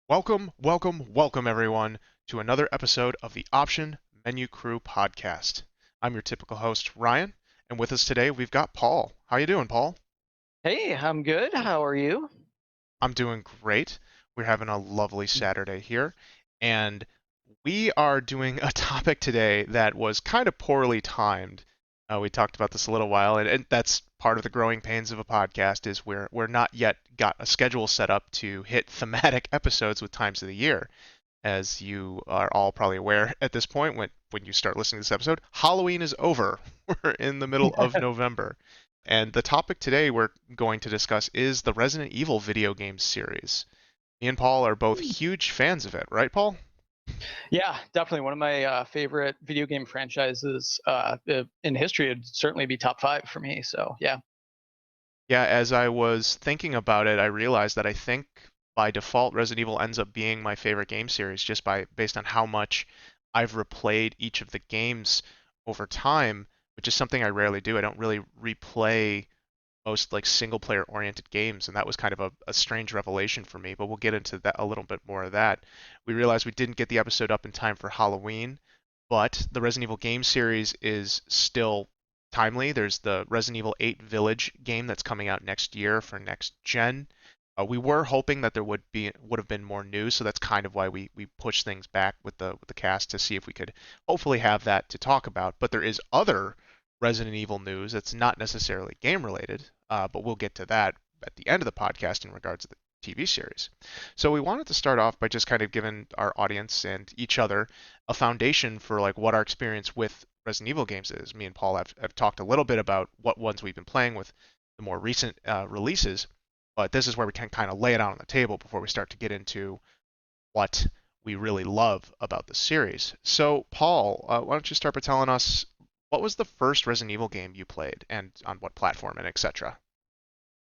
Welcome, everyone, to another episode of the Option Menu Crew podcast. I'm your typical host, Ryan, and with us today we've got Paul. How you doing, Paul? Hey, I'm good. How are you? I'm doing great. We're having a lovely Saturday here, and we are doing a topic today that was kind of poorly timed. We talked about this a little while, and that's part of the growing pains of a podcast is we're not yet got a schedule set up to hit thematic episodes with times of the year. As you are all probably aware at this point, when you start listening to this episode, Halloween is over. We're in the middle of November. And the topic today we're going to discuss is the Resident Evil video game series. Me and Paul are both huge fans of it, right, Paul? Yeah, definitely one of my favorite video game franchises in history. It'd certainly be top five for me. So yeah. Yeah, as I was thinking about it, I realized that I think by default Resident Evil ends up being my favorite game series just by based on how much I've replayed each of the games over time, which is something I rarely do. I don't really replay most like single player oriented games, and that was kind of a strange revelation for me, but we'll get into that a little bit more of that. We realized we didn't get the episode up in time for Halloween, but the Resident Evil game series is still timely. There's the Resident Evil 8 Village game that's coming out next year for next gen. We were hoping that there would have been more news, so that's kind of why we pushed things back with the cast to see if we could hopefully have that to talk about. But there is other Resident Evil news that's not necessarily game related, but we'll get to that at the end of the podcast in regards to the TV series. So we wanted to start off by just kind of giving our audience and each other a foundation for like what our experience with Resident Evil games is. Me and Paul have talked a little bit about what ones we've been playing with the more recent releases, but this is where we can kind of lay it out on the table before we start to get into what we really love about the series. So, Paul, why don't you start by telling us what was the first Resident Evil game you played and on what platform and etc.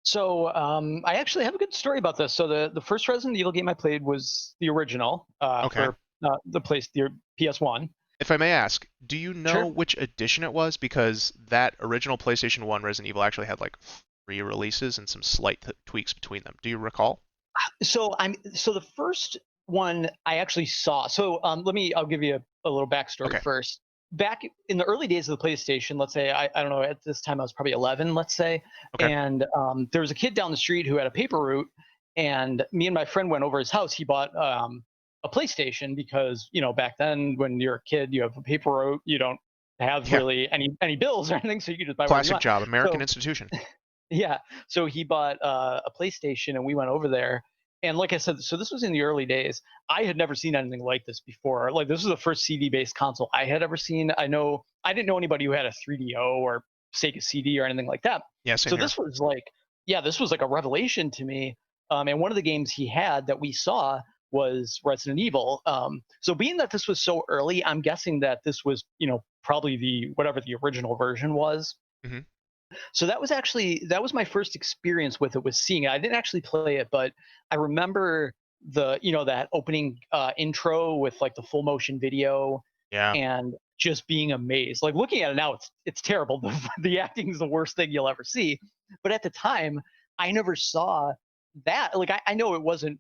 So I actually have a good story about this. So the first Resident Evil game I played was the original Okay. for the PS1. If I may ask, do you know Sure. which edition it was? Because that original PlayStation 1 Resident Evil actually had like three releases and some slight tweaks between them. Do you recall? So the first one I actually saw. I'll give you a little backstory Okay. first. Back in the early days of the PlayStation, let's say I don't know, at this time I was probably 11, let's say, Okay. and there was a kid down the street who had a paper route, and me and my friend went over his house. He bought a PlayStation because back then when you're a kid, you have a paper route, you don't have Yeah. really any bills or anything, so you can just buy whatever you Classic want. job, American So institution. yeah. So he bought a PlayStation and we went over there. And like I said, so this was in the early days. I had never seen anything like this before. Like this was the first CD based console I had ever seen. I didn't know anybody who had a 3DO or Sega CD or anything like that. Yeah, same So here. this was like a revelation to me. And one of the games he had that we saw was Resident Evil. So being that this was so early, I'm guessing that this was, probably the whatever the original version was. Hmm. So that was my first experience with it, was seeing it. I didn't actually play it, but I remember that opening intro with like the full motion video Yeah. and just being amazed. Like looking at it now, it's terrible. The acting is the worst thing you'll ever see. But at the time, I never saw that. Like I know it wasn't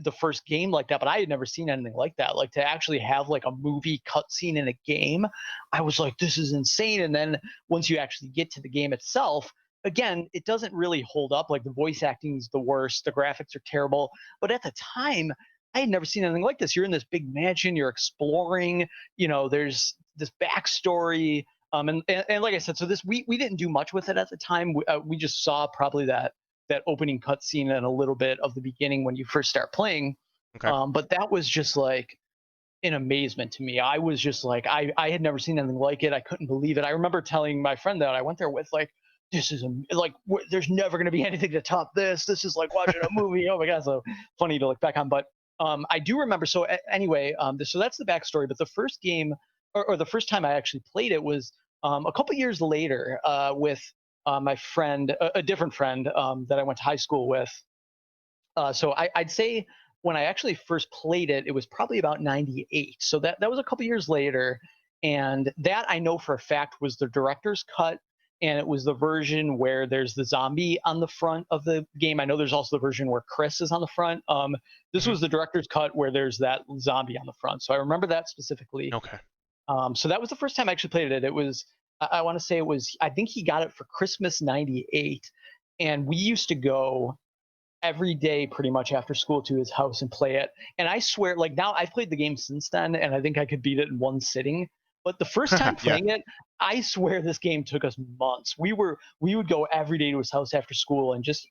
the first game like that, but I had never seen anything like that. Like to actually have like a movie cutscene in a game, I was like, this is insane. And then once you actually get to the game itself, again, it doesn't really hold up. Like the voice acting is the worst, the graphics are terrible. But at the time, I had never seen anything like this. You're in this big mansion, you're exploring, there's this backstory. And like I said, so this we didn't do much with it at the time. We just saw probably that opening cutscene and a little bit of the beginning when you first start playing. Okay. But that was just like an amazement to me. I was just like, I had never seen anything like it. I couldn't believe it. I remember telling my friend that I went there with like, this is there's never going to be anything to top this. This is like watching a movie. Oh my god, so funny to look back on. But I do remember. So anyway, so that's the backstory. But the first game, or the first time I actually played it was a couple years later with my friend, a different friend that I went to high school with. I'd say when I actually first played it, it was probably about 98. So that was a couple years later. And that I know for a fact was the director's cut. and it was the version where there's the zombie on the front of the game. I know there's also the version where Chris is on the front. This Hmm. was the director's cut where there's that zombie on the front. So I remember that specifically. Okay. So that was the first time I actually played it. It was, I want to say it was, I think he got it for Christmas '98. And we used to go every day pretty much after school to his house and play it. And I swear, like now I've played the game since then, and I think I could beat it in one sitting. But the first time Yeah. playing it, I swear this game took us months. We would go every day to his house after school and just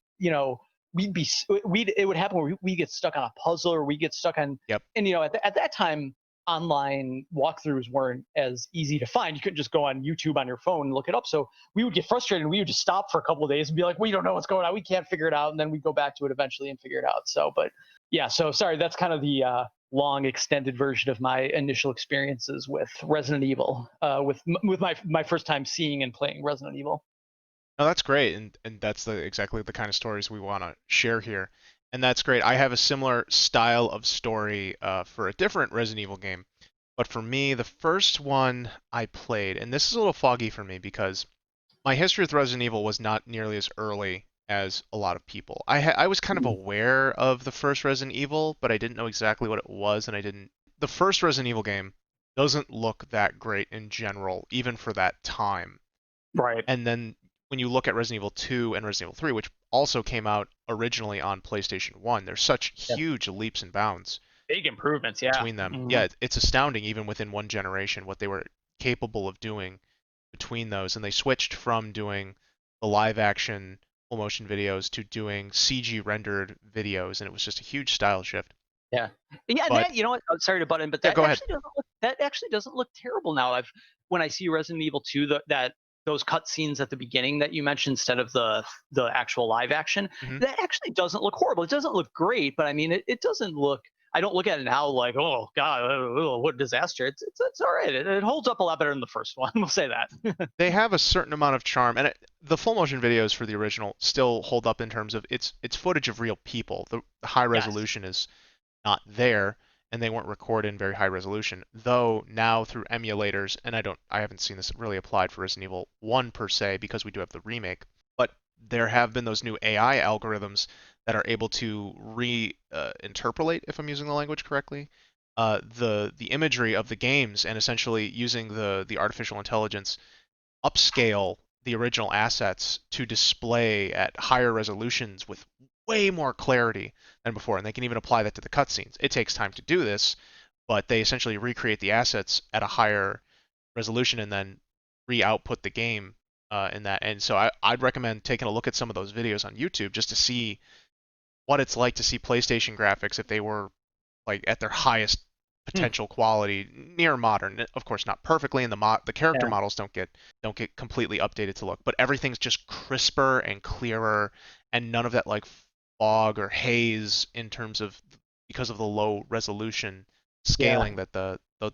we'd be we'd it would happen where we get stuck on a puzzle or we get stuck on, Yep. and at that time online walkthroughs weren't as easy to find. You couldn't just go on YouTube on your phone and look it up. So we would get frustrated and we would just stop for a couple of days and be like, we don't know what's going on. We can't figure it out. And then we'd go back to it eventually and figure it out. So, but yeah, so sorry, that's kind of the long extended version of my initial experiences with Resident Evil, with my first time seeing and playing Resident Evil. No, that's great, and that's exactly the kind of stories we want to share here, and that's great. I have a similar style of story for a different Resident Evil game, but for me, the first one I played, and this is a little foggy for me because my history with Resident Evil was not nearly as early as a lot of people. I was kind of Mm. aware of the first Resident Evil, but I didn't know exactly what it was, and I didn't. The first Resident Evil game doesn't look that great in general, even for that time. Right. And then when you look at Resident Evil 2 and Resident Evil 3, which also came out originally on PlayStation 1, there's such Yeah. huge leaps and bounds Big improvements. Yeah. between them. Hmm. Yeah, it's astounding even within one generation what they were capable of doing between those. And they switched from doing the live action full motion videos to doing CG rendered videos, and it was just a huge style shift. Yeah. Yeah, and But that, what, sorry to butt in, but yeah, go ahead. that actually doesn't look terrible now. I've When I see Resident Evil 2, that those cut scenes at the beginning that you mentioned instead of the actual live action, Hmm. that actually doesn't look horrible. It doesn't look great, but I mean it doesn't look, I don't look at it now like, oh god, what a disaster. It's all right. It holds up a lot better than the first one. We'll say that. They have a certain amount of charm, and the full motion videos for the original still hold up in terms of it's footage of real people. The high Yes. resolution is not there, and they weren't recorded in very high resolution. Though now through emulators, and I haven't seen this really applied for Resident Evil 1 per se because we do have the remake, but there have been those new AI algorithms that are able to reinterpolate, if I'm using the language correctly, the imagery of the games and essentially using the artificial intelligence upscale the original assets to display at higher resolutions with way more clarity than before. And they can even apply that to the cutscenes. It takes time to do this, but they essentially recreate the assets at a higher resolution and then re-output the game in that. And so I'd recommend taking a look at some of those videos on YouTube just to see what it's like to see PlayStation graphics if they were like at their highest Hmm. potential quality, near modern. Of course, not perfectly, and the character Yeah. models don't get completely updated to look, but everything's just crisper and clearer, and none of that like fog or haze in terms of because of the low resolution Yeah. scaling that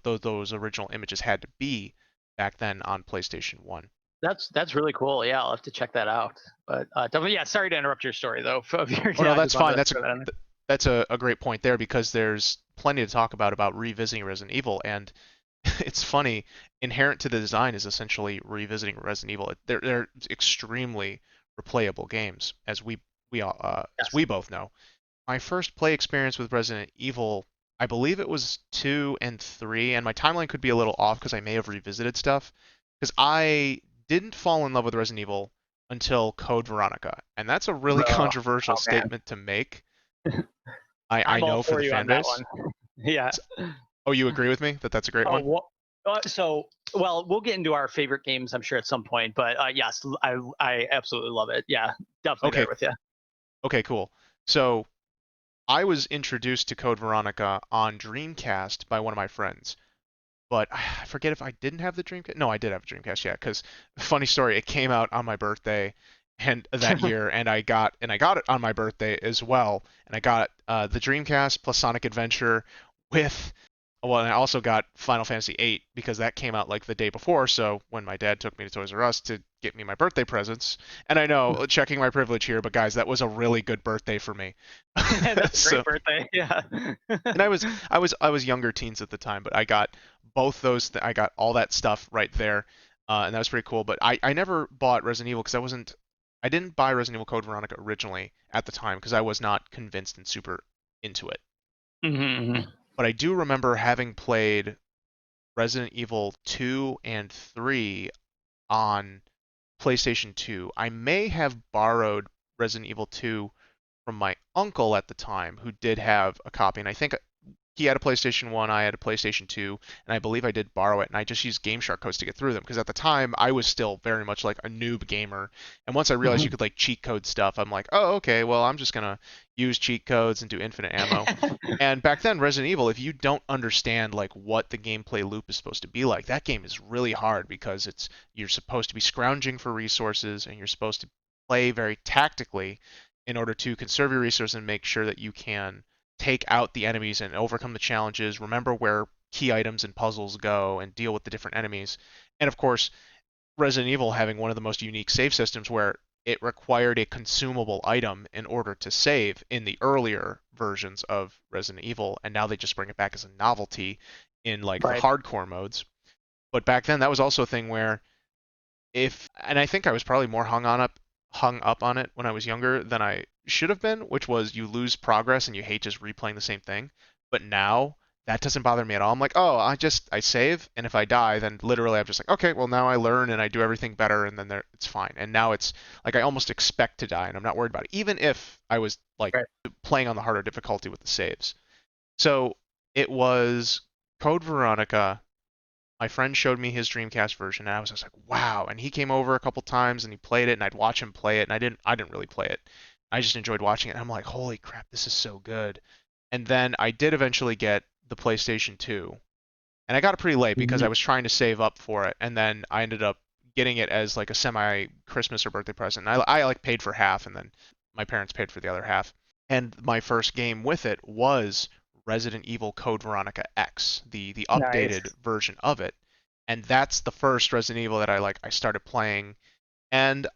those original images had to be back then on PlayStation 1. That's really cool. Yeah, I'll have to check that out. But definitely, yeah. Sorry to interrupt your story though. Oh Yeah, no, I that's just wanted fine. to throw that in there. That's a great point there because there's plenty to talk about revisiting Resident Evil, and it's funny. Inherent to the design is essentially revisiting Resident Evil. They're extremely replayable games, as Yes. we both know. My first play experience with Resident Evil, I believe it was 2 and 3, and my timeline could be a little off because I may have revisited stuff. Because I didn't fall in love with Resident Evil until Code Veronica, and that's a really Oh, controversial oh man, statement to make. I I'm all know for for the you fan on that base. one. Yeah. Oh, you agree with me that that's a great Oh, one? what? So, well, we'll get into our favorite games, I'm sure, at some point. But yes, I absolutely love it. Yeah, definitely there Okay, with you. okay, cool. So I was introduced to Code Veronica on Dreamcast by one of my friends, but I forget if I didn't have the Dreamcast. No, I did have a Dreamcast, yeah. Because funny story, it came out on my birthday, and that year, and I got it on my birthday as well, and I got the Dreamcast plus Sonic Adventure with. Well, and I also got Final Fantasy VIII because that came out like the day before. So when my dad took me to Toys R Us to get me my birthday presents, and I know checking my privilege here, but guys, that was a really good birthday for me. That's a great So birthday. Yeah. and I was younger teens at the time, but I got both those. I got all that stuff right there. and that was pretty cool. But I never bought Resident Evil because I didn't buy Resident Evil Code Veronica originally at the time because I was not convinced and super into it. Mm-hmm. But I do remember having played Resident Evil 2 and 3 on PlayStation 2. I may have borrowed Resident Evil 2 from my uncle at the time, who did have a copy, and I think he had a PlayStation 1, I had a PlayStation 2, and I believe I did borrow it, and I just used Game Shark codes to get through them because at the time I was still very much like a noob gamer. And once I realized you could like cheat code stuff, I'm like, "Oh, okay, well, I'm just going to use cheat codes and do infinite ammo." And back then Resident Evil, if you don't understand like what the gameplay loop is supposed to be like, that game is really hard because it's you're supposed to be scrounging for resources and you're supposed to play very tactically in order to conserve your resources and make sure that you can take out the enemies and overcome the challenges, remember where key items and puzzles go, and deal with the different enemies. And of course, Resident Evil having one of the most unique save systems where it required a consumable item in order to save in the earlier versions of Resident Evil, and now they just bring it back as a novelty in like the Right. hardcore modes. But back then, that was also a thing where and I think I was probably more hung up on it when I was younger than I should have been, which was you lose progress and you hate just replaying the same thing. But now that doesn't bother me at all. I'm like, oh, I save, and if I die, then literally I'm just like, okay, well now I learn and I do everything better, and then it's fine. And now it's like I almost expect to die, and I'm not worried about it, even if I was like Right. playing on the harder difficulty with the saves. So it was Code Veronica. My friend showed me his Dreamcast version, and I was just like, wow. And he came over a couple times and he played it, and I'd watch him play it, and I didn't really play it. I just enjoyed watching it. And I'm like, holy crap, this is so good. And then I did eventually get the PlayStation 2, and I got it pretty late because I Mhm. was trying to save up for it, and then I ended up getting it as like a semi Christmas or birthday present. And I like paid for half, and then my parents paid for the other half. And my first game with it was Resident Evil Code Veronica X, the Nice. updated version of it. And that's the first Resident Evil that I started playing. And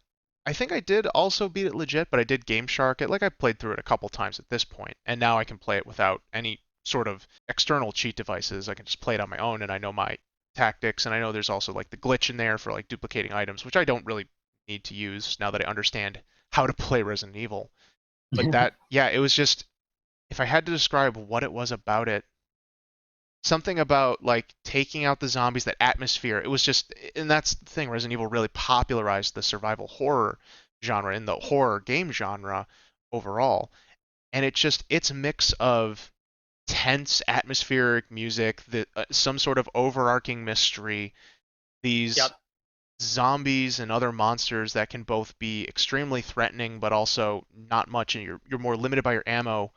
I think I did also beat it legit, but I did Game Shark it. Like I played through it a couple times at this point, and now I can play it without any sort of external cheat devices. I can just play it on my own, and I know my tactics, and I know there's also like the glitch in there for like duplicating items, which I don't really need to use now that I understand how to play Resident Evil. But that, yeah, it was just if I had to describe what it was about it, something about like taking out the zombies, that atmosphere. It was just, and that's the thing. Resident Evil really popularized the survival horror genre in the horror game genre overall, and its a mix of tense atmospheric music, some sort of overarching mystery, these Yep. zombies and other monsters that can both be extremely threatening but also not much, and you're more limited by your ammo,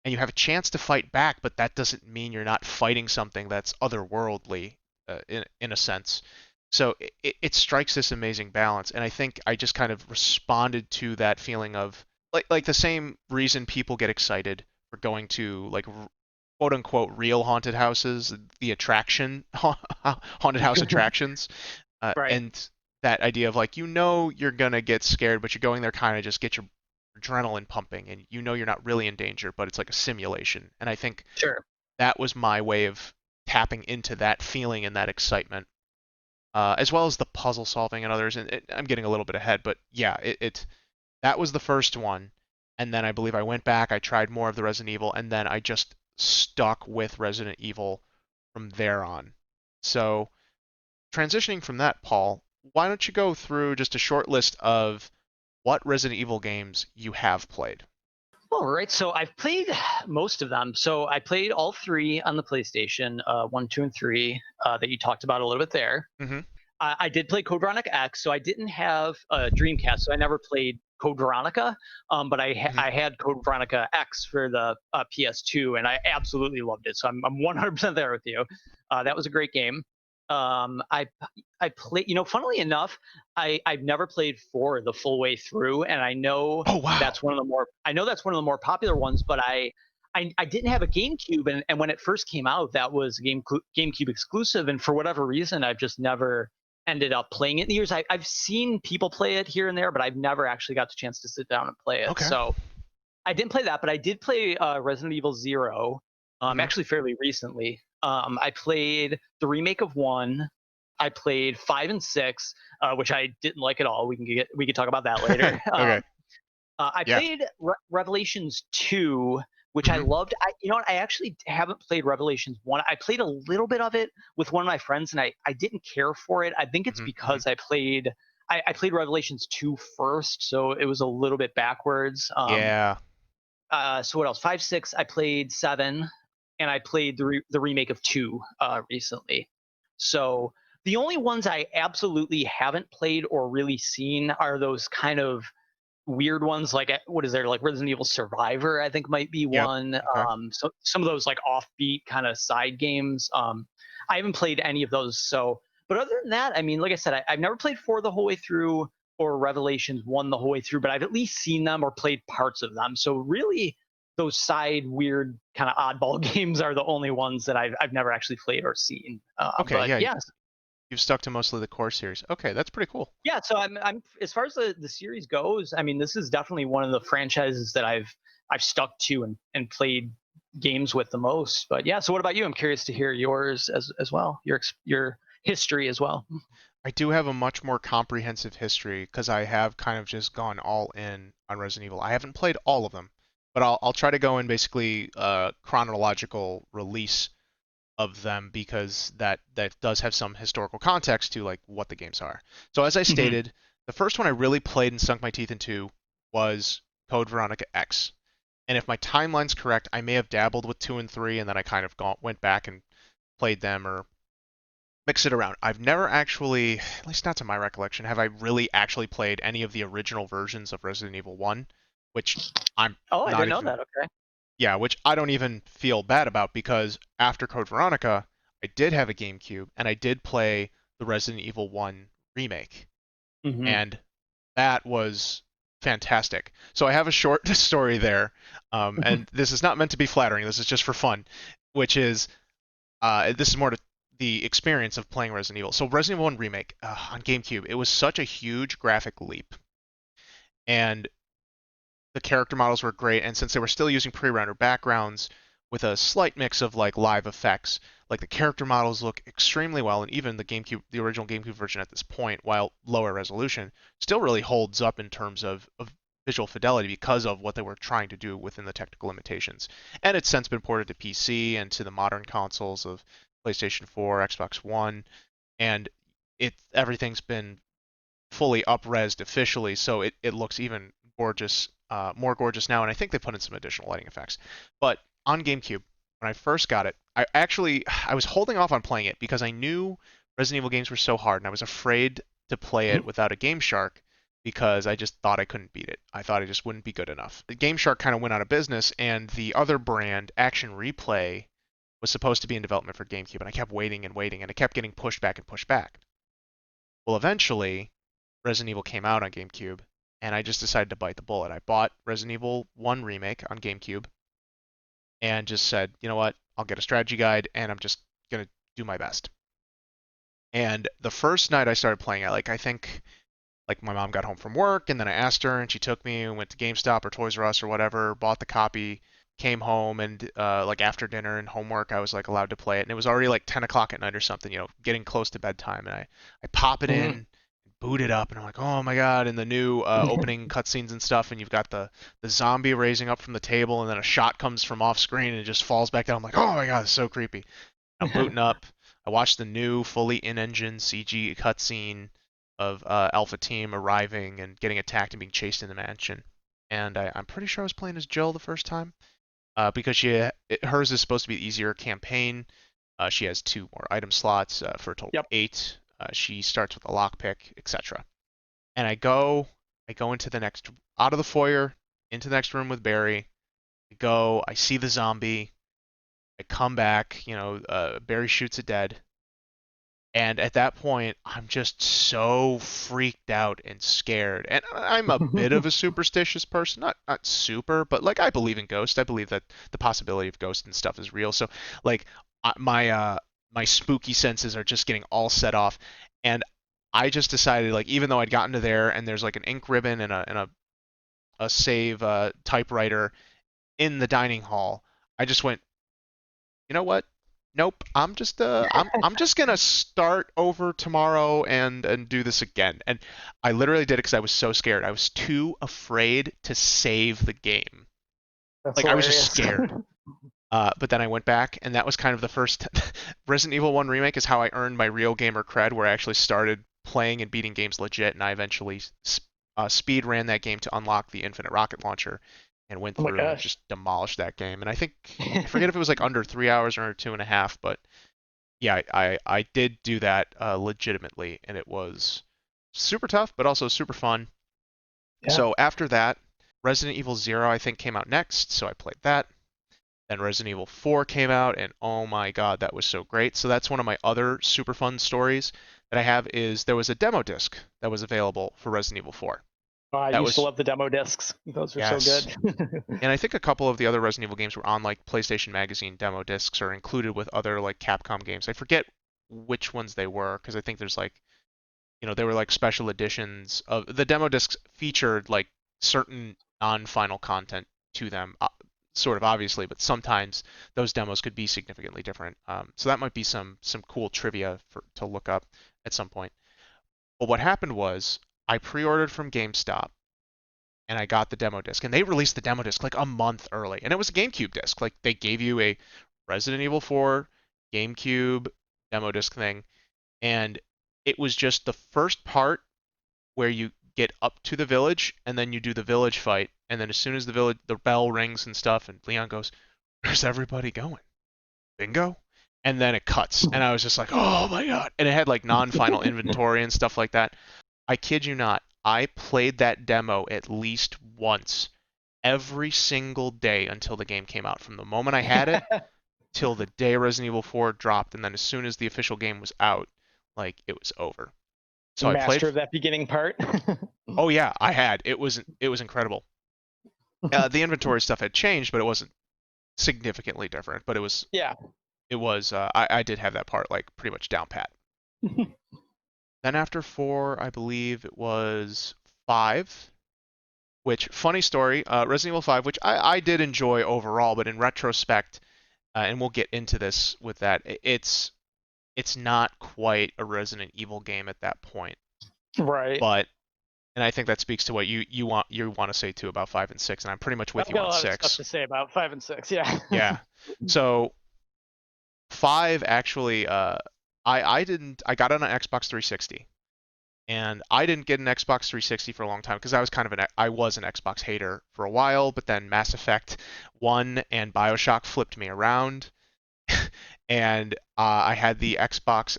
and you have a chance to fight back, but that doesn't mean you're not fighting something that's otherworldly, in a sense. So it strikes this amazing balance, and I think I just kind of responded to that feeling of like the same reason people get excited for going to like quote unquote real haunted houses, the attraction haunted house attractions, Right. and that idea of like you're gonna get scared, but you're going there kind of just get your adrenaline pumping, and you're not really in danger, but it's like a simulation. And I think Sure. that was my way of tapping into that feeling and that excitement, as well as the puzzle solving and others. And I'm getting a little bit ahead, but yeah, it that was the first one, and then I believe I went back, I tried more of the Resident Evil, and then I just stuck with Resident Evil from there on. So transitioning from that, Paul, why don't you go through just a short list of what Resident Evil games you have played? All right. So I've played most of them. So I played all three on the PlayStation, one, two, and three, that you talked about a little bit there. Mm-hmm. I did play Code Veronica X, so I didn't have a Dreamcast, so I never played Code Veronica. But Mm-hmm. I had Code Veronica X for the PS2, and I absolutely loved it. So I'm 100% there with you. That was a great game. I play. Funnily enough, I've never played four the full way through, and Oh wow. I know that's one of the more popular ones, but I didn't have a GameCube, and when it first came out, that was GameCube exclusive, and for whatever reason, I've just never ended up playing it in the years. I've seen people play it here and there, but I've never actually got the chance to sit down and play it. Okay. So I didn't play that, but I did play Resident Evil Zero, Mm-hmm. actually fairly recently. I played the remake of one. I played 5 and 6, which I didn't like at all. We can talk about that later. Okay. I Yeah. played Revelations 2, which I Hmm. loved. You know what? I actually haven't played Revelations 1. I played a little bit of it with one of my friends, and I didn't care for it. I think it's Hmm. Hmm. because I played Revelations 2 first, so it was a little bit backwards. Yeah. So what else? 5, 6. I played 7, and I played the remake of 2 recently. So the only ones I absolutely haven't played or really seen are those kind of weird ones, like what is there, like Resident Evil Survivor, I think might be Yep. one. Okay. So some of those like offbeat kind of side games. I haven't played any of those. So, but other than that, I mean, like I said, I've never played 4 the whole way through or Revelations 1 the whole way through, but I've at least seen them or played parts of them. So really, those side weird kind of oddball games are the only ones that I've never actually played or seen. Okay. But Yeah. yeah, You've stuck to mostly the core series. Okay, that's pretty cool. yeah, so I'm as far as the series goes, I mean, this is definitely one of the franchises that I've stuck to and played games with the most. But yeah, so what about you? I'm curious to hear yours as well, your history as well. I do have a much more comprehensive history because I have kind of just gone all in on Resident Evil. I haven't played all of them, but I'll try to go in basically chronological release of them because that does have some historical context to like what the games are. So as I Hmm. stated, the first one I really played and sunk my teeth into was Code Veronica X. And if my timeline's correct, I may have dabbled with 2 and 3 and then I kind of went back and played them or mix it around. I've never actually, at least not to my recollection, have I really actually played any of the original versions of Resident Evil 1, which I'm Oh, I not didn't know even, that. Okay. yeah, which I don't even feel bad about because after Code Veronica, I did have a GameCube and I did play the Resident Evil 1 remake. Hmm. And that was fantastic. So I have a short story there, and this is not meant to be flattering. This is just for fun, which is this is more to the experience of playing Resident Evil. So Resident Evil 1 remake on GameCube, it was such a huge graphic leap, and the character models were great. And since they were still using pre-render backgrounds with a slight mix of like live effects, like the character models look extremely well, and even the original GameCube version at this point, while lower resolution, still really holds up in terms of visual fidelity because of what they were trying to do within the technical limitations. And it's since been ported to PC and to the modern consoles of PlayStation 4, Xbox One, and everything's been fully up-resed officially, so it looks even gorgeous, more gorgeous now. And I think they put in some additional lighting effects. But on GameCube, when I first got it, I was holding off on playing it because I knew Resident Evil games were so hard, and I was afraid to play it without a Game Shark because I just thought I couldn't beat it. I thought I just wouldn't be good enough. The Game Shark kind of went out of business, and the other brand, Action Replay, was supposed to be in development for GameCube, and I kept waiting and waiting, and it kept getting pushed back and pushed back. Well, eventually, Resident Evil came out on GameCube, and I just decided to bite the bullet. I bought Resident Evil 1 Remake on GameCube and just said, you know what, I'll get a strategy guide and I'm just going to do my best. And the first night I started playing it, like I think like my mom got home from work and then I asked her and she took me and went to GameStop or Toys R Us or whatever, bought the copy, came home and like after dinner and homework I was like allowed to play it and it was already like 10 o'clock at night or something, getting close to bedtime and I pop it Hmm. in, boot it up and I'm like, oh my god, and the new opening cutscenes and stuff and you've got the zombie raising up from the table and then a shot comes from off screen and it just falls back down. I'm like, oh my god, it's so creepy. I'm booting up. I watched the new fully in-engine CG cutscene of Alpha Team arriving and getting attacked and being chased in the mansion. And I'm pretty sure I was playing as Jill the first time because hers is supposed to be the easier campaign. She has 2 more item slots for a total of Yep. 8. She starts with a lockpick, etc. And I go into the next, out of the foyer, into the next room with Barry. I see the zombie. I come back, Barry shoots it dead. And at that point, I'm just so freaked out and scared. And I'm a bit of a superstitious person, not super, but like I believe in ghosts. I believe that the possibility of ghosts and stuff is real. So like my spooky senses are just getting all set off, and I just decided like even though I'd gotten to there and there's like an ink ribbon and a save typewriter in the dining hall, I just went, you know what? nope, I'm just gonna start over tomorrow and do this again. And I literally did it because I was so scared. I was too afraid to save the game. That's Like I was just hilarious. scared. But then I went back, and that was kind of the first. Resident Evil 1 Remake is how I earned my real gamer cred, where I actually started playing and beating games legit, and I eventually speed ran that game to unlock the infinite rocket launcher and went Oh my through and gosh. just demolished that game. And I think, I forget if it was like under 3 hours or under 2.5, but yeah, I did do that legitimately, and it was super tough, but also super fun. Yeah. So after that, Resident Evil Zero I think came out next, so I played that. Then Resident Evil 4 came out, and oh my god, that was so great. So that's one of my other super fun stories that I have is there was a demo disc that was available for Resident Evil 4. I That used to was love the demo discs. Those were so yes. good. And I think a couple of the other Resident Evil games were on like PlayStation Magazine demo discs or included with other like Capcom games. I forget which ones they were because I think there's like, they were like special editions of the demo discs featured like certain non-final content to them, sort of obviously, but sometimes those demos could be significantly different. So that might be some cool trivia to look up at some point. But what happened was I pre-ordered from GameStop and I got the demo disc, and they released the demo disc like a month early, and it was a GameCube disc. Like they gave you a Resident Evil 4 GameCube demo disc thing, and it was just the first part where you get up to the village and then you do the village fight, and then as soon as the bell rings and stuff, and Leon goes, "Where's everybody going? Bingo." And then it cuts, and I was just like, "Oh my god!" And it had like non-final inventory and stuff like that. I kid you not, I played that demo at least once every single day until the game came out. From the moment I had it till the day Resident Evil 4 dropped, and then as soon as the official game was out, like it was over. So I played. Master of that beginning part. Oh yeah, I had. It was incredible. The inventory stuff had changed, but it wasn't significantly different. But Yeah. it was. I did have that part like pretty much down pat. Then after 4, I believe it was 5. Which funny story, Resident Evil 5, which I did enjoy overall, but in retrospect, and we'll get into this with that, it's not quite a Resident Evil game at that point. Right. But and I think that speaks to what you want to say too about 5 and 6, and I'm pretty much with I've you got a on lot of stuff 6. to say about 5 and 6. Yeah. Yeah. So 5 actually, I got it on Xbox 360, and I didn't get an Xbox 360 for a long time because I was an Xbox hater for a while, but then Mass Effect 1 and BioShock flipped me around, and I had the Xbox,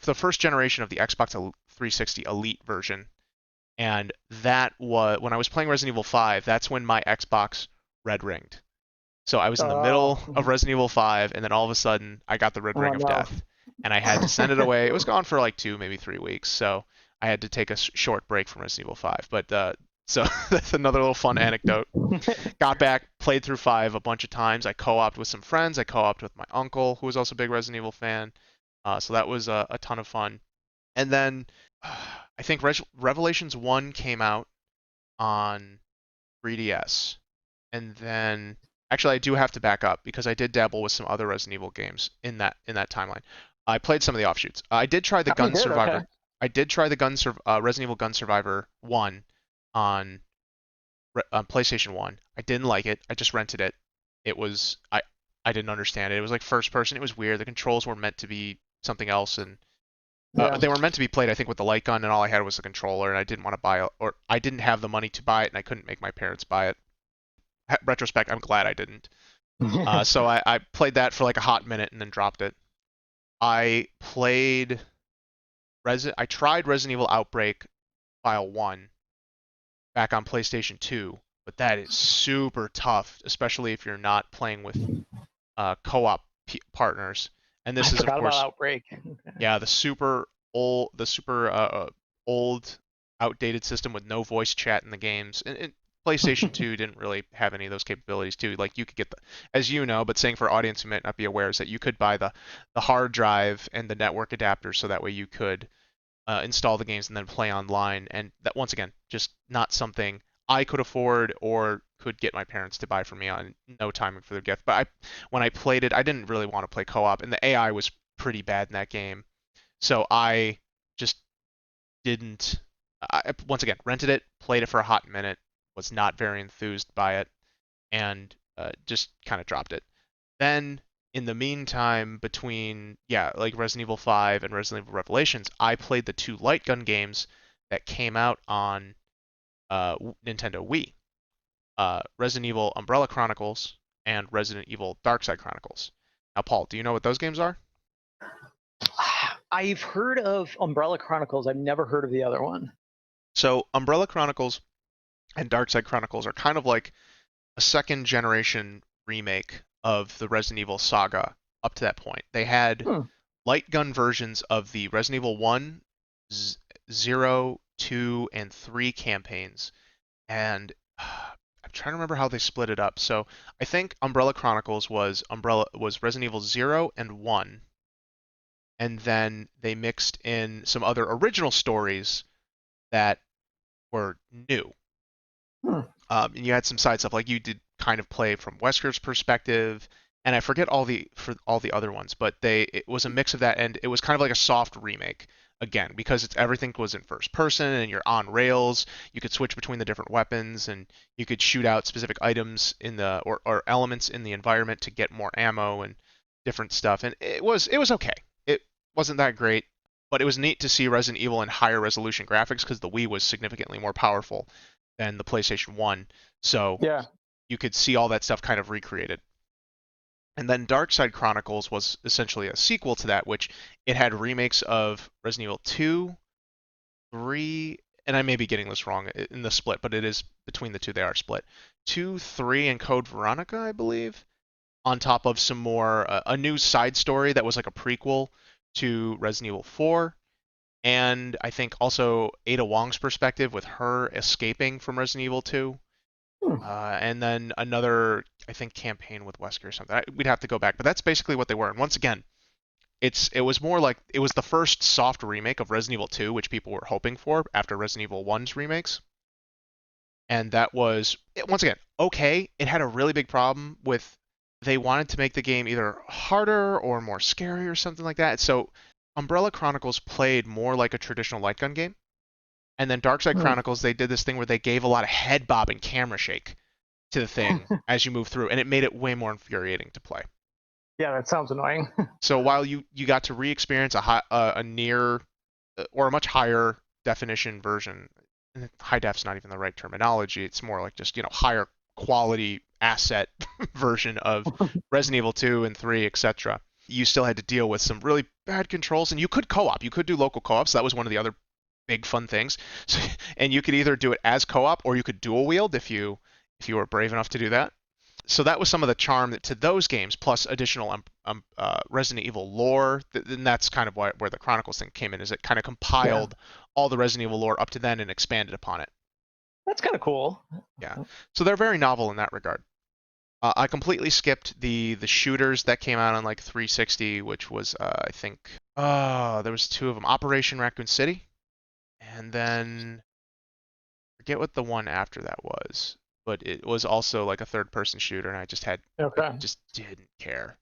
the first generation of the Xbox 360 Elite version, and that was when I was playing Resident Evil 5. That's when my Xbox red ringed. So I was in the middle of Oh. Resident Evil 5, and then all of a sudden I got the red Oh ring of no. death, and I had to send it away. It was gone for like 2, maybe 3 weeks, so I had to take a short break from Resident Evil 5. But so that's another little fun anecdote. Got back, played through 5 a bunch of times. I co-opted with some friends. I co-opted with my uncle, who was also a big Resident Evil fan. So that was a ton of fun. And then I think Revelations 1 came out on 3DS. And then actually I do have to back up because I did dabble with some other Resident Evil games in that timeline. I played some of the offshoots. I did try the Oh, you Gun did? Okay. Survivor. I did try the Resident Evil Gun Survivor 1 on on PlayStation 1. I didn't like it. I just rented it. It was I didn't understand it. It was like first person. It was weird. The controls were meant to be something else, and Yeah. they were meant to be played, I think, with the light gun, and all I had was the controller, and I didn't want to buy it, or I didn't have the money to buy it, and I couldn't make my parents buy it. Retrospect, I'm glad I didn't. So I played that for like a hot minute and then dropped it. I played I tried Resident Evil Outbreak File 1 back on PlayStation 2, but that is super tough, especially if you're not playing with co-op partners. And I this is, of forgot about course, Outbreak. yeah, the super old, outdated system with no voice chat in the games. And PlayStation 2 didn't really have any of those capabilities too. Like you could get as you know, but saying for audience who might not be aware is that you could buy the hard drive and the network adapter, so that way you could install the games and then play online. And that once again, just not something I could afford or could get my parents to buy for me on no timing for their gift. But when I played it, I didn't really want to play co-op, and the AI was pretty bad in that game. So I just didn't. Once again, rented it, played it for a hot minute, was not very enthused by it, and just kind of dropped it. Then, in the meantime, between yeah, like Resident Evil 5 and Resident Evil Revelations, I played the two light gun games that came out on Nintendo Wii. Resident Evil Umbrella Chronicles and Resident Evil Darkside Chronicles. Now, Paul, do you know what those games are? I've heard of Umbrella Chronicles. I've never heard of the other one. So, Umbrella Chronicles and Darkside Chronicles are kind of like a second generation remake of the Resident Evil saga up to that point. They had Hmm. light gun versions of the Resident Evil 1, 0, 2, and 3 campaigns, and I'm trying to remember how they split it up. So I think Umbrella Chronicles was Resident Evil 0 and 1, and then they mixed in some other original stories that were new. Hmm. And you had some side stuff like you did kind of play from Wesker's perspective, and I forget all the other ones, but it was a mix of that, and it was kind of like a soft remake again because it's everything was in first person and you're on rails. You could switch between the different weapons and you could shoot out specific items in the or elements in the environment to get more ammo and different stuff, and it was okay. It wasn't that great, but it was neat to see Resident Evil in higher resolution graphics because the Wii was significantly more powerful than the PlayStation 1. So Yeah. you could see all that stuff kind of recreated. And then Darkside Chronicles was essentially a sequel to that, which it had remakes of Resident Evil 2, 3, and I may be getting this wrong in the split, but it is between the two, they are split. 2, 3, and Code Veronica, I believe, on top of some more, a new side story that was like a prequel to Resident Evil 4. And I think also Ada Wong's perspective with her escaping from Resident Evil 2. Hmm. And then another, I think, campaign with Wesker or something. We'd have to go back, but that's basically what they were. And once again, it was more like it was the first soft remake of Resident Evil 2, which people were hoping for after Resident Evil 1's remakes. And that was once again okay. It had a really big problem with they wanted to make the game either harder or more scary or something like that. So Umbrella Chronicles played more like a traditional light gun game. And then Darkside Hmm. Chronicles, they did this thing where they gave a lot of head bob and camera shake to the thing as you move through, and it made it way more infuriating to play. Yeah, that sounds annoying. So while you got to re-experience a near or a much higher definition version, high def's not even the right terminology. It's more like just higher quality asset version of Resident Evil 2 and 3, etc. You still had to deal with some really bad controls, and you could co-op. You could do local co-op. So that was one of the other big fun things. So, and you could either do it as co-op or you could dual wield if you were brave enough to do that. So that was some of the charm to those games, plus additional Resident Evil lore. And that's kind of where the Chronicles thing came in, is it kind of Yeah. compiled all the Resident Evil lore up to then and expanded upon it. That's kind of cool. Yeah, so they're very novel in that regard. I completely skipped the shooters that came out on like 360, which was I think there was two of them, Operation Raccoon City, and then forget what the one after that was, but it was also like a third person shooter, and I Okay. just didn't care.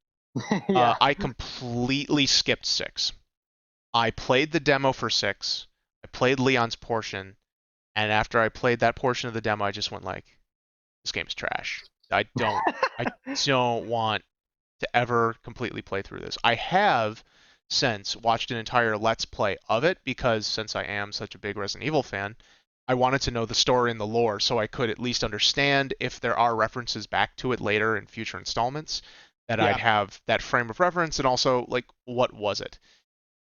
Yeah. I completely skipped 6. I played the demo for 6. I played Leon's portion, and after I played that portion of the demo, I just went like, this game's trash. I don't want to ever completely play through this. I have since watched an entire Let's Play of it because since I am such a big Resident Evil fan, I wanted to know the story and the lore so I could at least understand if there are references back to it later in future installments, that I'd Yeah. have that frame of reference, and also like what was it.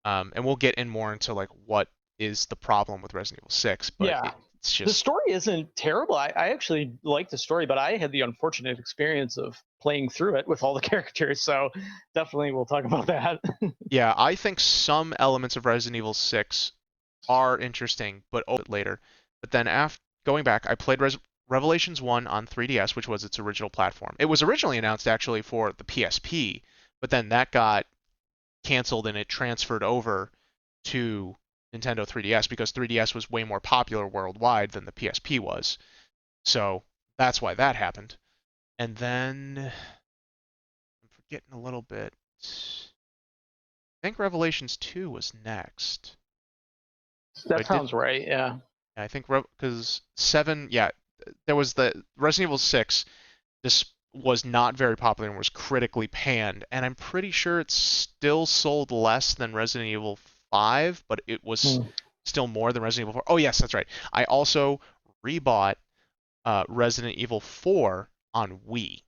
And we'll get in more into like what is the problem with Resident Evil 6, but Yeah. it's The just story isn't terrible. I actually like the story, but I had the unfortunate experience of playing through it with all the characters. So definitely we'll talk about that. yeah, I think some elements of Resident Evil 6 are interesting, but a bit later. But then after going back, I played Revelations 1 on 3DS, which was its original platform. It was originally announced actually for the PSP, but then that got canceled and it transferred over to Nintendo 3DS because 3DS was way more popular worldwide than the PSP was. So that's why that happened. And then I'm forgetting a little bit. I think Revelations 2 was next. So I That did. sounds right. Yeah. I think because 7, yeah, there was the Resident Evil 6. This was not very popular and was critically panned, and I'm pretty sure it still sold less than Resident Evil 5, but it was Hmm. still more than Resident Evil 4. Oh yes, that's right. I also rebought Resident Evil 4 on Wii,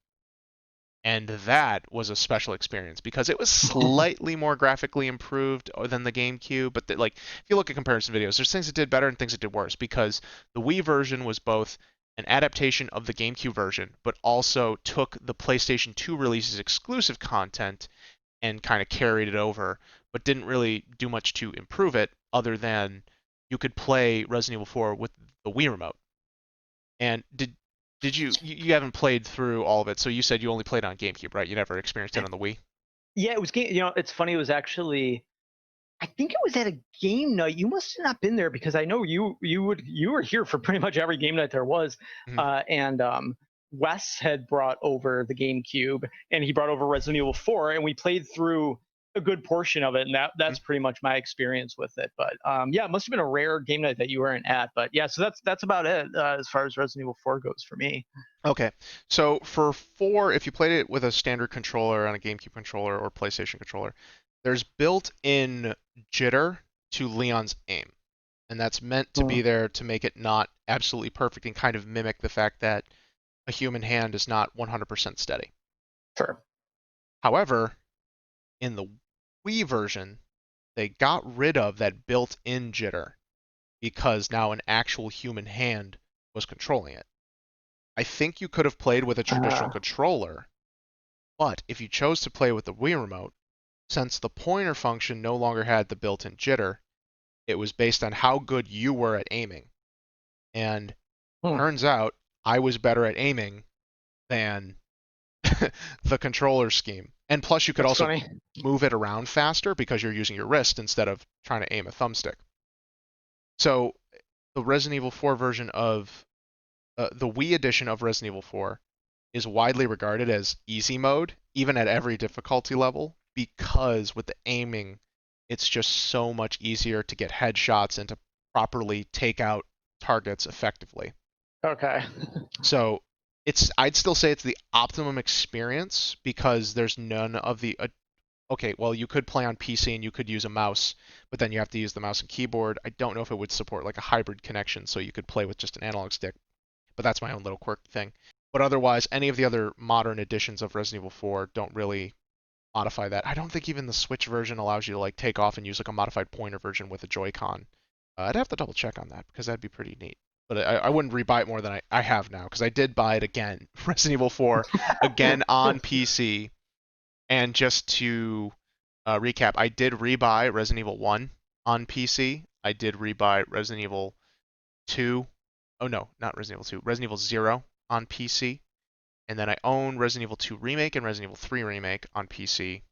and that was a special experience because it was slightly more graphically improved than the GameCube. But like, if you look at comparison videos, there's things it did better and things it did worse because the Wii version was both an adaptation of the GameCube version, but also took the PlayStation 2 release's exclusive content and kind of carried it over, but didn't really do much to improve it other than you could play Resident Evil 4 with the Wii remote. And did you haven't played through all of it, so you said you only played on GameCube, right? You never experienced it on the Wii? Yeah, it was game. It's funny. It was actually, I think it was at a game night. You must have not been there because I know you were here for pretty much every game night there was. Mhm. And Wes had brought over the GameCube, and he brought over Resident Evil 4, and we played through a good portion of it, and Mhm. that's pretty much my experience with it. But yeah, it must have been a rare game night that you weren't at. But yeah, so that's about it as far as Resident Evil 4 goes for me. Okay. So for 4, if you played it with a standard controller on a GameCube controller or PlayStation controller, there's built-in jitter to Leon's aim. And that's meant to be Hmm. there to make it not absolutely perfect and kind of mimic the fact that a human hand is not 100% steady. Sure. However, in the Wii version, they got rid of that built-in jitter because now an actual human hand was controlling it. I think you could have played with a traditional Uh, controller, but if you chose to play with the Wii remote, since the pointer function no longer had the built-in jitter, it was based on how good you were at aiming. And hmm, turns out I was better at aiming than the controller scheme. And plus, you could that's also funny. move it around faster because you're using your wrist instead of trying to aim a thumbstick. So the Resident Evil 4 version of the Wii edition of Resident Evil 4 is widely regarded as easy mode, even at every difficulty level, because with the aiming, it's just so much easier to get headshots and to properly take out targets effectively. Okay. So I'd still say it's the optimum experience because there's none of the okay, well, you could play on PC and you could use a mouse, but then you have to use the mouse and keyboard. I don't know if it would support like a hybrid connection, so you could play with just an analog stick, but that's my own little quirky thing. But otherwise, any of the other modern editions of Resident Evil 4 don't really modify that. I don't think even the Switch version allows you to like take off and use like a modified pointer version with a Joy-Con. I'd have to double check on that because that'd be pretty neat. But I wouldn't rebuy it more than I have now because I did buy it again, Resident Evil 4, again on PC. And just to recap, I did rebuy Resident Evil 1 on PC. I did rebuy Resident Evil 2. Oh no, not Resident Evil 2. Resident Evil 0 on PC. And then I own Resident Evil 2 Remake and Resident Evil 3 Remake on PC.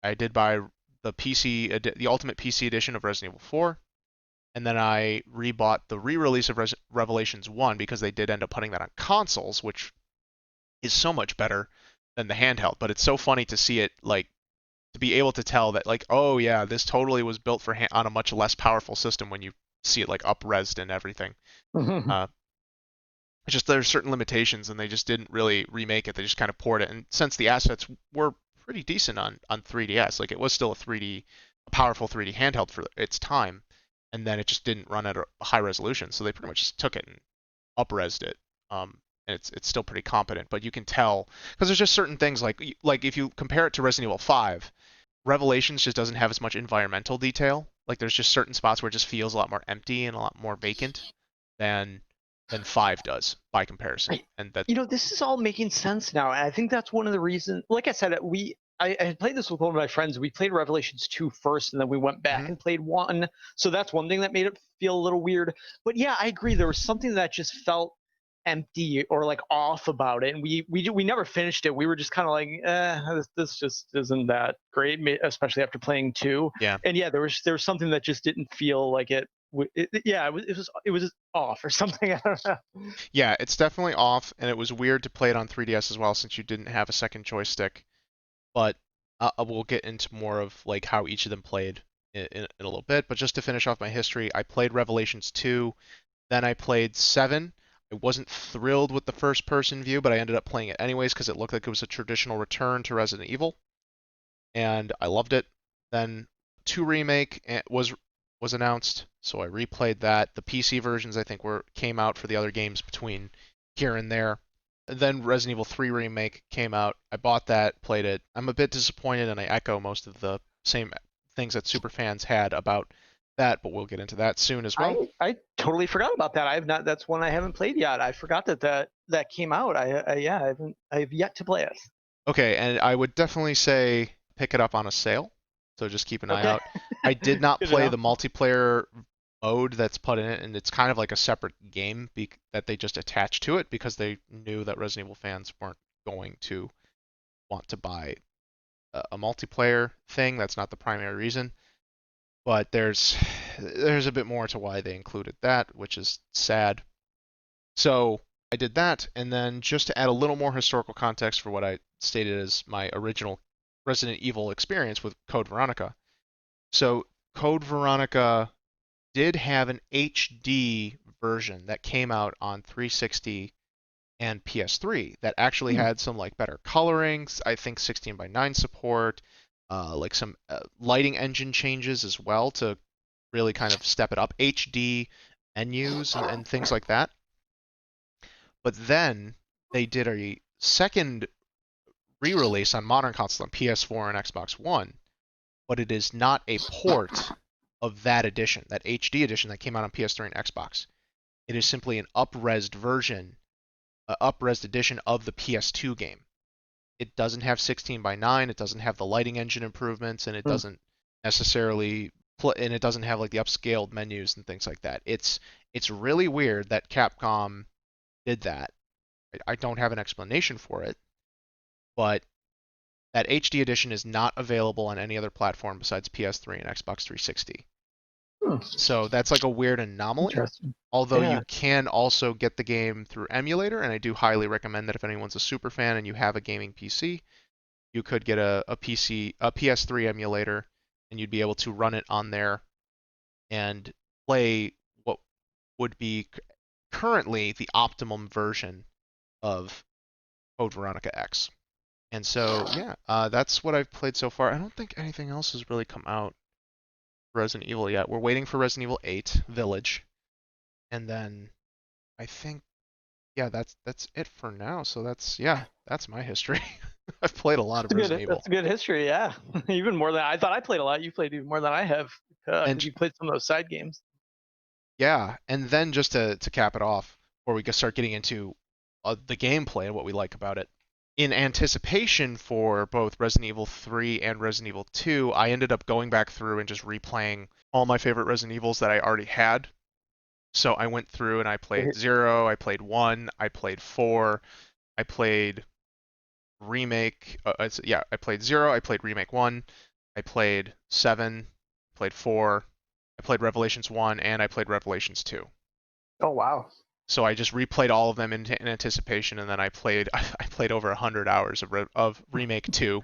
I did buy the Ultimate PC edition of Resident Evil 4, and then I rebought the re-release of Revelations 1 because they did end up putting that on consoles, which is so much better than the handheld. But it's so funny to see it like to be able to tell that like, oh yeah, this totally was built for on a much less powerful system when you see it like up-resed and everything. Uh, it's just there's certain limitations and they just didn't really remake it. They just kind of poured it. And since the assets were pretty decent on 3DS, like it was still a powerful 3D handheld for its time, and then it just didn't run at a high resolution. So they pretty much just took it and up-resed it. And it's still pretty competent, but you can tell because there's just certain things like if you compare it to Resident Evil 5, Revelations just doesn't have as much environmental detail. Like there's just certain spots where it just feels a lot more empty and a lot more vacant than than 5 does by comparison. I, And that this is all making sense now, and I think that's one of the reasons. Like I said, I had played this with one of my friends. We played Revelations 2 first, and then we went back mhm, and played 1. So that's one thing that made it feel a little weird. But yeah, I agree. There was something that just felt empty or like off about it, and we never finished it. We were just kind of like, this just isn't that great, especially after playing 2. yeah. And yeah, there was something that just didn't feel like it Yeah, it was off or something. I don't know. Yeah, it's definitely off, and it was weird to play it on 3DS as well since you didn't have a second joystick. But we'll get into more of like how each of them played in a little bit. But just to finish off my history, I played Revelations 2, then I played 7. I wasn't thrilled with the first person view, but I ended up playing it anyways because it looked like it was a traditional return to Resident Evil, and I loved it. Then 2 remake was announced, so I replayed that. The PC versions I think were came out for the other games between here and there. Then Resident Evil 3 remake came out. I bought that, played it. I'm a bit disappointed, and I echo most of the same things that super fans had about that, but we'll get into that soon as well. I totally forgot about that. I have not. That's one I haven't played yet. I forgot that came out. Yeah, I have yet to play it. Okay, and I would definitely say pick it up on a sale, so just keep an eye Okay, out. I did not good to play know. the multiplayer mode that's put in it, and it's kind of like a separate game that they just attached to it because they knew that Resident Evil fans weren't going to want to buy a multiplayer thing. That's not the primary reason, but there's a bit more to why they included that, which is sad. So I did that, and then just to add a little more historical context for what I stated as my original Resident Evil experience with Code Veronica. So Code Veronica did have an HD version that came out on 360 and PS3 that actually Hmm. had some like better colorings, I think 16 by 9 support, like some lighting engine changes as well to really kind of step it up, HD menus and things like that. But then they did a second re-release on modern consoles on PS4 and Xbox One, but it is not a port of that edition, that HD edition that came out on PS3 and Xbox. It is simply an up-resed version, up-resed edition of the PS2 game. It doesn't have 16 by 9, it doesn't have the lighting engine improvements, and it Hmm. doesn't necessarily and it doesn't have like the upscaled menus and things like that. It's really weird that Capcom did that. I don't have an explanation for it, but that HD edition is not available on any other platform besides PS3 and Xbox 360. Hmm. So that's like a weird anomaly. Interesting. Although you Yeah. can also get the game through emulator, and I do highly recommend that if anyone's a super fan and you have a gaming PC, you could get a PS3 emulator, and you'd be able to run it on there and play what would be currently the optimum version of Code Veronica X. And so, yeah, that's what I've played so far. I don't think anything else has really come out for Resident Evil yet. We're waiting for Resident Evil 8 Village, and then I think, yeah, that's it for now. So that's my history. I've played a lot of Resident Evil, That's a good history. Yeah, even more than I thought. I played a lot. You played even more than I have because and you played some of those side games. yeah, and then just to cap it off, before we can start getting into the gameplay and what we like about it. In anticipation for both Resident Evil 3 and Resident Evil 2, I ended up going back through and just replaying all my favorite Resident Evils that I already had. So I went through and I played 0, I played 1, I played 4, I played Remake. Yeah, I played 0, I played Remake 1, I played 7, played 4, I played Revelations 1, and I played Revelations 2. Oh wow. So I just replayed all of them in anticipation, and then I played I played over 100 hours of Remake 2,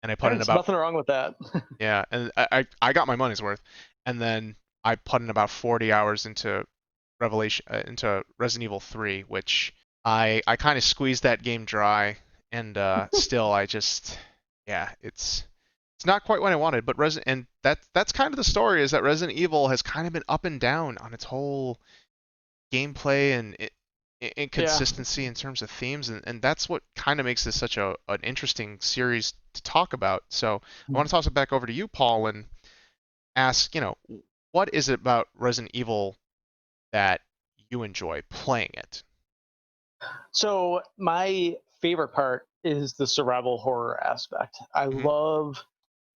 and I put in There's about nothing wrong with that. yeah, and I got my money's worth, and then I put in about 40 hours into Resident Evil 3, which I kind of squeezed that game dry, and still I just yeah, it's not quite what I wanted, but Resident and that's kind of the story is that Resident Evil has kind of been up and down on its whole gameplay and Yeah. inconsistency in terms of themes, and that's what kind of makes this such an interesting series to talk about. So I want to toss it back over to you, Paul, and ask, what is it about Resident Evil that you enjoy playing it? So my favorite part is the survival horror aspect. Hmm.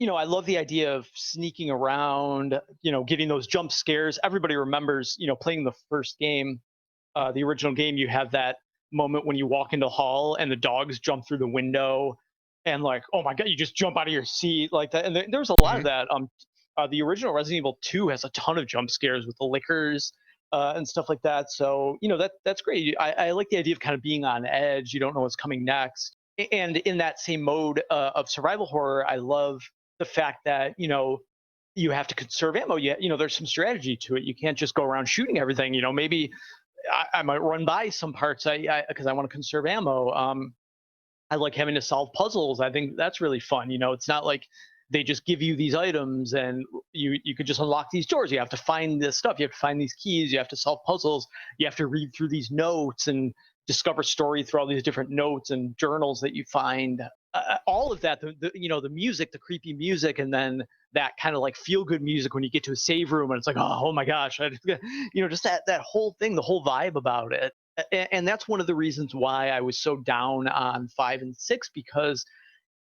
I love the idea of sneaking around, getting those jump scares. Everybody remembers, playing the first game, the original game. You have that moment when you walk into the hall and the dogs jump through the window, and like, oh my god, you just jump out of your seat like that. And there's a lot of Hmm. that. The original Resident Evil 2 has a ton of jump scares with the lickers and stuff like that. So that's great. I like the idea of kind of being on edge. You don't know what's coming next. And in that same mode of survival horror, I love the fact that you have to conserve ammo. There's some strategy to it. You can't just go around shooting everything. Maybe I might run by some parts because I want to conserve ammo. I like having to solve puzzles. I think that's really fun. It's not like they just give you these items and you could just unlock these doors. You have to find this stuff. You have to find these keys. You have to solve puzzles. You have to read through these notes and discover story through all these different notes and journals that you find. All of that, the music, the creepy music, and then that kind of like feel good music when you get to a save room and it's like, oh my gosh, just that whole thing, the whole vibe about it. And that's one of the reasons why I was so down on 5 and 6, because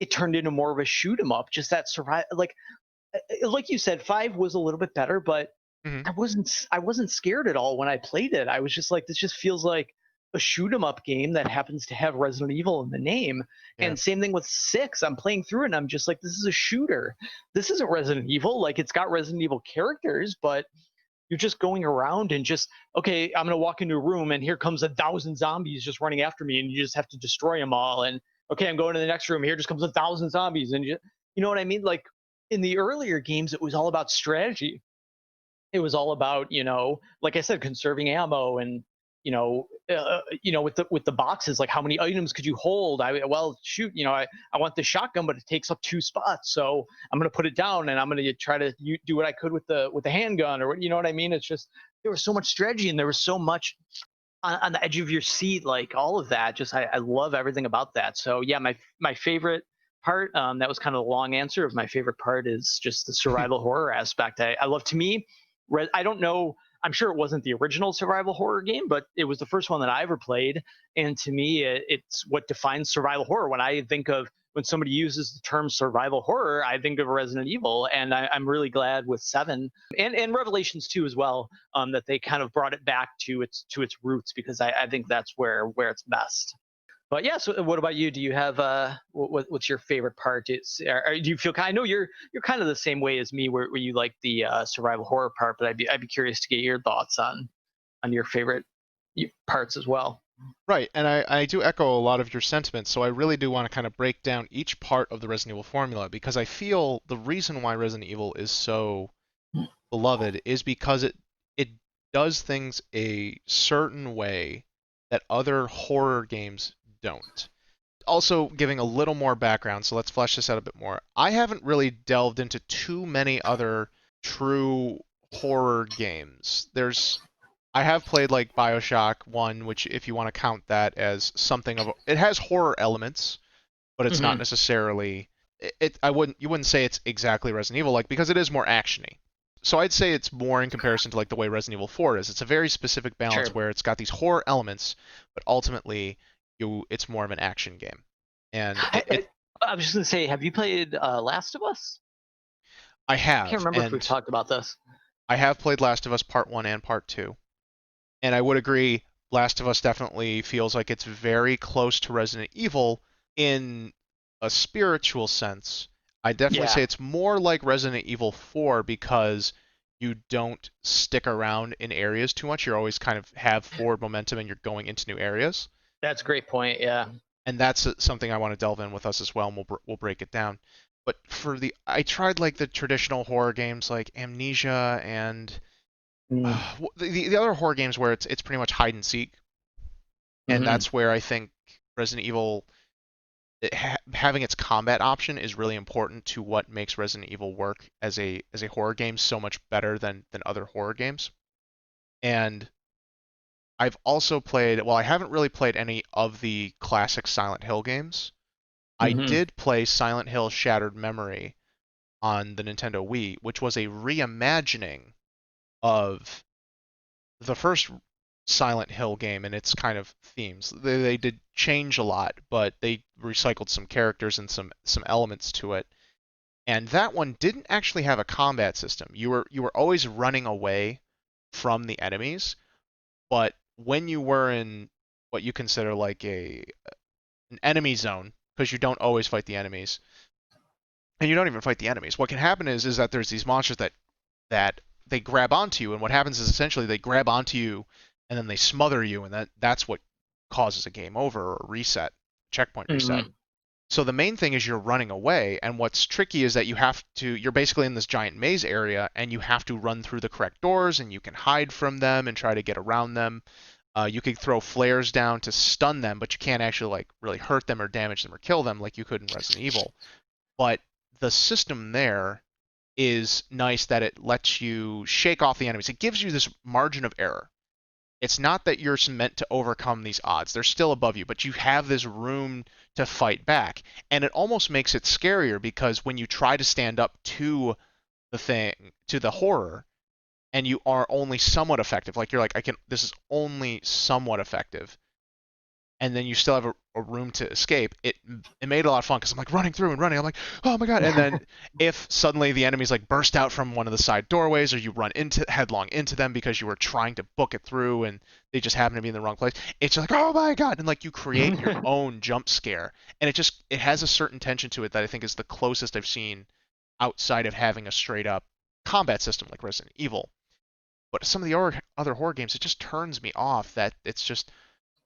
it turned into more of a shoot 'em up. Just that survive, like you said, 5 was a little bit better, but Hmm. I wasn't scared at all when I played it. I was just like, this just feels like a shoot 'em up game that happens to have Resident Evil in the name. Yeah. And same thing with 6. I'm playing through it and I'm just like, this is a shooter. This isn't Resident Evil. Like, it's got Resident Evil characters, but you're just going around and just, okay, I'm gonna walk into a room and here comes 1,000 zombies just running after me, and you just have to destroy them all. And okay, I'm going to the next room. Here just comes 1,000 zombies, and you know what I mean? Like, in the earlier games, it was all about strategy. It was all about, like I said, conserving ammo and with the boxes, like how many items could you hold? Well, shoot, I want the shotgun, but it takes up 2 spots, so I'm going to put it down and I'm going to try to do what I could with the handgun, or you know what I mean. It's just, there was so much strategy and there was so much on the edge of your seat, like all of that. Just, I love everything about that. So yeah, my favorite part, that was kind of a long answer of my favorite part, is just the survival horror aspect. I love, to me, I don't know, I'm sure it wasn't the original survival horror game, but it was the first one that I ever played. And to me, it's what defines survival horror. When somebody uses the term survival horror, I think of Resident Evil, and I'm really glad with 7 and Revelations 2 as well, that they kind of brought it back to its roots, because I think that's where it's best. But yeah, so what about you? Do you have what's your favorite part? Do you feel kind? I know you're kind of the same way as me, where you like the survival horror part, but I'd be curious to get your thoughts on your favorite parts as well. Right, and I do echo a lot of your sentiments, so I really do want to kind of break down each part of the Resident Evil formula because I feel the reason why Resident Evil is so beloved is because it does things a certain way that other horror games don't. Also, giving a little more background, so let's flesh this out a bit more. I haven't really delved into too many other true horror games. I have played like BioShock 1, which if you want to count that as something of it has horror elements, but it's not Hmm. necessarily I wouldn't you wouldn't say it's exactly Resident Evil like because it is more actiony. So I'd say it's more in comparison to like the way Resident Evil 4 is. It's a very specific balance Sure. where it's got these horror elements, but ultimately it's more of an action game. And I, I, I was just gonna say, have you played Last of Us? I I can't have remember if we've and talked about this. I have played Last of Us Part 1 and Part 2. And I would agree Last of Us definitely feels like it's very close to Resident Evil in a spiritual sense. I definitely Yeah, say it's more like Resident Evil 4 because you don't stick around in areas too much. You're always kind of have forward momentum and you're going into new areas. that's a great point. Yeah. And that's something I want to delve in with us as well, and we'll break it down. But I tried like the traditional horror games like Amnesia and Mm-hmm. the other horror games where it's pretty much hide and seek, and Mm-hmm. that's where I think Resident Evil having its combat option is really important to what makes Resident Evil work as a horror game so much better than other horror games. And I've also played, well, I haven't really played any of the classic Silent Hill games. I Mm-hmm. did play Silent Hill Shattered Memory on the Nintendo Wii, which was a reimagining of the first Silent Hill game and its kind of themes. They did change a lot, but they recycled some characters and some elements to it. And that one didn't actually have a combat system. You were always running away from the enemies, but when you were in what you consider like a an enemy zone, because you don't always fight the enemies, and you don't even fight the enemies. What can happen is that there's these monsters that they grab onto you, and what happens is essentially they grab onto you and then they smother you, and that's what causes a game over or a reset, checkpoint reset. Hmm. So the main thing is you're running away, and what's tricky is that you're basically in this giant maze area, and you have to run through the correct doors, and you can hide from them and try to get around them. You could throw flares down to stun them, but you can't actually like really hurt them or damage them or kill them like you could in Resident Evil. But the system there is nice that it lets you shake off the enemies. It gives you this margin of error. It's not that you're meant to overcome these odds. They're still above you, but you have this room to fight back. And it almost makes it scarier because when you try to stand up to the thing, to the horror, and you are only somewhat effective, like you're like, this is only somewhat effective, and then you still have a room to escape. It made it a lot of fun because I'm like running through and running. I'm like, oh my god! And then if suddenly the enemies like burst out from one of the side doorways, or you run into headlong into them because you were trying to book it through and they just happen to be in the wrong place, it's like, oh my god! And like you create your own jump scare, and it has a certain tension to it that I think is the closest I've seen outside of having a straight up combat system like Resident Evil. But some of the other horror games, it just turns me off that it's just,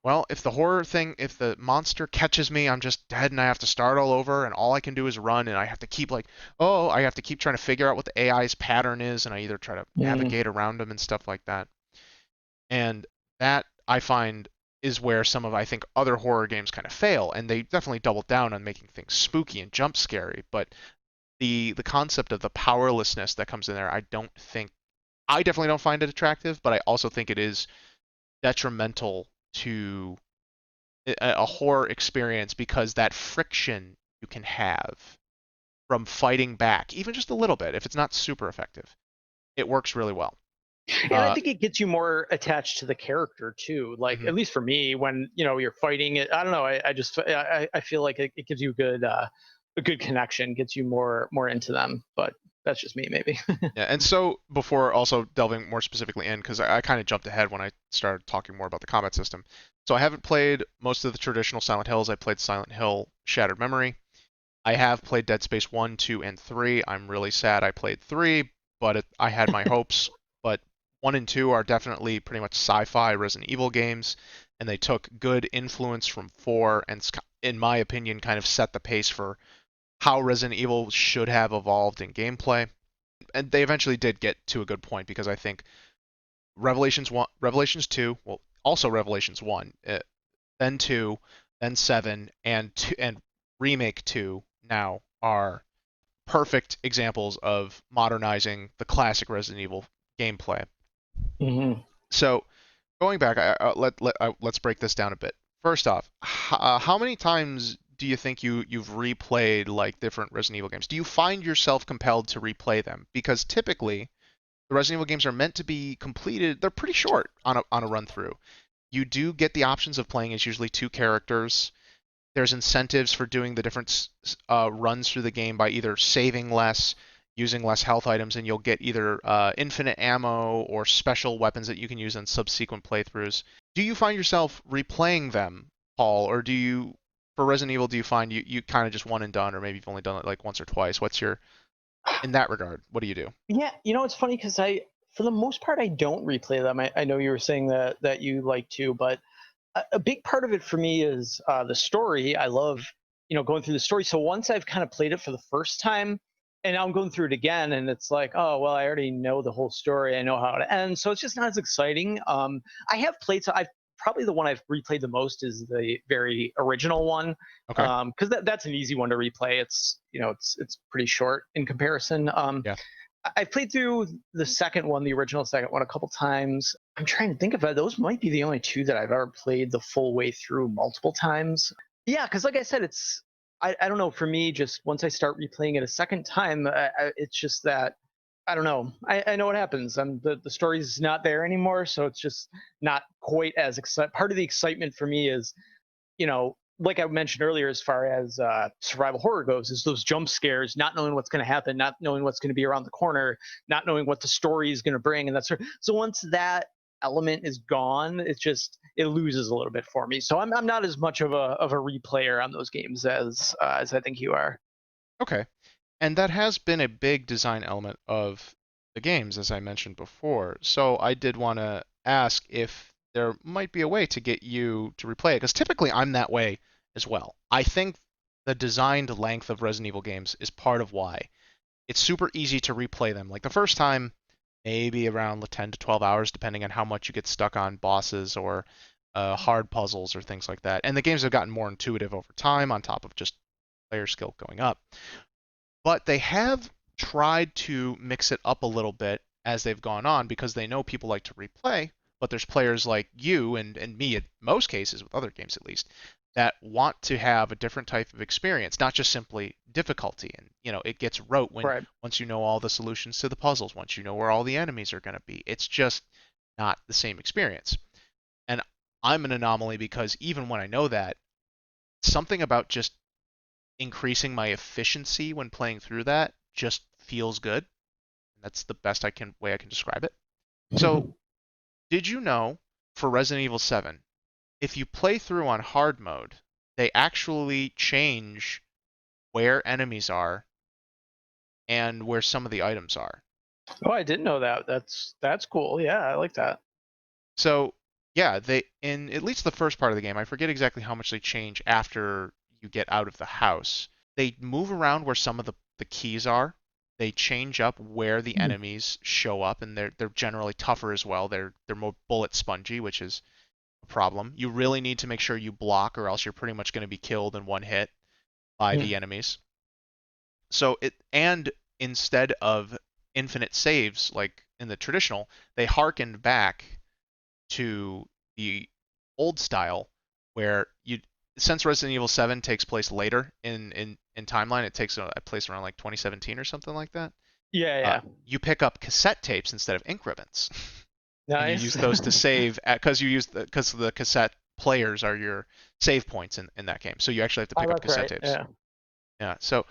well, if the monster catches me, I'm just dead and I have to start all over, and all I can do is run, and I have to keep like, oh, I have to keep trying to figure out what the AI's pattern is, and I either try to Mm. navigate around them and stuff like that. And that I find is where some of I think other horror games kind of fail, and they definitely double down on making things spooky and jump scary, but the concept of the powerlessness that comes in there, I definitely don't find it attractive, but I also think it is detrimental to a horror experience because that friction you can have from fighting back, even just a little bit, if it's not super effective, it works really well. And I Uh, think it gets you more attached to the character too. Like mhm. at least for me, when you're fighting it, I don't know. I feel like it gives you a good connection, gets you more into them. But that's just me, maybe. Yeah, and so before also delving more specifically in, because I kind of jumped ahead when I started talking more about the combat system. So I haven't played most of the traditional Silent Hills. I played Silent Hill Shattered Memory. I have played Dead Space 1, 2, and 3. I'm really sad I played 3, but I had my hopes. But 1 and 2 are definitely pretty much sci-fi Resident Evil games, and they took good influence from 4 and, in my opinion, kind of set the pace for how Resident Evil should have evolved in gameplay. And they eventually did get to a good point because I think Revelations 1, Revelations 2, well, also Revelations 1, then 2, then 7, and Remake 2 now are perfect examples of modernizing the classic Resident Evil gameplay. Hmm. So going back, let's break this down a bit. First off, how many times do you think you've replayed like different Resident Evil games? Do you find yourself compelled to replay them? Because typically the Resident Evil games are meant to be completed. They're pretty short on a run through. You do get the options of playing as usually two characters. There's incentives for doing the different runs through the game by either saving less, using less health items, and you'll get either infinite ammo or special weapons that you can use in subsequent playthroughs. Do you find yourself replaying them, Paul, or for Resident Evil, do you find you kind of just one and done, or maybe you've only done it like once or twice? In that regard, what do you do? Yeah, it's funny because for the most part, I don't replay them. I know you were saying that you like to, but a big part of it for me is the story. I love, going through the story. So once I've kind of played it for the first time, and now I'm going through it again, and it's like, oh well, I already know the whole story. I know how it ends, so it's just not as exciting. I have played. So I've probably the one I've replayed the most is the very original one, Okay. because that's an easy one to replay. It's it's pretty short in comparison. Yeah. I played through the second one, the original second one, a couple times. I'm trying to think of it. Those might be the only two that I've ever played the full way through multiple times. Yeah, because like I said, I don't know. For me, just once I start replaying it a second time, it's just that I don't know. I know what happens. The story's not there anymore, so it's just not quite as exciting. Part of the excitement for me is like I mentioned earlier, as far as survival horror goes, is those jump scares, not knowing what's going to happen, not knowing what's going to be around the corner, not knowing what the story is going to bring, and that's so. Once that element is gone, it loses a little bit for me. So I'm not as much of a replayer on those games as I think you are. Okay. And that has been a big design element of the games, as I mentioned before. So I did want to ask if there might be a way to get you to replay it, because typically I'm that way as well. I think the designed length of Resident Evil games is part of why it's super easy to replay them. Like the first time, maybe around 10 to 12 hours, depending on how much you get stuck on bosses or hard puzzles or things like that. And the games have gotten more intuitive over time, on top of just player skill going up. But they have tried to mix it up a little bit as they've gone on because they know people like to replay. But there's players like you and me, in most cases, with other games at least, that want to have a different type of experience, not just simply difficulty. And it gets rote when Right. once you know all the solutions to the puzzles, once you know where all the enemies are going to be. It's just not the same experience. And I'm an anomaly because even when I know that, something about just increasing my efficiency when playing through that just feels good. That's the best way I can describe it. So, did you know for Resident Evil 7, if you play through on hard mode, they actually change where enemies are and where some of the items are. Oh, I didn't know that. That's cool. Yeah, I like that. So, yeah, they in at least the first part of the game, I forget exactly how much they change after you get out of the house. They move around where some of the keys are. They change up where the Hmm. enemies show up, and they're generally tougher as well. They're more bullet spongy, which is a problem. You really need to make sure you block, or else you're pretty much going to be killed in one hit by the enemies. So instead of infinite saves like in the traditional, they harkened back to the old style where you since Resident Evil 7 takes place later in timeline, it takes place around like 2017 or something like that. Yeah, yeah. You pick up cassette tapes instead of ink ribbons, and you use Nice. those to save because the cassette players are your save points in that game. So you actually have to Oh, pick up that's cassette right. tapes. Yeah. Yeah. So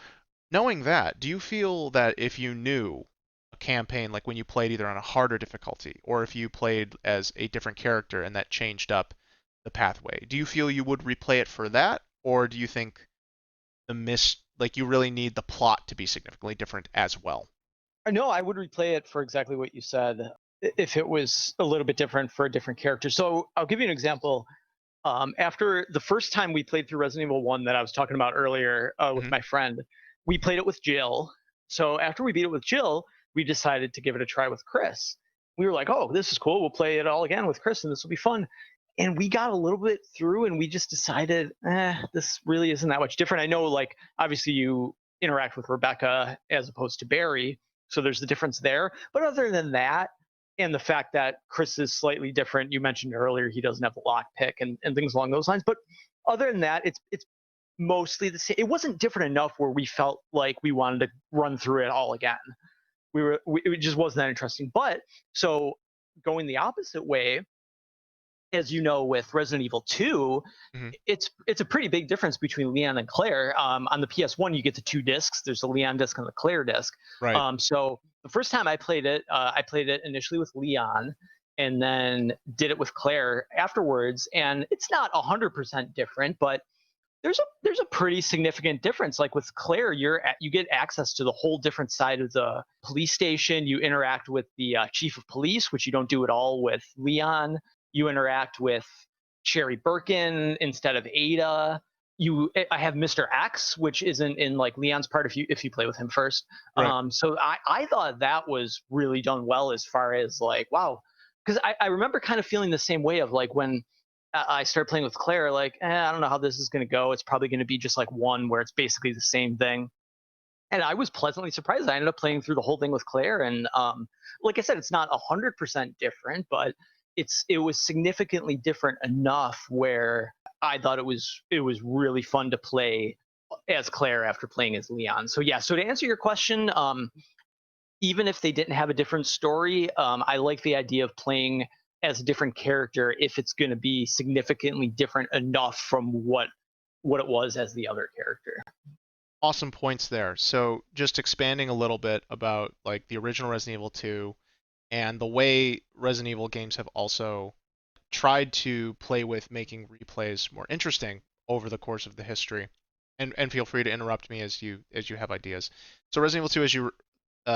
knowing that, do you feel that if you knew a campaign, like when you played either on a harder difficulty or if you played as a different character and that changed up the pathway, do you feel you would replay it for that, or do you think like you really need the plot to be significantly different as well? No, I would replay it for exactly what you said if it was a little bit different for a different character. So I'll give you an example. After the first time we played through Resident Evil 1 that I was talking about earlier with Hmm. my friend, we played it with Jill. So after we beat it with Jill, we decided to give it a try with Chris. We were like, oh, this is cool. We'll play it all again with Chris and this will be fun. And we got a little bit through and we just decided, this really isn't that much different. I know, like, obviously you interact with Rebecca as opposed to Barry. So there's the difference there. But other than that, and the fact that Chris is slightly different. You mentioned earlier he doesn't have the lock pick and things along those lines. But other than that, it's mostly the same. It wasn't different enough where we felt like we wanted to run through it all again. It just wasn't that interesting. But so going the opposite way, as you know, with Resident Evil 2, Hmm. it's a pretty big difference between Leon and Claire. On the PS1, you get the two discs. There's the Leon disc and the Claire disc. Right. So the first time I played it initially with Leon, and then did it with Claire afterwards. And it's not 100% different, but there's a pretty significant difference. Like with Claire, you get access to the whole different side of the police station. You interact with the chief of police, which you don't do at all with Leon. You interact with Sherry Birkin instead of Ada. I have Mr. X, which isn't in like Leon's part if you play with him first. Right. So I thought that was really done well as far as like wow, because I remember kind of feeling the same way of like when I started playing with Claire, like, I don't know how this is going to go. It's probably going to be just like one where it's basically the same thing. And I was pleasantly surprised. I ended up playing through the whole thing with Claire, and like I said, it's not 100% different, but it was significantly different enough where I thought it was really fun to play as Claire after playing as Leon. So yeah. So to answer your question, even if they didn't have a different story, I like the idea of playing as a different character if it's going to be significantly different enough from what it was as the other character. Awesome points there. So just expanding a little bit about like the original Resident Evil 2 and the way Resident Evil games have also tried to play with making replays more interesting over the course of the history. and feel free to interrupt me as you have ideas. So Resident Evil 2, as you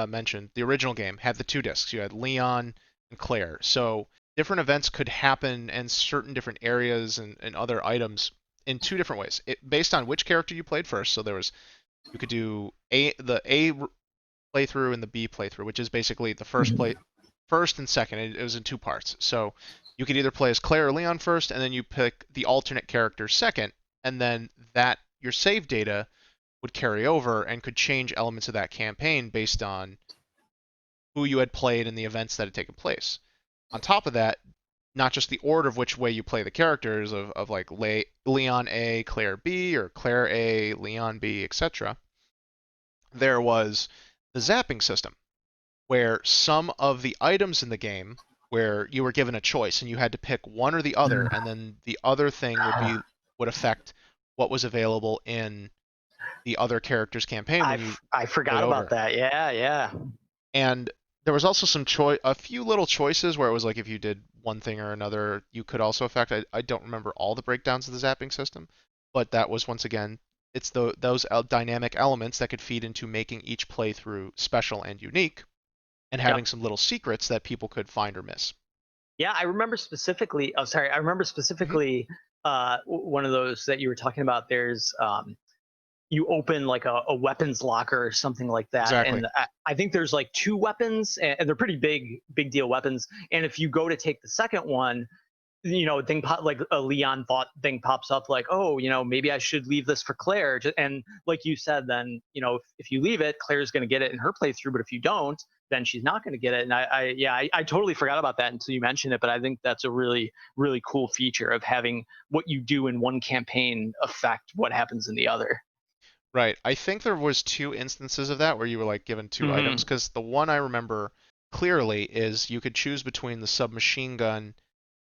mentioned, the original game had the two discs. You had Leon and Claire. So different events could happen in certain different areas and other items in two different ways. Based on which character you played first. So there was you could do the A playthrough and the B playthrough, which is basically the first and second. It was in two parts. So you could either play as Claire or Leon first, and then you pick the alternate character second, and then that your save data would carry over and could change elements of that campaign based on who you had played and the events that had taken place. On top of that, not just the order of which way you play the characters of like Leon A, Claire B, or Claire A, Leon B, etc. There was the zapping system, where some of the items in the game where you were given a choice and you had to pick one or the other, and then the other thing would affect what was available in the other character's campaign when you I played forgot about over. that. Yeah, yeah. And there was also a few little choices where it was like if you did one thing or another, you could also affect. I don't remember all the breakdowns of the zapping system, but that was once again, it's those dynamic elements that could feed into making each playthrough special and unique, and Yep. having some little secrets that people could find or miss. Yeah, I remember specifically. Oh, sorry. I remember Hmm. specifically one of those that you were talking about. There's you open like a weapons locker or something like that, Exactly. and I think there's like two weapons, and they're pretty big deal weapons. And if you go to take the second one, thing like a Leon thought thing pops up, like, oh, maybe I should leave this for Claire. And like you said, then if you leave it, Claire's going to get it in her playthrough, but if you don't, then she's not going to get it. And I totally forgot about that until you mentioned it. But I think that's a really really cool feature of having what you do in one campaign affect what happens in the other. Right. I think there was two instances of that where you were like given two items, Hmm. because the one I remember clearly is you could choose between the submachine gun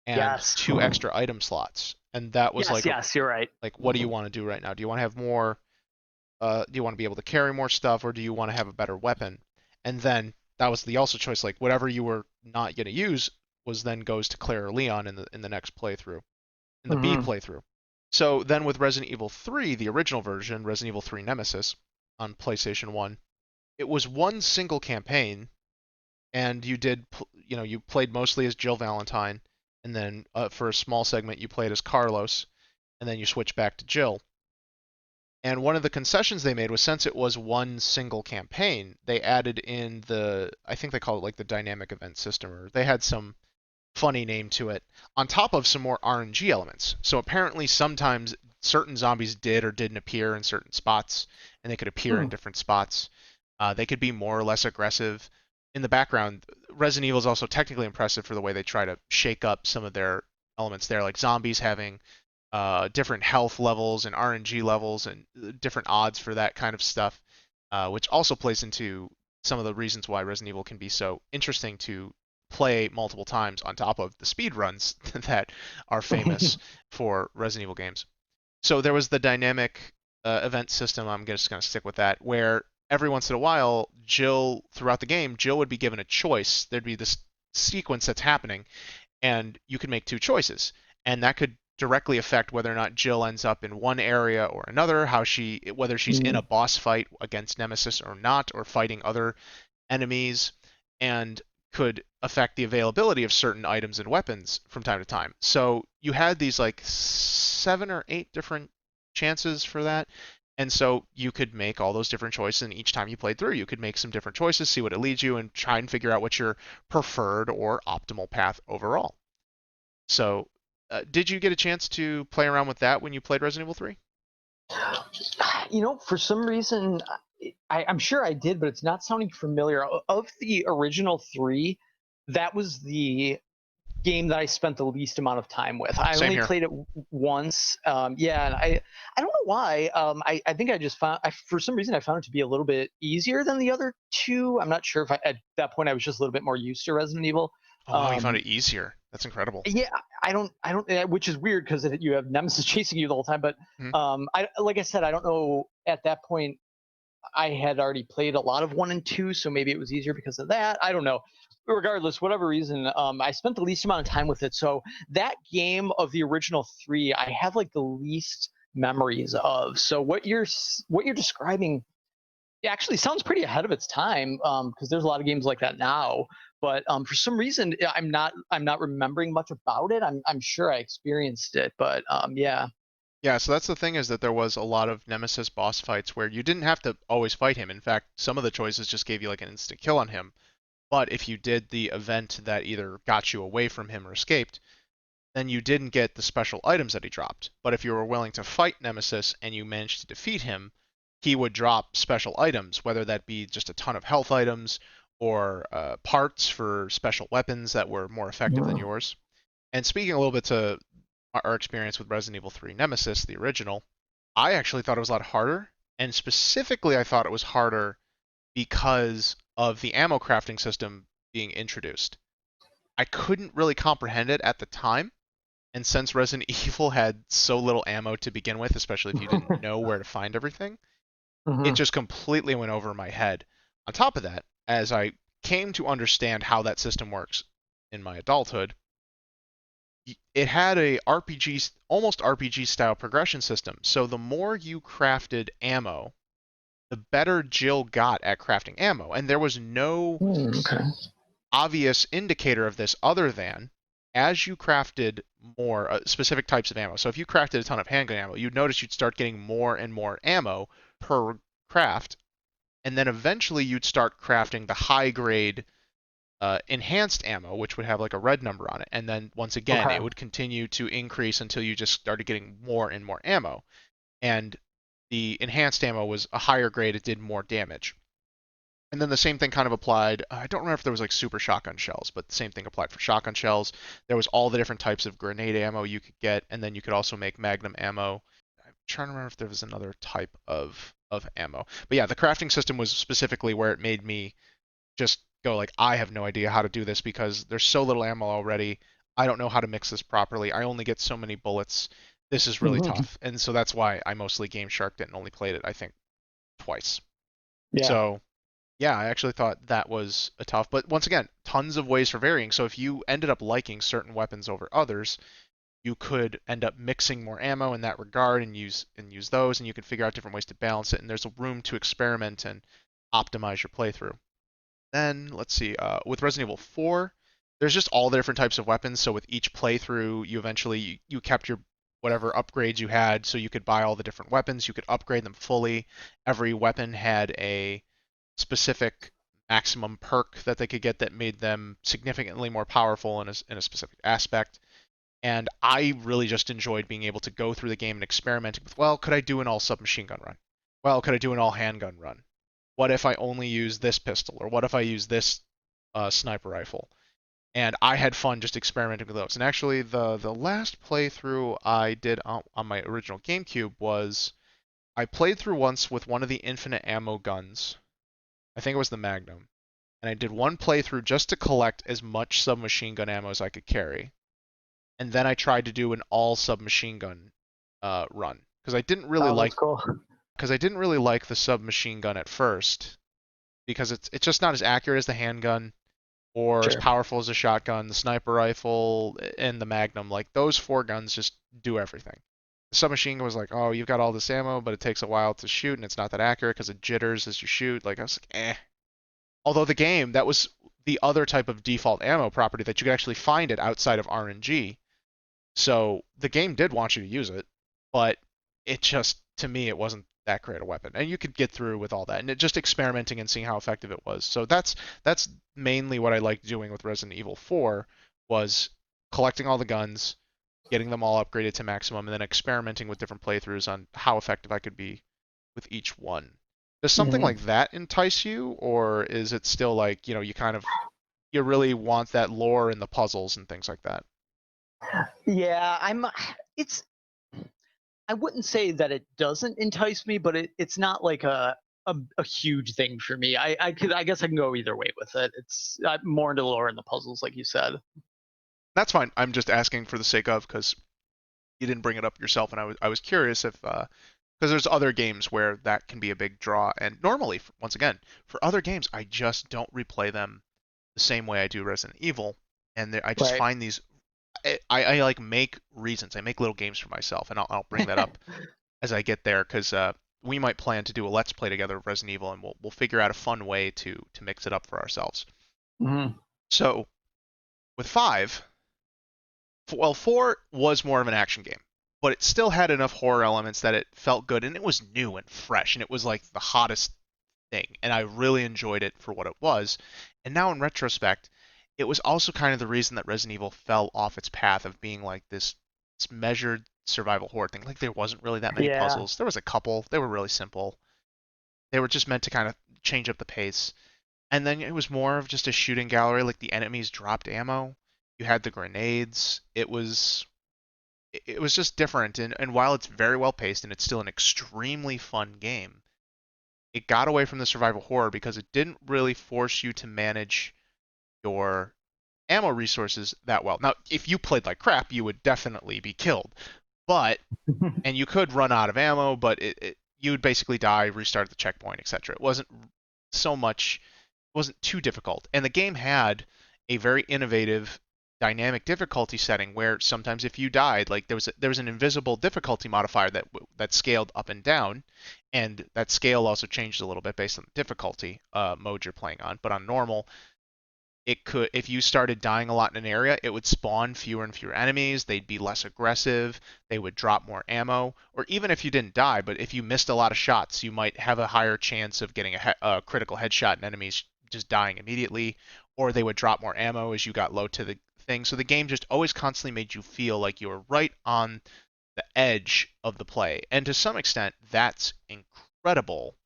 and Yes. two extra item slots. And that was Yes. Yes. You're right. like what do you want to do right now? Do you want to have more do you want to be able to carry more stuff, or do you want to have a better weapon? And then that was the also choice, like whatever you were not going to use was then goes to Claire or Leon in the next playthrough, in the B Hmm. playthrough. So then with Resident Evil 3, the original version, Resident Evil 3 Nemesis on PlayStation 1, it was one single campaign, and you played mostly as Jill Valentine, and then for a small segment you played as Carlos, and then you switch back to Jill. And one of the concessions they made was, since it was one single campaign, they added in I think they call it like the dynamic event system, or they had some funny name to it, on top of some more RNG elements. So apparently sometimes certain zombies did or didn't appear in certain spots, and they could appear in Hmm. different spots. They could be more or less aggressive. In the background, Resident Evil is also technically impressive for the way they try to shake up some of their elements there, like zombies having different health levels and RNG levels and different odds for that kind of stuff, which also plays into some of the reasons why Resident Evil can be so interesting to play multiple times on top of the speed runs that are famous for Resident Evil games. So there was the dynamic event system. I'm just going to stick with that, where every once in a while, throughout the game, Jill would be given a choice. There'd be this sequence that's happening, and you could make two choices, and that could directly affect whether or not Jill ends up in one area or another, whether she's in a boss fight against Nemesis or not, or fighting other enemies, and could affect the availability of certain items and weapons from time to time. So you had these like 7 or 8 different chances for that. And so you could make all those different choices, and each time you played through, you could make some different choices, see what it leads you, and try and figure out what your preferred or optimal path overall. So, did you get a chance to play around with that when you played Resident Evil 3? For some reason, I'm sure I did, but it's not sounding familiar. Of the original three, that was the game that I spent the least amount of time with. I Same only here. played it once. Yeah, and I don't know why. I think I just found for some reason I found it to be a little bit easier than the other two. I'm not sure if at that point I was just a little bit more used to Resident Evil. Oh wow, you found Um, it easier. That's incredible. yeah, I don't, which is weird because you have Nemesis chasing you the whole time. But Hmm. I like I said, I don't know at that point I had already played a lot of one and two, so maybe it was easier because of that. I don't know. Regardless, whatever reason, I spent the least amount of time with it. So that game of the original three, I have like the least. memories of. So what you're describing, it actually sounds pretty ahead of its time, because there's a lot of games like that now. But for some reason, I'm not remembering much about it. I'm sure I experienced it, but yeah. Yeah, so that's the thing is that there was a lot of Nemesis boss fights where you didn't have to always fight him. In fact, some of the choices just gave you like an instant kill on him. But if you did the event that either got you away from him or escaped, then you didn't get the special items that he dropped. But if you were willing to fight Nemesis and you managed to defeat him, he would drop special items, whether that be just a ton of health items or parts for special weapons that were more effective than Mhm. yours. And speaking a little bit to our experience with Resident Evil 3 Nemesis, the original, I actually thought it was a lot harder. And specifically, I thought it was harder because of the ammo crafting system being introduced. I couldn't really comprehend it at the time, and since Resident Evil had so little ammo to begin with, especially if you didn't know where to find everything, it Mhm. just completely went over my head. On top of that, as I came to understand how that system works in my adulthood, it had a RPG, almost RPG style progression system. So the more you crafted ammo, the better Jill got at crafting ammo. And there was no Okay. obvious indicator of this other than as you crafted more specific types of ammo. So if you crafted a ton of handgun ammo, you'd notice you'd start getting more and more ammo per craft, and then eventually you'd start crafting the high grade enhanced ammo, which would have like a red number on it. And then once again, Okay. it would continue to increase until you just started getting more and more ammo. And the enhanced ammo was a higher grade, it did more damage. And then the same thing kind of applied. I don't remember if there was like super shotgun shells, but the same thing applied for shotgun shells. There was all the different types of grenade ammo you could get, and then you could also make magnum ammo. I'm trying to remember if there was another type of ammo. But yeah, the crafting system was specifically where it made me just go like, I have no idea how to do this because there's so little ammo already. I don't know how to mix this properly. I only get so many bullets. This is really Mhm. tough. And so that's why I mostly game sharked it and only played it, I think, twice. Yeah. So yeah, I actually thought that was a tough, but once again, tons of ways for varying. So if you ended up liking certain weapons over others, you could end up mixing more ammo in that regard and use those, and you can figure out different ways to balance it. And there's a room to experiment and optimize your playthrough. Then let's see, with Resident Evil 4, there's just all the different types of weapons. So with each playthrough, you eventually you kept your whatever upgrades you had, so you could buy all the different weapons. You could upgrade them fully. Every weapon had a specific maximum perk that they could get that made them significantly more powerful in a specific aspect. And I really just enjoyed being able to go through the game and experimenting with, well, could I do an all submachine gun run? Well, could I do an all handgun run? What if I only use this pistol? Or what if I use this sniper rifle? And I had fun just experimenting with those. And actually, the last playthrough I did on my original GameCube was I played through once with one of the infinite ammo guns. I think it was the Magnum, and I did one playthrough just to collect as much submachine gun ammo as I could carry. And then I tried to do an all submachine gun run Oh, that's cool. because I didn't really like the submachine gun at first because it's just not as accurate as the handgun or as Sure. powerful as a shotgun, the sniper rifle, and the Magnum. Like those four guns just do everything. The submachine gun was like, oh, you've got all this ammo, but it takes a while to shoot, and it's not that accurate because it jitters as you shoot. Like I was like, eh. Although the game, that was the other type of default ammo property that you could actually find it outside of RNG. So the game did want you to use it, but it just, to me, it wasn't that great a weapon. And you could get through with all that, and it just experimenting and seeing how effective it was. So that's mainly what I liked doing with Resident Evil 4 was collecting all the guns, getting them all upgraded to maximum, and then experimenting with different playthroughs on how effective I could be with each one. Does something Mhm. like that entice you, or is it still like, you kind of you really want that lore and the puzzles and things like that? Yeah, it's I wouldn't say that it doesn't entice me, but it's not like a huge thing for me. I guess I can go either way with it. It's more into the lore and the puzzles, like you said. That's fine. I'm just asking for the sake of because you didn't bring it up yourself, and I was curious if because there's other games where that can be a big draw, and normally, once again, for other games, I just don't replay them the same way I do Resident Evil, and I just Right. find these. I like make reasons. I make little games for myself, and I'll bring that up. as I get there because we might plan to do a let's play together of Resident Evil, and we'll figure out a fun way to mix it up for ourselves. Hmm. So with five, well, four was more of an action game, but it still had enough horror elements that it felt good, and it was new and fresh, and it was like the hottest thing, and I really enjoyed it for what it was. And now in retrospect, it was also kind of the reason that Resident Evil fell off its path of being like this measured survival horror thing. Like there wasn't really that many Yeah. puzzles. There was a couple. They were really simple. They were just meant to kind of change up the pace. And then it was more of just a shooting gallery. Like the enemies dropped ammo. You had the grenades. It was just different. And while it's very well paced and it's still an extremely fun game, it got away from the survival horror because it didn't really force you to manage your ammo resources that well. Now, if you played like crap, you would definitely be killed. But and you could run out of ammo, but you would basically die, restart the checkpoint, etc. It wasn't so much, it wasn't too difficult. And the game had a very innovative dynamic difficulty setting where sometimes if you died, like there was an invisible difficulty modifier that scaled up and down, and that scale also changed a little bit based on the difficulty mode you're playing on. But on normal, it could, if you started dying a lot in an area, it would spawn fewer and fewer enemies. They'd be less aggressive. They would drop more ammo. Or even if you didn't die, but if you missed a lot of shots, you might have a higher chance of getting a critical headshot and enemies just dying immediately. Or they would drop more ammo as you got low to the thing. So the game just always constantly made you feel like you were right on the edge of the play. And to some extent, that's incredible,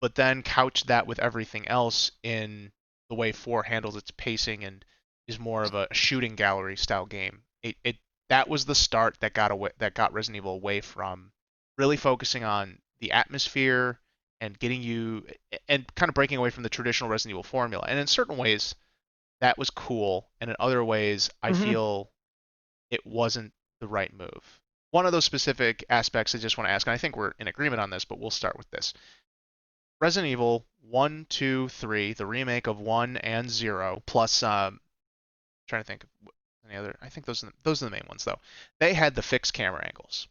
but then couch that with everything else in the way 4 handles its pacing and is more of a shooting gallery style game. It that was the start that got Resident Evil away from really focusing on the atmosphere and getting you and kind of breaking away from the traditional Resident Evil formula. And in certain ways that was cool, and in other ways I Hmm. feel it wasn't the right move. One of those specific aspects I just want to ask, and I think we're in agreement on this, but we'll start with this. Resident Evil 1, 2, 3, the remake of 1 and 0, plus trying to think of any other. I think those are the main ones though. They had the fixed camera angles.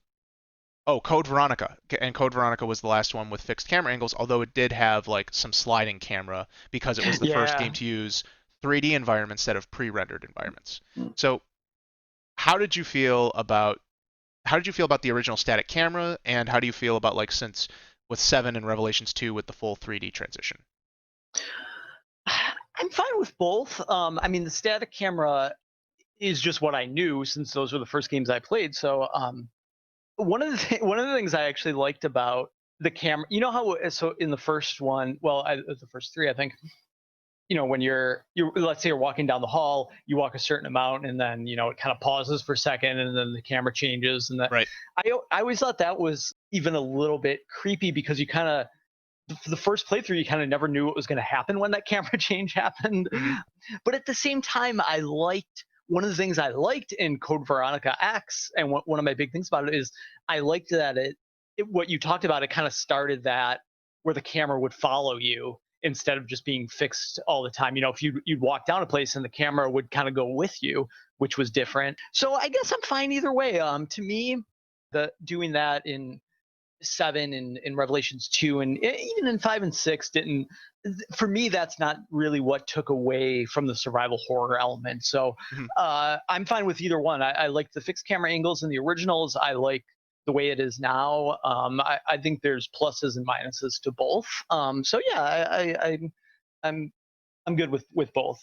Oh, Code Veronica, and Code Veronica was the last one with fixed camera angles, although it did have like some sliding camera because it was the first game Yeah. to use 3D environments instead of pre-rendered environments. So, how did you feel about how did you feel about the original static camera, and how do you feel about like since with 7 and Revelations 2 with the full 3D transition? I'm fine with both. I mean, the static camera is just what I knew since those were the first games I played. So one of the things I actually liked about the camera, you know how so in the first one, well, the first three, I think, when you let's say you're walking down the hall, you walk a certain amount, and then it kind of pauses for a second, and then the camera changes, and that Right. I always thought that was even a little bit creepy because you kind of for the first playthrough, you kind of never knew what was going to happen when that camera change happened. Mm-hmm. But at the same time, I liked one of the things I liked in Code Veronica X, and one of my big things about it is I liked that what you talked about, it kind of started that where the camera would follow you instead of just being fixed all the time. If you'd walk down a place and the camera would kind of go with you, which was different. So I guess I'm fine either way. To me, the doing that in 7 and in Revelations 2 and even in 5 and 6 didn't, for me that's not really what took away from the survival horror element. So Mm-hmm. I'm fine with either one. I like the fixed camera angles in the originals. I like the way it is now. I think there's pluses and minuses to both. So yeah, I'm I'm good with both.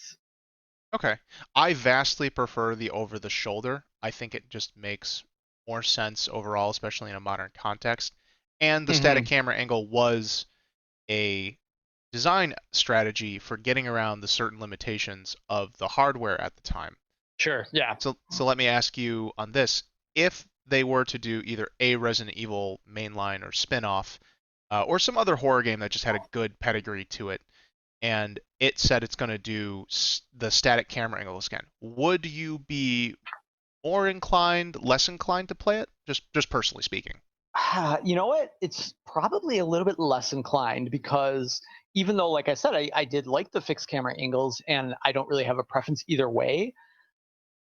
Okay. I vastly prefer the over the shoulder. I think it just makes more sense overall, especially in a modern context. And the static Hmm. camera angle was a design strategy for getting around the certain limitations of the hardware at the time. Sure. Yeah. So let me ask you on this. If they were to do either a Resident Evil mainline or spin-off, or some other horror game that just had a good pedigree to it, and it said it's going to do the static camera angles again, would you be more inclined, less inclined to play it? Just personally speaking. You know what? It's probably a little bit less inclined because even though, like I said, I did like the fixed camera angles and I don't really have a preference either way,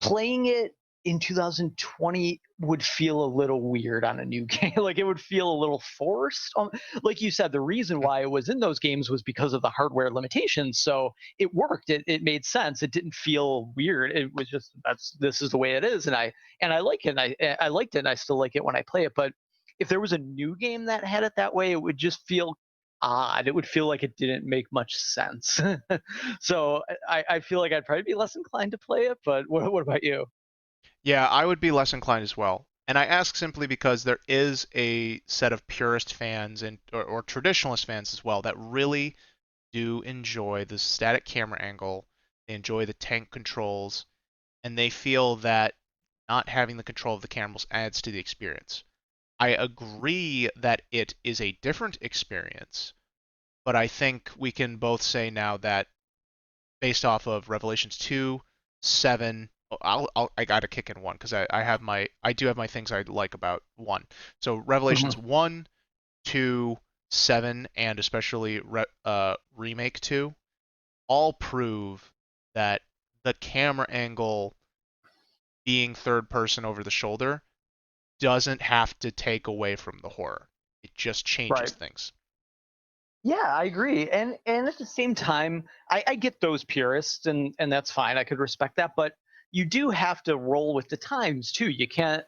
playing it in 2020 would feel a little weird on a new game. Like it would feel a little forced. Like you said, the reason Mhm. why it was in those games was because of the hardware limitations. So it worked. It made sense. It didn't feel weird. It was just this is the way it is, and I like it. And I liked it, and I still like it when I play it. But if there was a new game that had it that way, it would just feel odd. It would feel like it didn't make much sense. So I feel like I'd probably be less inclined to play it. But what about you? Yeah, I would be less inclined as well. And I ask simply because there is a set of purist fans and or traditionalist fans as well that really do enjoy the static camera angle. They enjoy the tank controls, and they feel that not having the control of the cameras adds to the experience. I agree that it is a different experience, but I think we can both say now that based off of Revelations 2, 7. I got to kick in 1 because I do have my things I like about 1. So Revelations Mhm. 1, 2, 7, and especially Remake 2 all prove that the camera angle being third person over the shoulder doesn't have to take away from the horror. It just changes Right. things. Yeah, I agree. And at the same time, I get those purists, and that's fine. I could respect that, but you do have to roll with the times too. You can't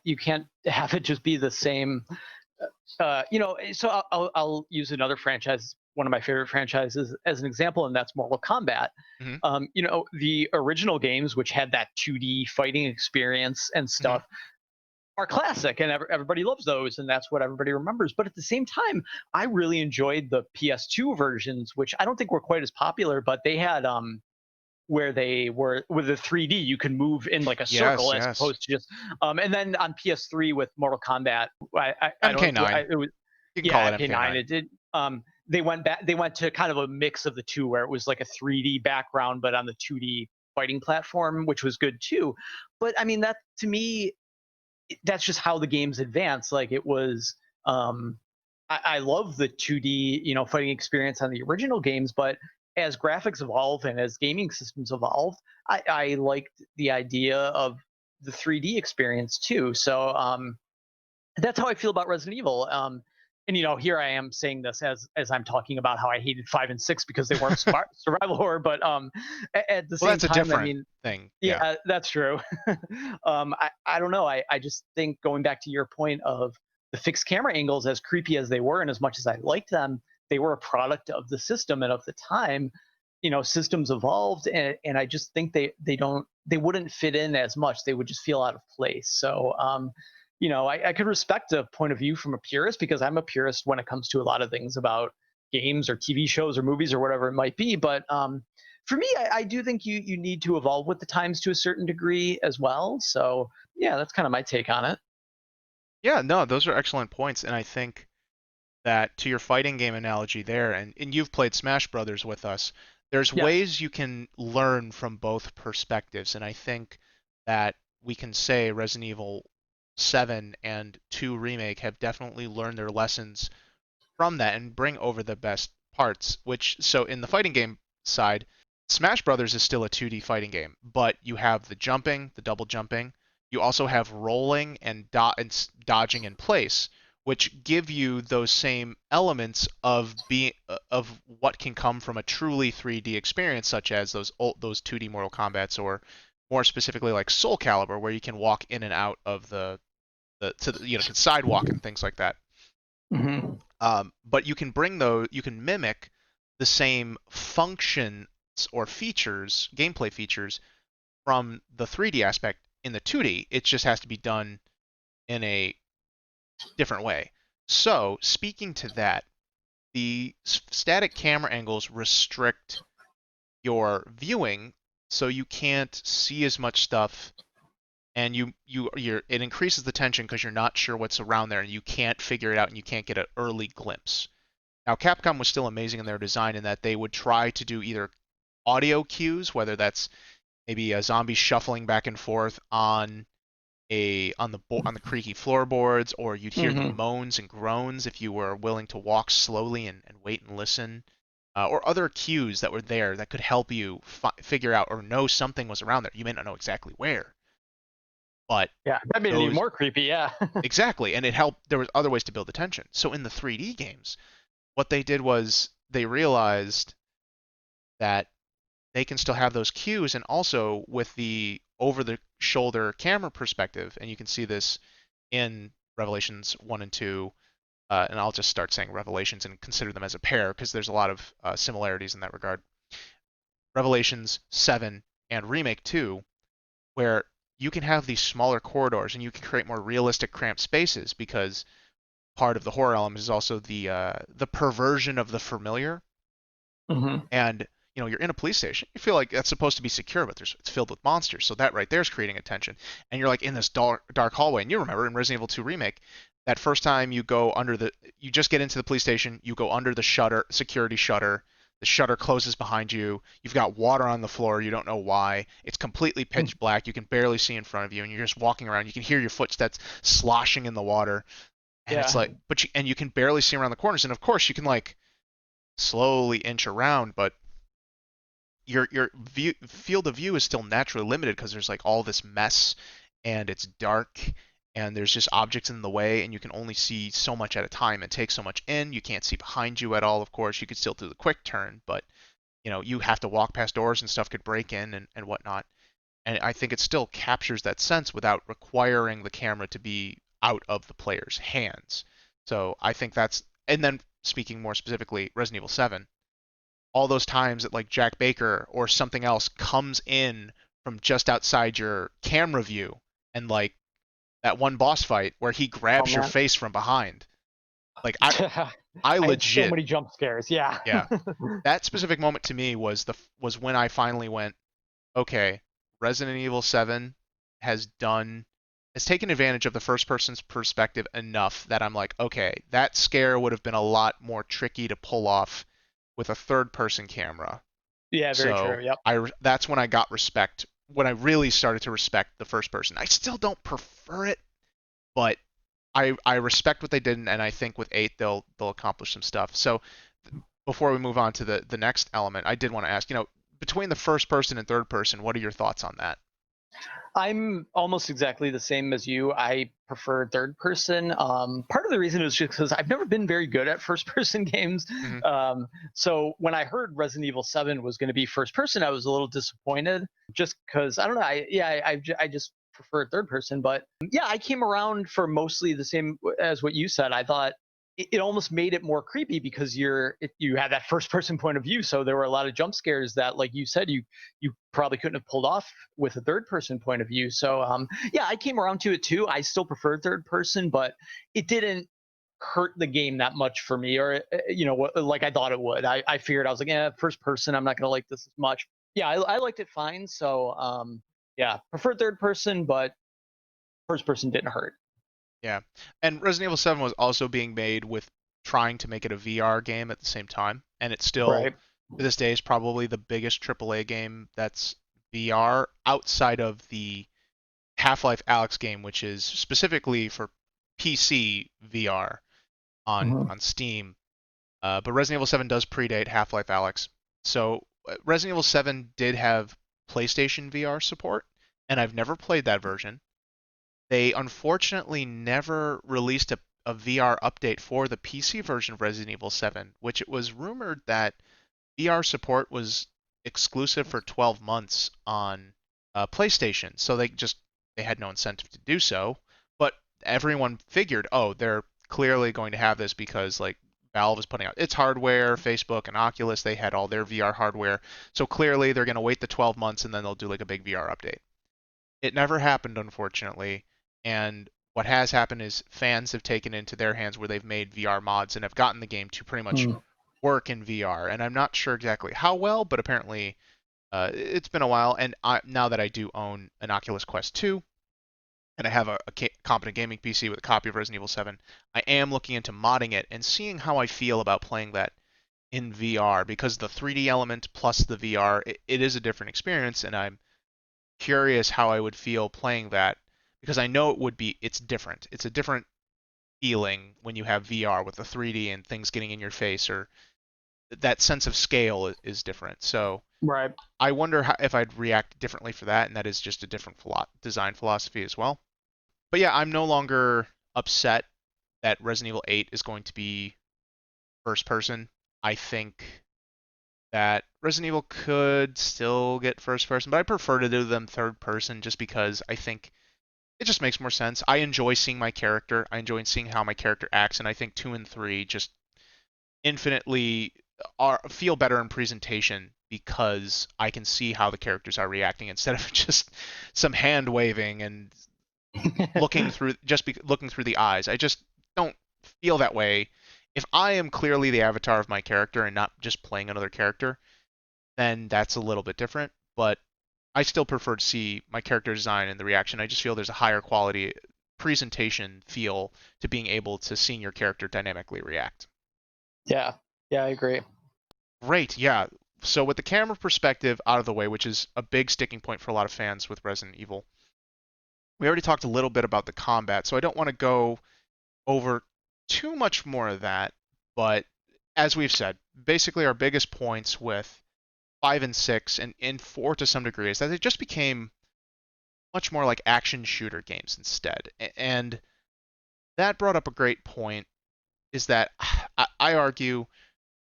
have it just be the same. So I'll use another franchise, one of my favorite franchises, as an example, and that's Mortal Kombat. Hmm. The original games, which had that 2D fighting experience and Hmm. stuff, are classic, and everybody loves those, and that's what everybody remembers. But at the same time, I really enjoyed the PS2 versions, which I don't think were quite as popular, but they had where they were with the 3D, you can move in like a Yes, circle as yes. opposed to just. And then on PS3 with Mortal Kombat, I don't. MK9. It was, You can call yeah, it MK9. MK9. It did. They went back. They went to kind of a mix of the two, where it was like a 3D background, but on the 2D fighting platform, which was good too. But I mean, that to me, that's just how the games advance. Like it was, I love the 2D, fighting experience on the original games, but as graphics evolve and as gaming systems evolve, I liked the idea of the 3D experience too. So that's how I feel about Resident Evil. And here I am saying this as I'm talking about how I hated 5 and 6 because they weren't survival horror, but at the Well, same that's a time, I different mean, thing. Yeah. yeah, that's true. I don't know. I just think going back to your point of the fixed camera angles, as creepy as they were, and as much as I liked them, they were a product of the system and of the time. Systems evolved, and I just think they wouldn't fit in as much. They would just feel out of place. So, I could respect a point of view from a purist because I'm a purist when it comes to a lot of things about games or TV shows or movies or whatever it might be. But for me, I do think you need to evolve with the times to a certain degree as well. So yeah, that's kind of my take on it. Yeah, no, those are excellent points, and I think that to your fighting game analogy there, and you've played Smash Brothers with us, there's Yes. ways you can learn from both perspectives, and I think that we can say Resident Evil 7 and 2 Remake have definitely learned their lessons from that and bring over the best parts, which so in the fighting game side, Smash Brothers is still a 2D fighting game, but you have the jumping, the double jumping. You also have rolling and, dodging in place, which give you those same elements of what can come from a truly 3D experience, such as those 2D Mortal Kombat's, or more specifically like Soul Calibur, where you can walk in and out of can sidewalk and things like that. Hmm. But you can mimic the same functions or features, gameplay features from the 3D aspect in the 2D. It just has to be done in a different way. So, speaking to that, the static camera angles restrict your viewing, so you can't see as much stuff, and it increases the tension because you're not sure what's around there, and you can't figure it out, and you can't get an early glimpse. Now, Capcom was still amazing in their design in that they would try to do either audio cues, whether that's maybe a zombie shuffling back and forth on the creaky floorboards, or you'd hear the Hmm. moans and groans if you were willing to walk slowly and wait and listen, or other cues that were there that could help you figure out or know something was around there. You may not know exactly where. But Yeah, that made it even those more creepy. Yeah. exactly, and it helped. There was other ways to build the tension. So in the 3D games, what they did was they realized that they can still have those cues, and also with the over the shoulder camera perspective, and you can see this in Revelations 1 and 2, and I'll just start saying Revelations and consider them as a pair because there's a lot of similarities in that regard. Revelations 7 and Remake 2, where you can have these smaller corridors and you can create more realistic cramped spaces because part of the horror element is also the perversion of the familiar. Hmm. And you're in a police station. You feel like that's supposed to be secure, but it's filled with monsters. So that right there is creating a tension. And you're like in this dark hallway. And you remember in Resident Evil 2 remake, that first time you just get into the police station, you go under the security shutter. The shutter closes behind you. You've got water on the floor. You don't know why. It's completely pitch black. You can barely see in front of you, and you're just walking around. You can hear your footsteps sloshing in the water, and it's Yeah. like, and you can barely see around the corners. And of course, you can like slowly inch around, but your field of view is still naturally limited because there's like all this mess and it's dark and there's just objects in the way and you can only see so much at a time and take so much in. You can't see behind you at all, of course. You could still do the quick turn, but you have to walk past doors and stuff could break in and whatnot. And I think it still captures that sense without requiring the camera to be out of the player's hands. So I think that's, and then speaking more specifically, Resident Evil 7, all those times that like Jack Baker or something else comes in from just outside your camera view, and like that one boss fight where he Oh grabs your man. face from behind. Like I I had so legit, many jump scares. Yeah. yeah. That specific moment to me was when I finally went, okay, Resident Evil 7 has done has taken advantage of the first person's perspective enough that I'm like, okay, that scare would have been a lot more tricky to pull off with a third person camera. Yeah. Very So true. Yep. that's when I got respect. When I really started to respect the first person. I still don't prefer it, but I respect what they did, and I think with 8 they'll accomplish some stuff. So before we move on to the next element, I did want to ask, between the first person and third person, what are your thoughts on that? I'm almost exactly the same as you. I prefer third person. Part of the reason is just because I've never been very good at first person games. Hmm. So when I heard Resident Evil 7 was going to be first person, I was a little disappointed just because I don't know. I just prefer third person. But yeah, I came around for mostly the same as what you said. I thought it almost made it more creepy because you have that first person point of view. So there were a lot of jump scares that, like you said, you probably couldn't have pulled off with a third person point of view. So yeah, I came around to it too. I still prefer third person, but it didn't hurt the game that much for me, or like I thought it would. I figured I was like, yeah, first person, I'm not gonna like this as much. Yeah, I liked it fine. So yeah, prefer third person, but first person didn't hurt. Yeah. And Resident Evil 7 was also being made with trying to make it a VR game at the same time, and it's still Right. to this day is probably the biggest AAA game that's VR outside of the Half-Life Alyx game, which is specifically for PC VR on Hmm. on Steam. But Resident Evil 7 does predate Half-Life Alyx. So Resident Evil 7 did have PlayStation VR support, and I've never played that version. They unfortunately never released a VR update for the PC version of Resident Evil 7, which it was rumored that VR support was exclusive for 12 months on PlayStation. So they had no incentive to do so. But everyone figured, oh, they're clearly going to have this because like Valve is putting out its hardware, Facebook and Oculus, they had all their VR hardware. So clearly they're going to wait the 12 months and then they'll do like a big VR update. It never happened, unfortunately. And what has happened is fans have taken it into their hands where they've made VR mods and have gotten the game to pretty much Mm. work in VR. And I'm not sure exactly how well, but apparently it's been a while. And now that I do own an Oculus Quest 2 and I have a competent gaming PC with a copy of Resident Evil 7, I am looking into modding it and seeing how I feel about playing that in VR because the 3D element plus the VR, it is a different experience, and I'm curious how I would feel playing that because I know it's different. It's a different feeling when you have VR with the 3D and things getting in your face or that sense of scale is different. So Right. I wonder if I'd react differently for that, and that is just a different design philosophy as well. But yeah, I'm no longer upset that Resident Evil 8 is going to be first person. I think that Resident Evil could still get first person, but I prefer to do them third person just because I think it just makes more sense. I enjoy seeing my character. I enjoy seeing how my character acts, and I think 2 and 3 just infinitely feel better in presentation because I can see how the characters are reacting instead of just some hand waving and looking through the eyes. I just don't feel that way. If I am clearly the avatar of my character and not just playing another character, then that's a little bit different. But I still prefer to see my character design and the reaction. I just feel there's a higher quality presentation feel to being able to seeing your character dynamically react. Yeah. Yeah, I agree. Great, yeah. So with the camera perspective out of the way, which is a big sticking point for a lot of fans with Resident Evil, we already talked a little bit about the combat, so I don't want to go over too much more of that. But as we've said, basically our biggest points with 5 and 6 and in 4 to some degree is that they just became much more like action shooter games instead. And that brought up a great point is that I argue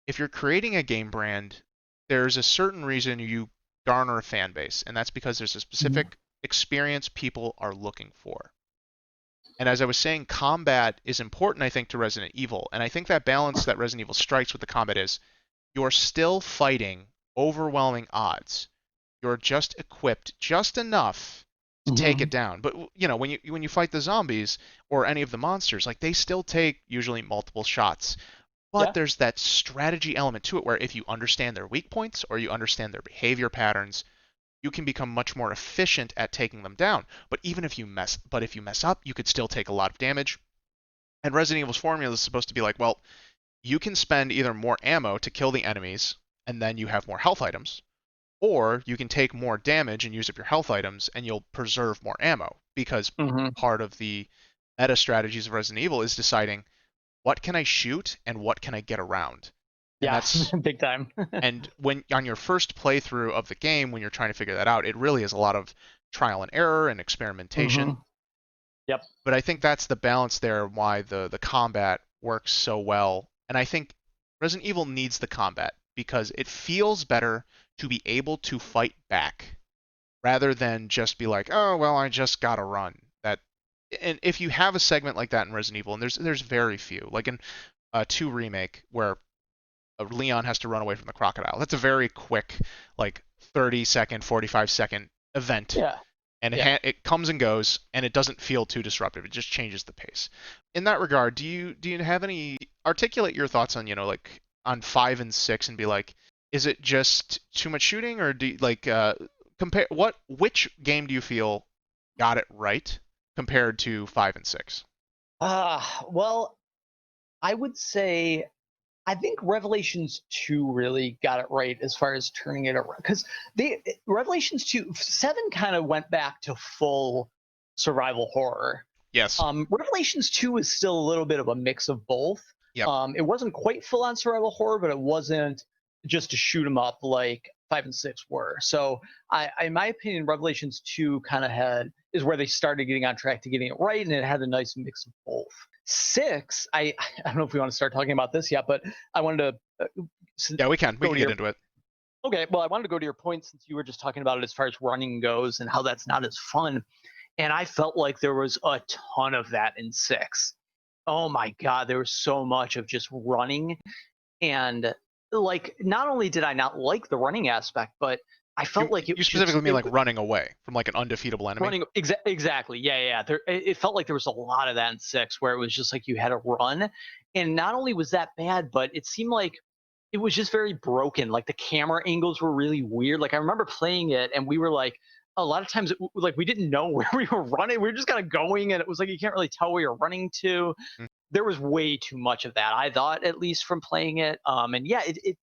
if you're creating a game brand, there's a certain reason you garner a fan base, and that's because there's a Mhm. specific experience people are looking for. And as I was saying, combat is important, I think, to Resident Evil. And I think that balance that Resident Evil strikes with the combat is you're still fighting overwhelming odds. You're just equipped just enough to take it Mhm. down. But when you fight the zombies or any of the monsters, like they still take usually multiple shots. But Yeah. there's that strategy element to it where if you understand their weak points or you understand their behavior patterns, you can become much more efficient at taking them down. But if you mess up, you could still take a lot of damage. And Resident Evil's formula is supposed to be like, well, you can spend either more ammo to kill the enemies and then you have more health items, or you can take more damage and use up your health items and you'll preserve more ammo because Mhm. part of the meta strategies of Resident Evil is deciding what can I shoot and what can I get around. And Yeah, that's big time. and when on your first playthrough of the game, when you're trying to figure that out, it really is a lot of trial and error and experimentation. Mhm. Yep. But I think that's the balance there, why the combat works so well. And I think Resident Evil needs the combat because it feels better to be able to fight back rather than just be like, oh well, I just gotta run. That and if you have a segment like that in Resident Evil, and there's very few, like in 2 remake, where Leon has to run away from the crocodile. That's a very quick, like 30-second, 45-second event, Yeah. and Yeah. it comes and goes, and it doesn't feel too disruptive. It just changes the pace. In that regard, do you have any articulate your thoughts on like on 5 and 6 and be like, is it just too much shooting, or do you, like compare which game do you feel got it right compared to 5 and 6? Well, I would say I think Revelations 2 really got it right as far as turning it around because they Revelations 2 7 kind of went back to full survival horror. Yes. Revelations 2 is still a little bit of a mix of both. Yep. It wasn't quite full on survival horror, but it wasn't just to shoot 'em up like 5 and 6 were. So, in my opinion, Revelations 2 kind of had is where they started getting on track to getting it right, and it had a nice mix of both. 6, I don't know if we want to start talking about this yet, but I wanted to Yeah, we go can to get your into it. okay. Well, I wanted to go to your point since you were just talking about it as far as running goes and how that's not as fun. And I felt like there was a ton of that in 6. Oh my god, there was so much of just running and like not only did I not like the running aspect, but I felt like it You was just specifically mean like running away from like an undefeatable enemy? running exactly. Yeah, yeah. It felt like there was a lot of that in 6 where it was just like you had to run. And not only was that bad, but it seemed like it was just very broken. Like the camera angles were really weird. Like I remember playing it and we were like a lot of times like we didn't know where we were running. We were just kind of going and it was like you can't really tell where you're running to. Mm. There was way too much of that. I thought at least from playing it. And yeah, it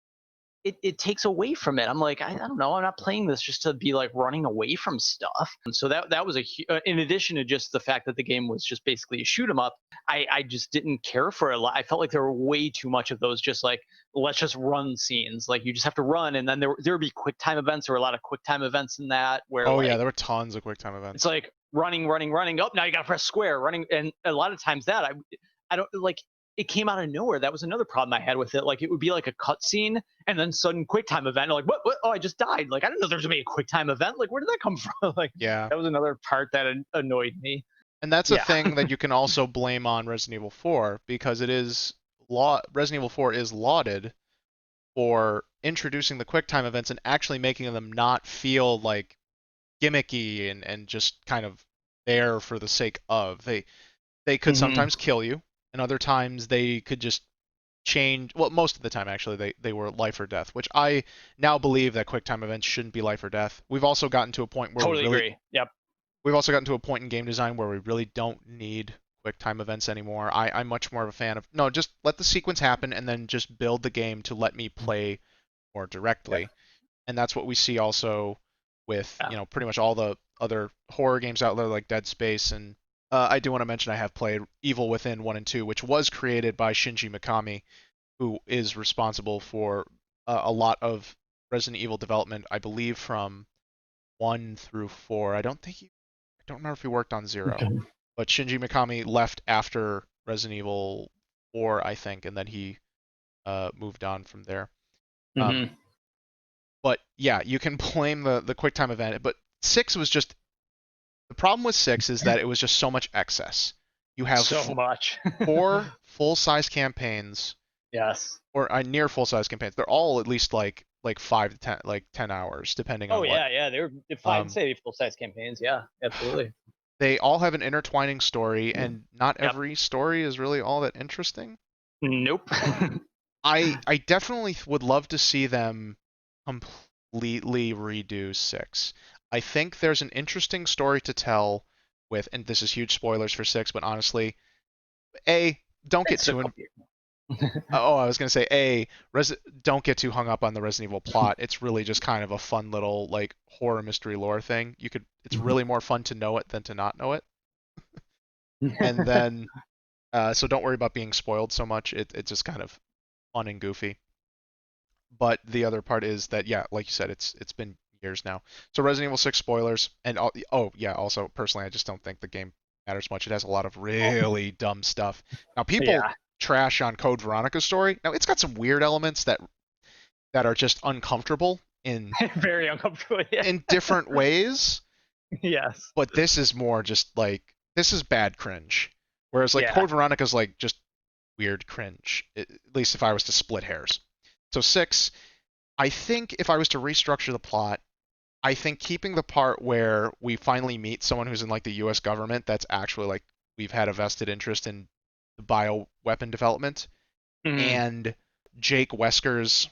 it takes away from it. I'm like, I don't know. I'm not playing this just to be like running away from stuff. And so that was in addition to just the fact that the game was just basically a shoot 'em up. I just didn't care for it a lot. I felt like there were way too much of those just like let's just run scenes. Like you just have to run, and then there would be quick time events. There were a lot of quick time events in that where Oh yeah, like there were tons of QuickTime it's events. like running, running, running. Oh, now you got to press square, running, and a lot of times that I don't like. It came out of nowhere. That was another problem I had with it. Like it would be like a cutscene and then sudden quick time event. Like what? Oh, I just died. Like I didn't know there was gonna be a quick time event. Like where did that come from? Like Yeah. that was another part that annoyed me. And that's a Yeah. thing that you can also blame on Resident Evil 4 because it is law Resident Evil 4 is lauded for introducing the QuickTime events and actually making them not feel like gimmicky and just kind of there for the sake of. They could Hmm. sometimes kill you, and other times they could just change. Well, most of the time actually they were life or death, which I now believe that QuickTime events shouldn't be life or death. Totally agree. Yep. We've also gotten to a point in game design where we really don't need quick time events anymore. I'm much more of a fan of no, just let the sequence happen and then just build the game to let me play more Yeah. directly. And that's what we see also with, Yeah. pretty much all the other horror games out there like Dead Space. And I do want to mention I have played Evil Within 1 and 2, which was created by Shinji Mikami, who is responsible for a lot of Resident Evil development, I believe from 1 through 4. I don't remember if he worked on Zero, Okay. but Shinji Mikami left after Resident Evil 4, I think, and then he moved on from there. Um, Hmm. but yeah, you can blame the QuickTime event, but 6 was just the problem with 6 is that it was just so much excess. You have So much. four full-size campaigns Yes. or near full-size campaigns. They're all at least like 5 to 10 10 hours depending Oh on what. yeah, yeah. They were I'd Um, say full size campaigns. Yeah, absolutely. they all have an intertwining story, and not Yep. every story is really all that interesting. Nope. I definitely would love to see them completely redo 6. I think there's an interesting story to tell with, and this is huge spoilers for 6, but honestly, A, don't get It's a too cookie. oh, I was gonna say don't get too hung up on the Resident Evil plot. It's really just kind of a fun little like horror mystery lore thing. It's really more fun to know it than to not know it. And then so don't worry about being spoiled so much. It's just kind of fun and goofy. But the other part is that yeah, like you said, it's been years now. So Resident Evil 6 spoilers, and oh yeah, also personally, I just don't think the game matters much. It has a lot of really dumb stuff. Now people Yeah. trash on Code Veronica's story. Now it's got some weird elements that are just uncomfortable Very uncomfortable. Yeah. in different ways, Yes. but this is more just like this is bad cringe. Whereas like Yeah. Code Veronica's like just weird cringe, at least if I was to split hairs. So 6, I think if I was to restructure the plot, I think keeping the part where we finally meet someone who's in like the US government that's actually like we've had a vested interest in the bio weapon development, Mhm. and Jake Wesker's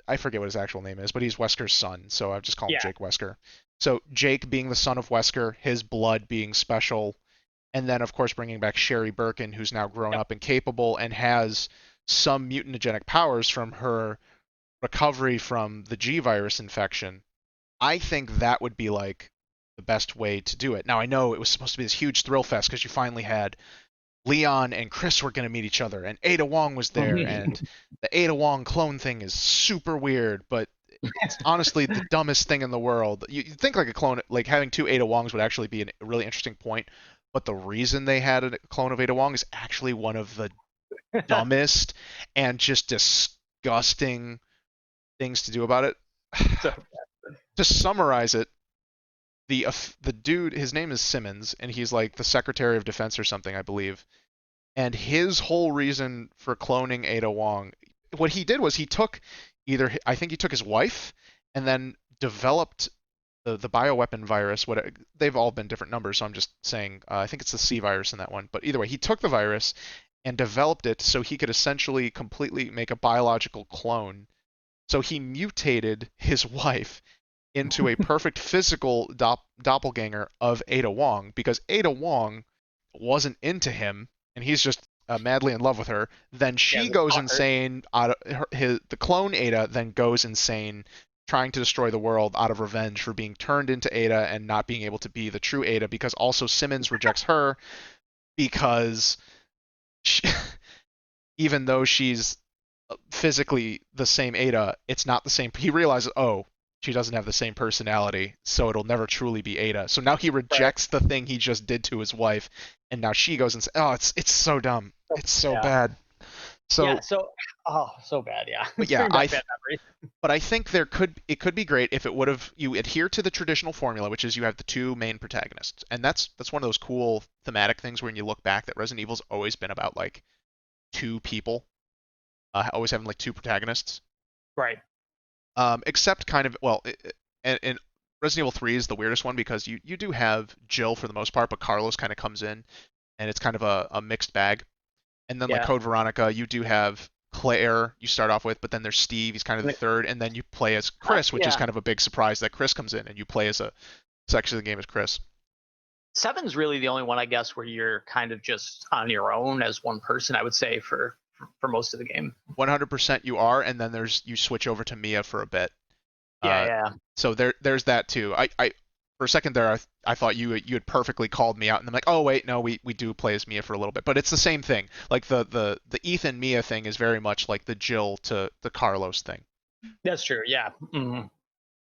I forget what his actual name is, but he's Wesker's son, so I just call him Yeah. Jake Wesker. So Jake being the son of Wesker, his blood being special, and then of course bringing back Sherry Birkin, who's now grown Yep. up and capable and has some mutagenic powers from her recovery from the G virus infection. I think that would be like the best way to do it. Now I know it was supposed to be this huge thrill fest because you finally had Leon and Chris were going to meet each other, and Ada Wong was there, and the Ada Wong clone thing is super weird, but it's honestly the dumbest thing in the world. You'd think like a clone, like having two Ada Wongs would actually be a really interesting point, but the reason they had a clone of Ada Wong is actually one of the dumbest and just disgusting things to do about it. So To summarize it, the dude, his name is Simmons, and he's like the Secretary of Defense or something, I believe. And his whole reason for cloning Ada Wong, what he did was he took I think he took his wife and then developed the bioweapon virus. They've all been different numbers, so I'm just saying I think it's the C virus in that one. But either way, he took the virus and developed it so he could essentially completely make a biological clone. So he mutated his wife into a perfect physical doppelganger of Ada Wong because Ada Wong wasn't into him, and he's just madly in love with her. Then Yeah, she the goes stalker. insane. The clone Ada then goes insane, trying to destroy the world out of revenge for being turned into Ada and not being able to be the true Ada. Because also Simmons rejects her because she, even though she's physically the same Ada, it's not the same. He realizes, oh, she doesn't have the same personality, so it'll never truly be Ada. So now he Right. rejects the thing he just did to his wife, and now she goes and says, oh, it's so dumb. So, It's so yeah. bad. Yeah. So, So, oh, so bad. Yeah. but yeah, Bring back bad memories. but I think it could be great if it would have you adhere to the traditional formula, which is you have the two main protagonists, and that's one of those cool thematic things when you look back that Resident Evil's always been about like two people, always having like two protagonists. Right. Except kind of well, and Resident Evil 3 is the weirdest one because you do have Jill for the most part, but Carlos kind of comes in and it's kind of a mixed bag. And then like Yeah. Code Veronica, you do have Claire you start off with, but then there's Steve, he's kind of the third, and then you play as Chris, which is Yeah. kind of a big surprise that Chris comes in and you play as a section of the game as Chris. Seven's really the only one, I guess, where you're kind of just on your own as one person. I would say for most of the game. 100% you are, and then there's you switch over to Mia for a bit. Yeah. Uh, Yeah. so there's that too. I for a second there I thought you had perfectly called me out, and I'm like, oh wait, no, we do play as Mia for a little bit, but it's the same thing. Like the Ethan Mia thing is very much like the Jill to the Carlos thing. That's true. Yeah. And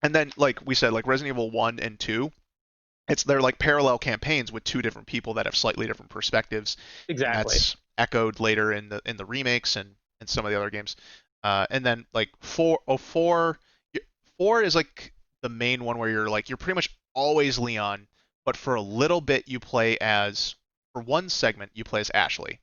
then like we said, like Resident Evil 1 and 2, they're like parallel campaigns with two different people that have slightly different perspectives, and Exactly. that's echoed later in the remakes and some of the other games. And then like four is like the main one where you're pretty much always Leon, but for a little bit you play as for one segment you play as Ashley,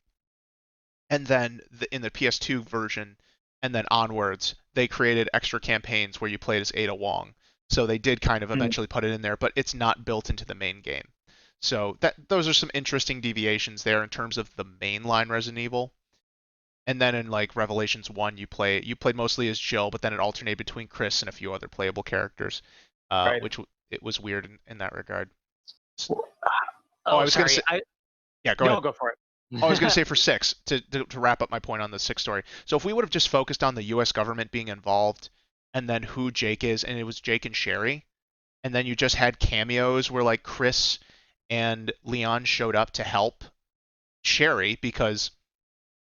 and then in the PS2 version, and then onwards, they created extra campaigns where you played as Ada Wong. So they did kind of Mm, eventually put it in there, but it's not built into the main game. So that those are some interesting deviations there in terms of the mainline Resident Evil. And then in like Revelations 1, you played mostly as Jill, but then it alternated between Chris and a few other playable characters, right. which it was weird in that regard. Oh, I Oh, was gonna sorry. say, yeah, go No, ahead. go for Oh, I was going to it. say for six, to wrap up my point on the six story. So if we would have just focused on the U.S. government being involved and then who Jake is, and it was Jake and Sherry, and then you just had cameos where like Chris and Leon showed up to help Sherry because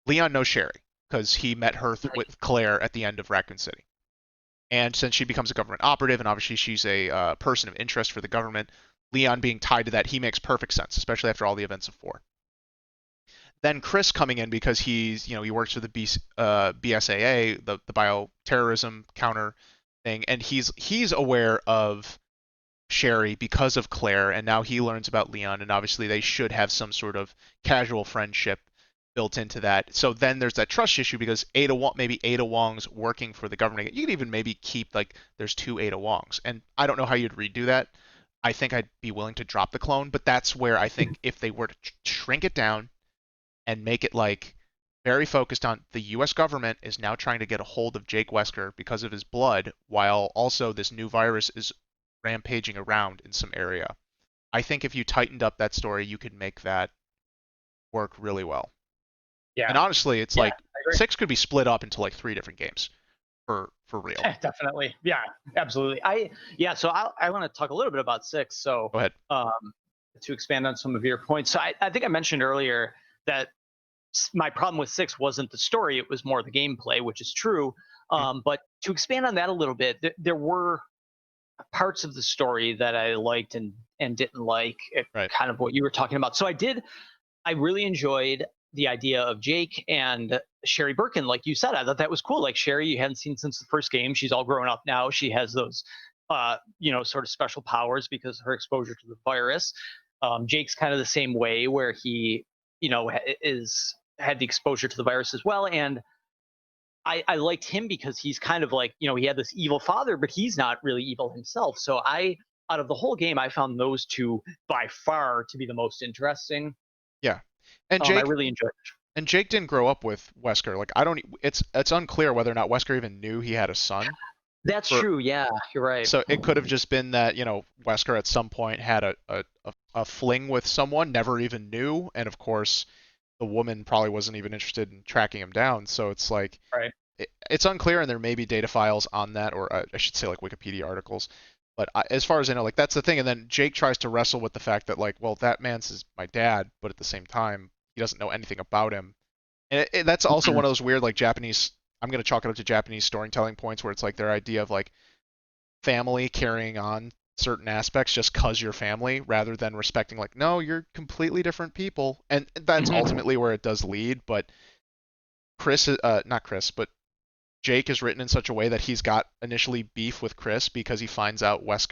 Leon knows Sherry because he met her with Claire at the end of Raccoon City. And since she becomes a government operative, and obviously she's a person of interest for the government, Leon being tied to that, he makes perfect sense, especially after all the events of 4. Then Chris coming in because he works for the BSAA, the bioterrorism counter thing, and he's aware of Sherry because of Claire, and now he learns about Leon, and obviously they should have some sort of casual friendship built into that. So then there's that trust issue because maybe Ada Wong's working for the government. You could even maybe keep like there's two Ada Wongs, and I don't know how you'd redo that. I think I'd be willing to drop the clone, but that's where I think if they were to shrink it down and make it like very focused on the US government is now trying to get a hold of Jake Wesker because of his blood, while also this new virus is rampaging around in some area. I think if you tightened up that story, you could make that work really well. And Yeah. honestly, it's Yeah. like I agree. 6 could be split up into like 3 different games for real. Definitely. Yeah. Absolutely. Yeah. So I want to talk a little bit about six. So Go ahead. um, to expand on some of your points. So I think I mentioned earlier that my problem with six wasn't the story; it was more the gameplay, which is true. Mm, But to expand on that a little bit, there were parts of the story that I liked and didn't like. right. Kind of what you were talking about. So I really enjoyed the idea of Jake and Sherry Birkin, like you said. I thought that was cool. Like Sherry, you hadn't seen since the first game. She's all grown up now. She has those, sort of special powers because of her exposure to the virus. Jake's kind of the same way, where he, is had the exposure to the virus as well. And I liked him because he's kind of like, he had this evil father, but he's not really evil himself. So out of the whole game, I found those two by far to be the most interesting. Yeah. And I Jake really enjoyed it. and Jake didn't grow up with Wesker. Like I don't it's unclear whether or not Wesker even knew he had a son. That's For true. Yeah, you're right. So it could have just been that, Wesker at some point had a fling with someone, never even knew, and of course the woman probably wasn't even interested in tracking him down. So it's like Right. it's unclear, and there may be data files on that, or I should say like Wikipedia articles. But as far as I know, like that's the thing. And then Jake tries to wrestle with the fact that like, well, that man's my dad, but at the same time, he doesn't know anything about him. And that's also Mhm. one of those weird like Japanese. I'm gonna chalk it up to Japanese storytelling points where it's like their idea of like family carrying on certain aspects just cause you're family rather than respecting like no you're completely different people, and that's Mhm. ultimately where it does lead. But not Chris, but Jake is written in such a way that he's got initially beef with Chris because he finds out Chris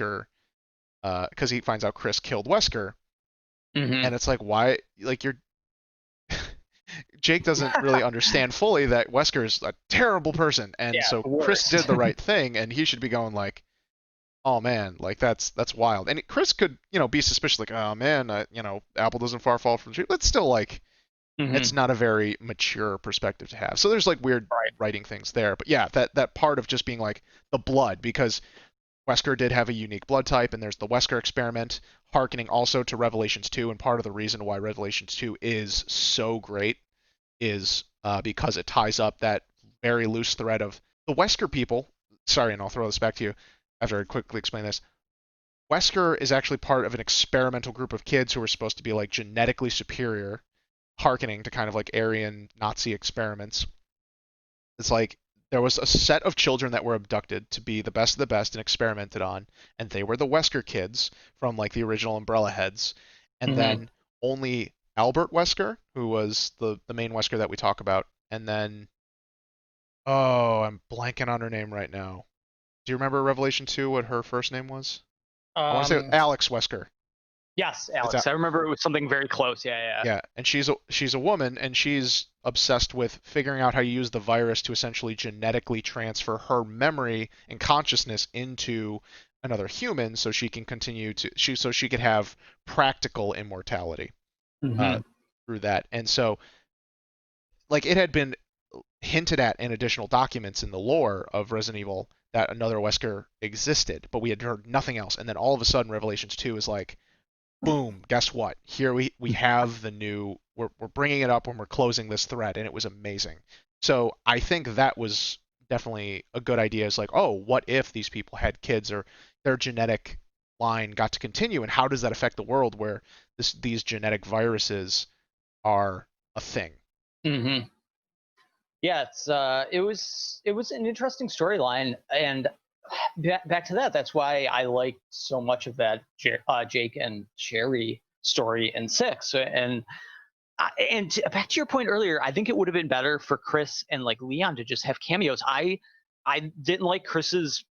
killed Wesker, Mhm. and it's like why like you're Jake doesn't really understand fully that Wesker is a terrible person, and Yeah, so the Chris worst. did the right thing, and he should be going like, oh man, like that's wild. And Chris could be suspicious like, oh man, apple doesn't far fall from the tree. That's still like it's Mhm. not a very mature perspective to have. So there's like weird Right. writing things there. But yeah, that part of just being like the blood, because Wesker did have a unique blood type, and there's the Wesker experiment, harkening also to Revelations 2. And part of the reason why Revelations 2 is so great is because it ties up that very loose thread of the Wesker people. Sorry, and I'll throw this back to you after I quickly explain this. Wesker is actually part of an experimental group of kids who are supposed to be like genetically superior, harkening to kind of like Aryan Nazi experiments. It's like there was a set of children that were abducted to be the best of the best and experimented on, and they were the Wesker kids from like the original Umbrella Heads. And Mhm. then only Albert Wesker, who was the main Wesker that we talk about, and then oh, I'm blanking on her name right now. Do you remember Revelation 2 what her first name was? I want to say Um, Alex Wesker. yes, It's Alex. I remember it was something very close. Yeah, yeah. Yeah, and she's a woman, and she's obsessed with figuring out how to use the virus to essentially genetically transfer her memory and consciousness into another human, so she can continue to so she could have practical immortality uh, Mhm. through that. And so, like, it had been hinted at in additional documents in the lore of Resident Evil that another Wesker existed, but we had heard nothing else. And then all of a sudden, Revelations 2 is like, boom, guess what? Here we have the new. We're bringing it up when we're closing this thread, and it was amazing. So I think that was definitely a good idea. It's like, oh, what if these people had kids or their genetic line got to continue, and how does that affect the world where these genetic viruses are a thing? Mhm. Yeah, it was an interesting storyline, and back to that. That's why I liked so much of that Jake and Sherry story in six. And back to your point earlier, I think it would have been better for Chris and like Leon to just have cameos. I didn't like Chris's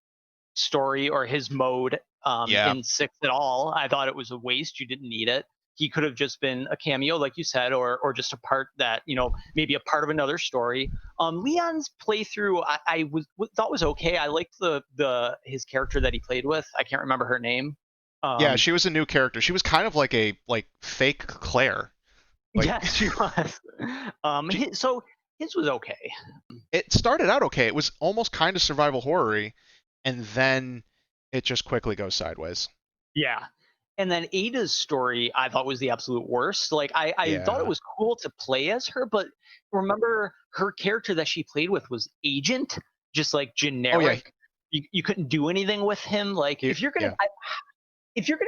story or his mode Yeah. in six at all. I thought it was a waste. You didn't need it. He could have just been a cameo, like you said, or just a part that maybe a part of another story. Leon's playthrough, thought was okay. I liked the his character that he played with. I can't remember her name. Yeah, Um, she was a new character. She was kind of like a like fake Claire. Like yes, she was. she, So his was okay. it started out okay. It was almost kind of survival horror-y, and then it just quickly goes sideways. Yeah. And then Ada's story I thought was the absolute worst. Like I thought it Yeah. was cool to play as her, but remember her character that she played with was Agent, just like Oh yeah. generic. You couldn't do anything with him. Like Yeah. if you're gonna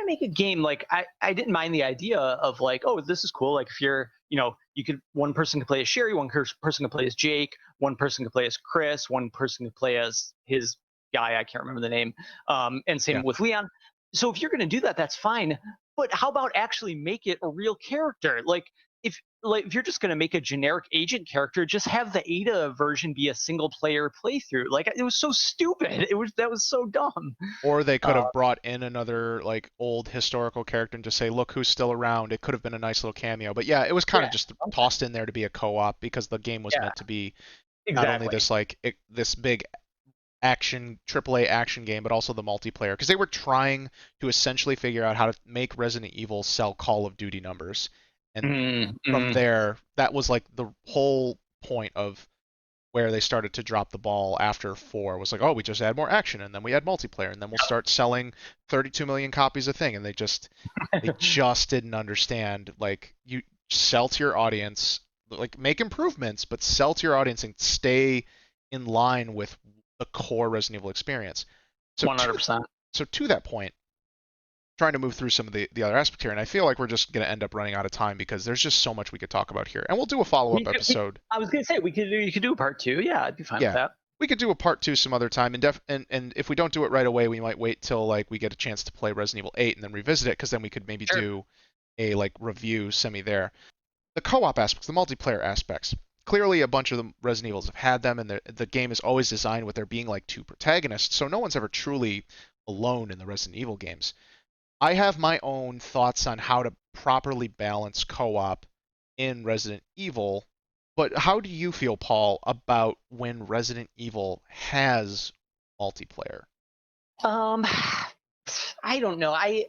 make a game, like I didn't mind the idea of like, oh, this is cool. Like if you're, you could one person could play as Sherry, one person could play as Jake, one person could play as Chris, one person could play as his guy, I can't remember the name. And Yeah. same with Leon. So if you're gonna do that, that's fine. But how about actually make it a real character? If you're just going to make a generic agent character, just have the Ada version be a single player playthrough. Like it was so stupid. That was so dumb. Or they could Uh, have brought in another like old historical character and just say, look who's still around. It could have been a nice little cameo. But yeah, it was kind of yeah, just tossed in there to be a co-op because the game was yeah, meant to be not only exactly. this like this big action AAA action game, but also the multiplayer because they were trying to essentially figure out how to make Resident Evil sell Call of Duty numbers. And from Mm. there, that was like the whole point of where they started to drop the ball after 4 was like, oh, we just add more action and then we add multiplayer and then we'll start selling 32 million copies a thing. And they just didn't understand like you sell to your audience, like make improvements, but sell to your audience and stay in line with the core Resident Evil experience. So to 100%. to that point, trying to move through some of the other aspects here, and I feel like we're just going to end up running out of time because there's just so much we could talk about here, and we'll do a follow up episode. I was gonna say you could do a part two. Yeah, I'd be fine with Yeah, that. we could do a part two some other time, and and if we don't do it right away, we might wait till like we get a chance to play Resident Evil 8 and then revisit it, because then we could maybe Sure. do a like review semi there. The co-op aspects, the multiplayer aspects. Clearly, a bunch of the Resident Evils have had them, and the game is always designed with there being like two protagonists, so no one's ever truly alone in the Resident Evil games. I have my own thoughts on how to properly balance co-op in Resident Evil, but how do you feel, Paul, about when Resident Evil has multiplayer? Um, I don't know. I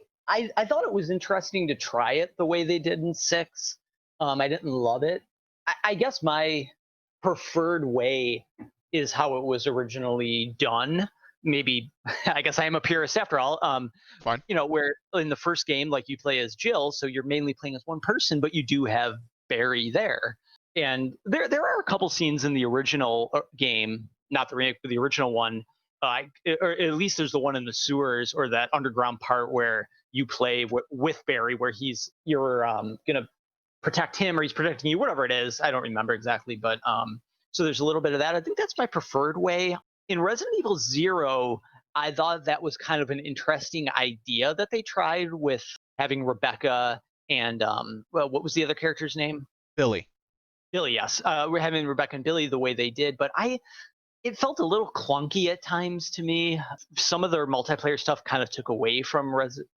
thought it was interesting to try it the way they did in six. I didn't love it. I guess my preferred way is how it was originally done. Maybe I guess I am a purist after all. Fine. Where in the first game, like you play as Jill, so you're mainly playing as one person, but you do have Barry there. And there are a couple scenes in the original game, not the remake, but the original one. Or at least there's the one in the sewers or that underground part where you play with Barry, where you're gonna protect him or he's protecting you, whatever it is. I don't remember exactly, but so there's a little bit of that. I think that's my preferred way. In Resident Evil Zero, I thought that was kind of an interesting idea that they tried with having Rebecca and well, what was the other character's name? Billy. Billy. Yes, we're having Rebecca and Billy the way they did, but it felt a little clunky at times to me. Some of their multiplayer stuff kind of took away from Resident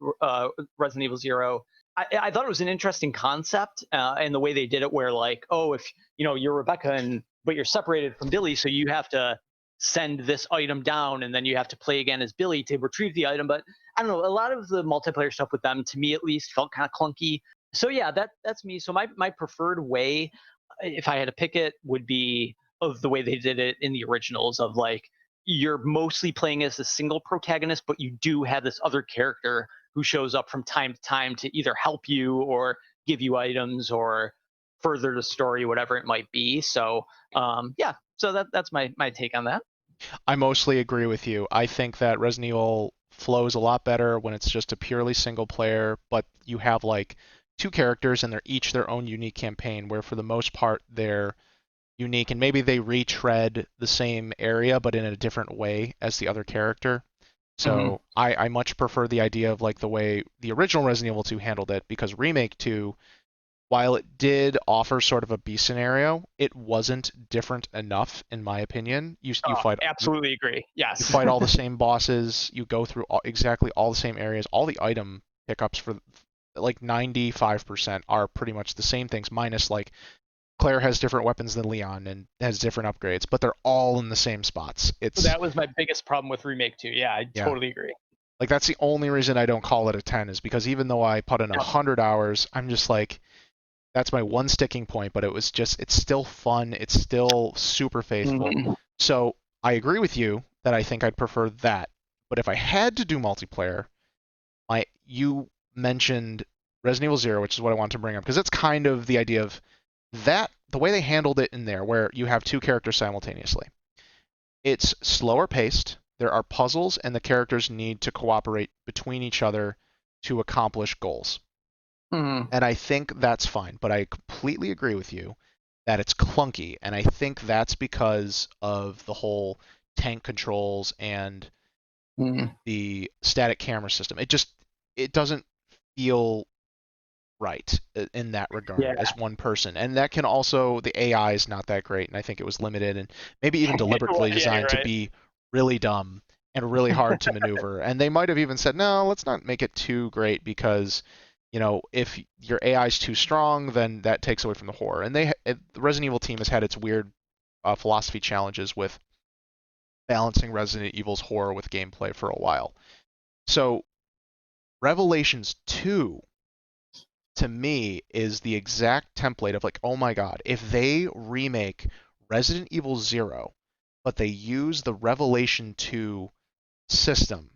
Evil Zero. I thought it was an interesting concept, and the way they did it, where like, oh, if you're Rebecca but you're separated from Billy, so you have to send this item down, and then you have to play again as Billy to retrieve the item. But I don't know, a lot of the multiplayer stuff with them, to me at least, felt kind of clunky. So yeah, that's me. So my preferred way, if I had to pick it, would be of the way they did it in the originals, of like you're mostly playing as a single protagonist, but you do have this other character who shows up from time to time to either help you or give you items or further the story, whatever it might be. So yeah, so that's my take on that. I mostly agree with you. I think that Resident Evil flows a lot better when it's just a purely single player, but you have like two characters and they're each their own unique campaign, where for the most part they're unique and maybe they retread the same area but in a different way as the other character. Mm-hmm. So I much prefer the idea of like the way the original Resident Evil 2 handled it, because Remake 2, while it did offer sort of a B scenario, it wasn't different enough in my opinion. You Oh, fight absolutely agree. you Yes. fight all the same bosses, you go through exactly all the same areas, all the item pickups for like 95% are pretty much the same things, minus like Claire has different weapons than Leon and has different upgrades, but they're all in the same spots. It's That was my biggest problem with remake too. Yeah, I yeah. totally agree. Like that's the only reason I don't call it a 10, is because even though I put in Yep. 100 hours, I'm just like that's my one sticking point, but it's still fun, it's still super faithful. Mhm. So I agree with you that I think I'd prefer that. But if I had to do multiplayer, you mentioned Resident Evil Zero, which is what I wanted to bring up, because it's kind of the idea of that the way they handled it in there, where you have two characters simultaneously. It's slower paced. There are puzzles, and the characters need to cooperate between each other to accomplish goals. Mhm. And I think that's fine, but I completely agree with you that it's clunky, and I think that's because of the whole tank controls and Mhm. the static camera system. It doesn't feel right in that regard Yeah. as one person. And that can also, the AI is not that great, and I think it was limited and maybe even Well, deliberately yeah, you're designed to right. be really dumb and really hard to maneuver. And they might have even said, no, let's not make it too great because, if your AI is too strong, then that takes away from the horror. And the Resident Evil team has had its weird philosophy challenges with balancing Resident Evil's horror with gameplay for a while. So Revelations 2 to me is the exact template of like, oh my god, if they remake Resident Evil 0, but they use the Revelation 2 system,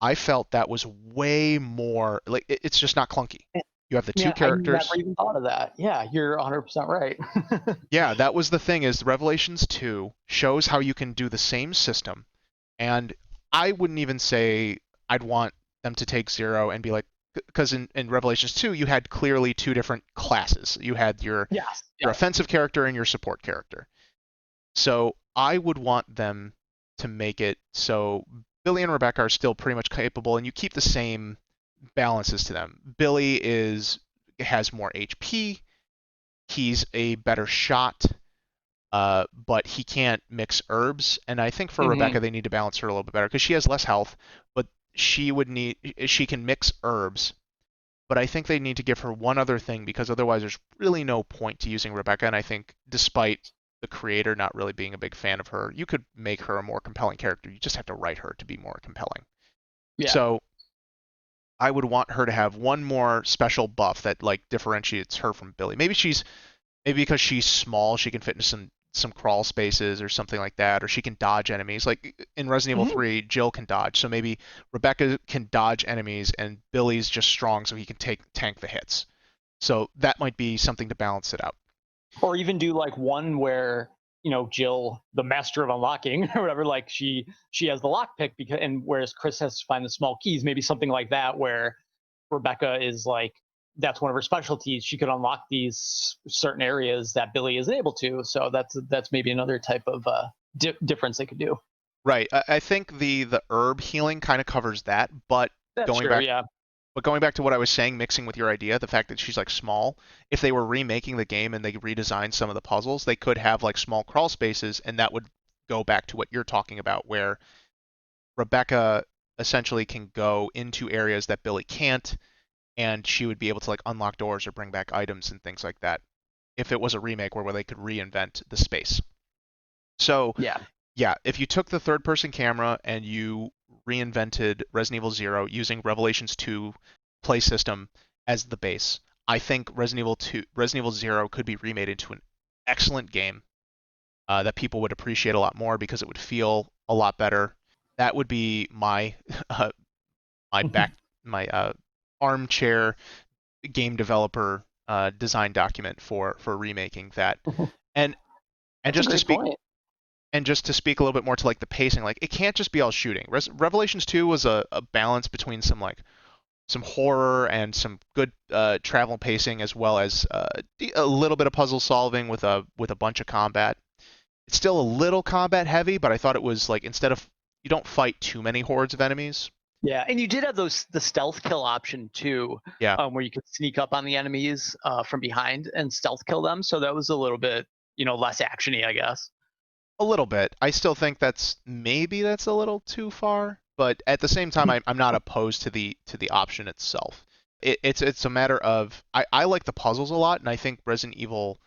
I felt that was way more like it's just not clunky. You have the two Yeah, I never characters. even thought of that. Yeah, you're 100% right. Yeah, that was the thing is Revelations 2 shows how you can do the same system. And I wouldn't even say I'd want them to take Zero and be like, because in Revelations 2 you had clearly two different classes. You had Yes, your yes. offensive character and your support character. So I would want them to make it so Billy and Rebecca are still pretty much capable, and you keep the same balances to them. Billy is has more HP. He's a better shot, but he can't mix herbs. And I think for Hmm. Rebecca, they need to balance her a little bit better because she has less health, but she can mix herbs. But I think they need to give her one other thing because otherwise there's really no point to using Rebecca. And I think despite the creator not really being a big fan of her, you could make her a more compelling character. You just have to write her to be more compelling. Yeah. So I would want her to have one more special buff that like differentiates her from Billy. Maybe because she's small, she can fit into some crawl spaces or something like that, or she can dodge enemies. Like in Resident Evil Hmm. 3, Jill can dodge, so maybe Rebecca can dodge enemies and Billy's just strong so he can tank the hits. So that might be something to balance it out. Or even do like one where Jill, the master of unlocking or whatever, like she has the lockpick because, and whereas Chris has to find the small keys, maybe something like that where Rebecca is like that's one of her specialties. She could unlock these certain areas that Billy isn't able to. So that's maybe another type of difference they could do. Right. I think the herb healing kind of covers that, but That's going true. back Yeah. going back to what I was saying, mixing with your idea, the fact that she's like small, if they were remaking the game and they redesigned some of the puzzles, they could have like small crawl spaces, and that would go back to what you're talking about, where Rebecca essentially can go into areas that Billy can't, and she would be able to like unlock doors or bring back items and things like that. If it was a remake where they could reinvent the space. So Yeah. yeah, if you took the third person camera and you reinvented Resident Evil Zero using Revelations 2 play system as the base, I think Resident Evil Zero could be remade into an excellent game that people would appreciate a lot more because it would feel a lot better. That would be my uh, my back my armchair game developer design document for remaking that. And and That's a just to great speak point. and just to speak a little bit more to like the pacing, like it can't just be all shooting. Revelations 2 was a balance between some horror and some good travel pacing, as well as a little bit of puzzle solving with a bunch of combat. It's still a little combat heavy, but I thought it was like instead of you don't fight too many hordes of enemies. Yeah, and you did have the stealth kill option too, Yeah, where you could sneak up on the enemies from behind and stealth kill them. So that was a little bit, less actiony, I guess. a little bit. I still think that's a little too far, but at the same time, I'm not opposed to the option itself. It's a matter of I like the puzzles a lot, and I think Resident Evil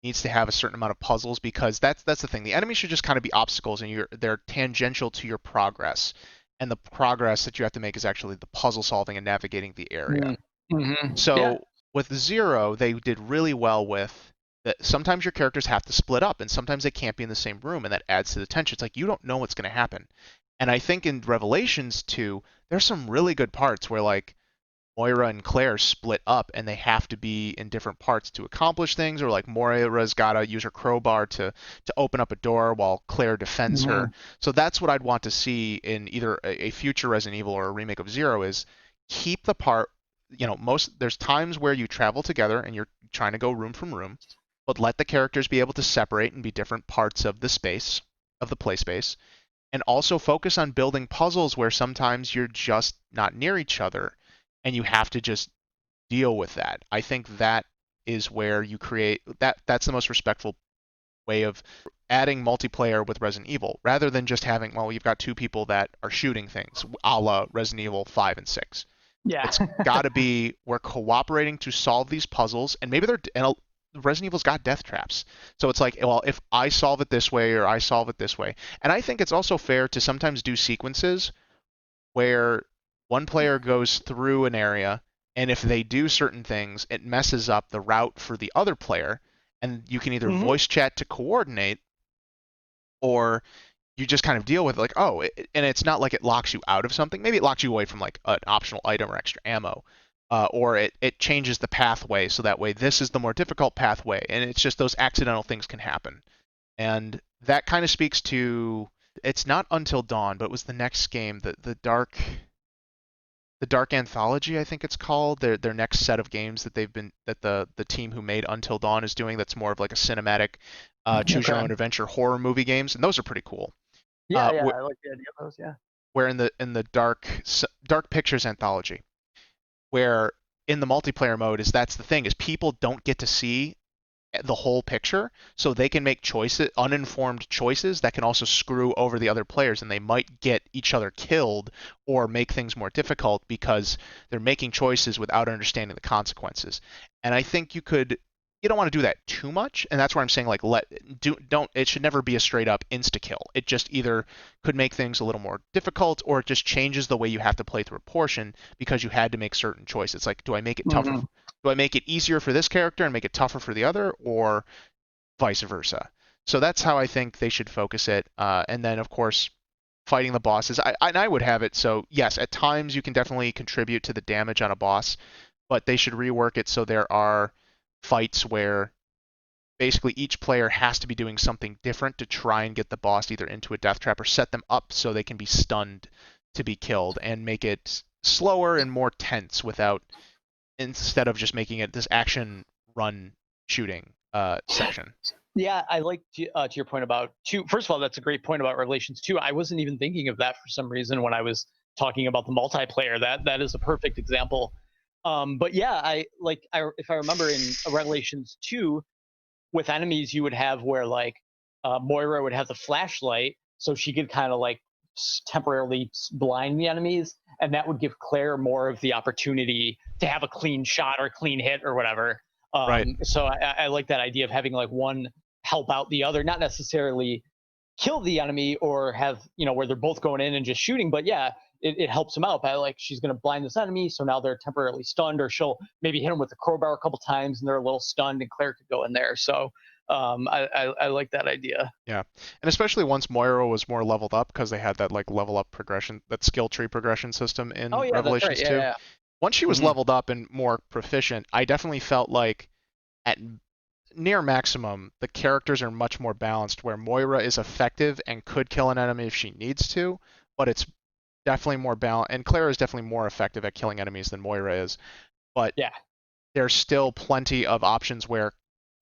needs to have a certain amount of puzzles because that's the thing. The enemies should just kind of be obstacles, and they're tangential to your progress, and the progress that you have to make is actually the puzzle solving and navigating the area. Mm-hmm. Yeah. So with Zero, they did really well with that. Sometimes your characters have to split up, and sometimes they can't be in the same room, and that adds to the tension. It's like you don't know what's going to happen. And I think in Revelations 2, there's some really good parts where like Moira and Claire split up and they have to be in different parts to accomplish things, or like Moira's gotta use her crowbar to open up a door while Claire defends Mm-hmm. her. So that's what I'd want to see in either a future Resident Evil or a remake of Zero is keep the part most there's times where you travel together and you're trying to go room from room, but let the characters be able to separate and be different parts of the space, of the play space, and also focus on building puzzles where sometimes you're just not near each other and you have to just deal with that. I think that is where you create that's the most respectful way of adding multiplayer with Resident Evil rather than just having well you've got two people that are shooting things a la Resident Evil 5 and 6. Yeah. It's got to be we're cooperating to solve these puzzles and maybe Resident Evil's got death traps. So it's like, well, if I solve it this way or I solve it this way. And I think it's also fair to sometimes do sequences where one player goes through an area, and if they do certain things, it messes up the route for the other player, and you can either Hmm. voice chat to coordinate, or you just kind of deal with it like, oh, and it's not like it locks you out of something. Maybe it locks you away from like an optional item or extra ammo, or it changes the pathway so that way this is the more difficult pathway, and it's just those accidental things can happen. And that kind of speaks to it's not Until Dawn, but it was the next game, the Dark Anthology, I think it's called. Their next set of games that they've been that the team who made Until Dawn is doing. That's more of like a cinematic, choose your Okay. own adventure horror movie games, and those are pretty cool. Yeah, yeah, I like the idea of those. Yeah. Where in the Dark Pictures Anthology, where in the multiplayer mode is that's the thing is people don't get to see the whole picture, so they can make choices, uninformed choices that can also screw over the other players, and they might get each other killed or make things more difficult because they're making choices without understanding the consequences. And I think you don't want to do that too much, and that's where I'm saying like don't it should never be a straight up insta kill. It just either could make things a little more difficult or it just changes the way you have to play through a portion because you had to make certain choices. Like, do I make it tougher? Hmm. Do I make it easier for this character and make it tougher for the other, or vice versa? So that's how I think they should focus it. And then, of course, fighting the bosses. I would have it so, yes, at times you can definitely contribute to the damage on a boss, but they should rework it so there are fights where basically each player has to be doing something different to try and get the boss either into a death trap or set them up so they can be stunned to be killed and make it slower and more tense without instead of just making it this action run shooting section. Yeah, I like to your point about two. First of all, that's a great point about Revelations 2. I wasn't even thinking of that for some reason when I was talking about the multiplayer. That is a perfect example. But yeah, if I remember in Revelations 2, with enemies you would have where like Moira would have the flashlight, so she could kind of like temporarily blind the enemies, and that would give Claire more of the opportunity to have a clean shot or clean hit or whatever. Right. So I like that idea of having like one help out the other, not necessarily kill the enemy or have where they're both going in and just shooting, but yeah, it helps them out by like she's going to blind this enemy, so now they're temporarily stunned, or she'll maybe hit them with the crowbar a couple times and they're a little stunned, and Claire could go in there. So I like that idea. Yeah. And especially once Moira was more leveled up because they had that like level up progression, that skill tree progression system Oh in yeah, that's right. Revelations Yeah, 2. yeah. Once she was Hmm. leveled up and more proficient, I definitely felt like at near maximum, the characters are much more balanced where Moira is effective and could kill an enemy if she needs to, but it's definitely more balanced and Clara is definitely more effective at killing enemies than Moira is. But Yeah, there's still plenty of options where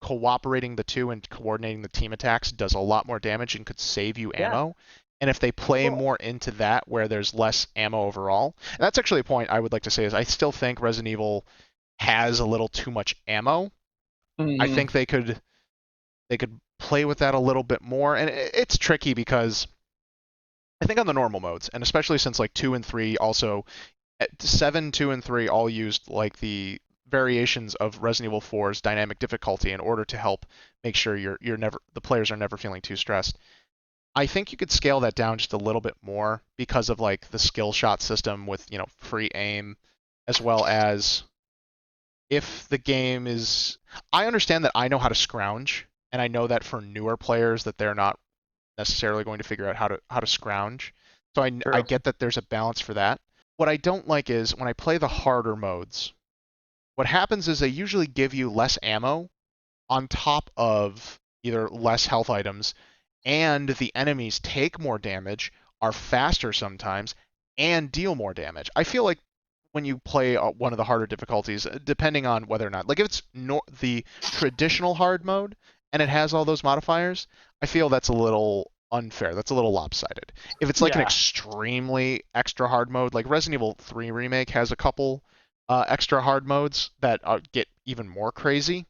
cooperating the two and coordinating the team attacks does a lot more damage and could save you yeah. ammo. And if they play Well, more into that where there's less ammo overall, and that's actually a point I would like to say is I still think Resident Evil has a little too much ammo. I hmm, think they could play with that a little bit more, and it's tricky because I think on the normal modes, and especially since like 2 and 3 also 7, 2, and 3 all used like the variations of Resident Evil 4's dynamic difficulty in order to help make sure you're never the players are never feeling too stressed. I think you could scale that down just a little bit more because of like the skill shot system with, free aim as well as if the game is I understand that I know how to scrounge and I know that for newer players that they're not necessarily going to figure out how to scrounge. So I true. get that there's a balance for that. What I don't like is when I play the harder modes, what happens is they usually give you less ammo on top of either less health items, and the enemies take more damage, are faster sometimes, and deal more damage. I feel like when you play one of the harder difficulties, depending on whether or not, like if it's the traditional hard mode and it has all those modifiers, I feel that's a little unfair. That's a little lopsided. If it's like an Yeah. extremely extra hard mode, like Resident Evil 3 Remake has a couple extra hard modes that get even more crazy,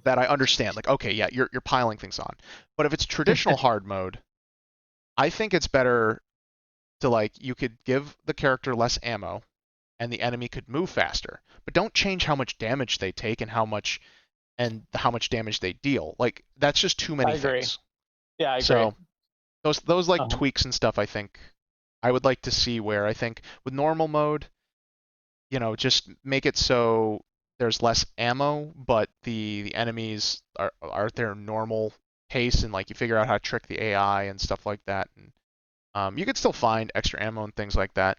that I understand. Like, okay, yeah, you're piling things on. But if it's traditional hard mode, I think it's better to like you could give the character less ammo and the enemy could move faster, but don't change how much damage they take and how much damage they deal. Like that's just too I many agree. things. Yeah, I agree. So those like Um, tweaks and stuff I think I would like to see where I think with normal mode, just make it so there's less ammo, but the enemies are at their normal pace, and like you figure out how to trick the AI and stuff like that. And you could still find extra ammo and things like that.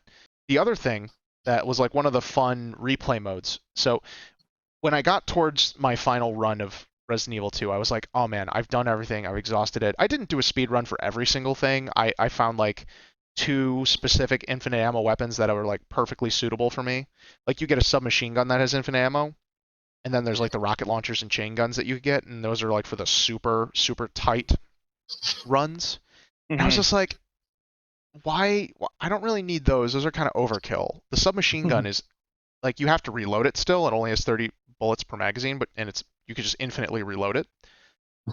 The other thing that was like one of the fun replay modes. So when I got towards my final run of Resident Evil 2, I was like, oh man, I've done everything. I've exhausted it. I didn't do a speed run for every single thing. I found like two specific infinite ammo weapons that are like perfectly suitable for me. Like you get a submachine gun that has infinite ammo, and then there's like the rocket launchers and chain guns that you get, and those are like for the super tight runs. And I was Hmm. just like, why? I don't really need those. Those are kind of overkill. The submachine gun is like you have to reload it still. It only has 30 bullets per magazine, but and it's you can just infinitely reload it.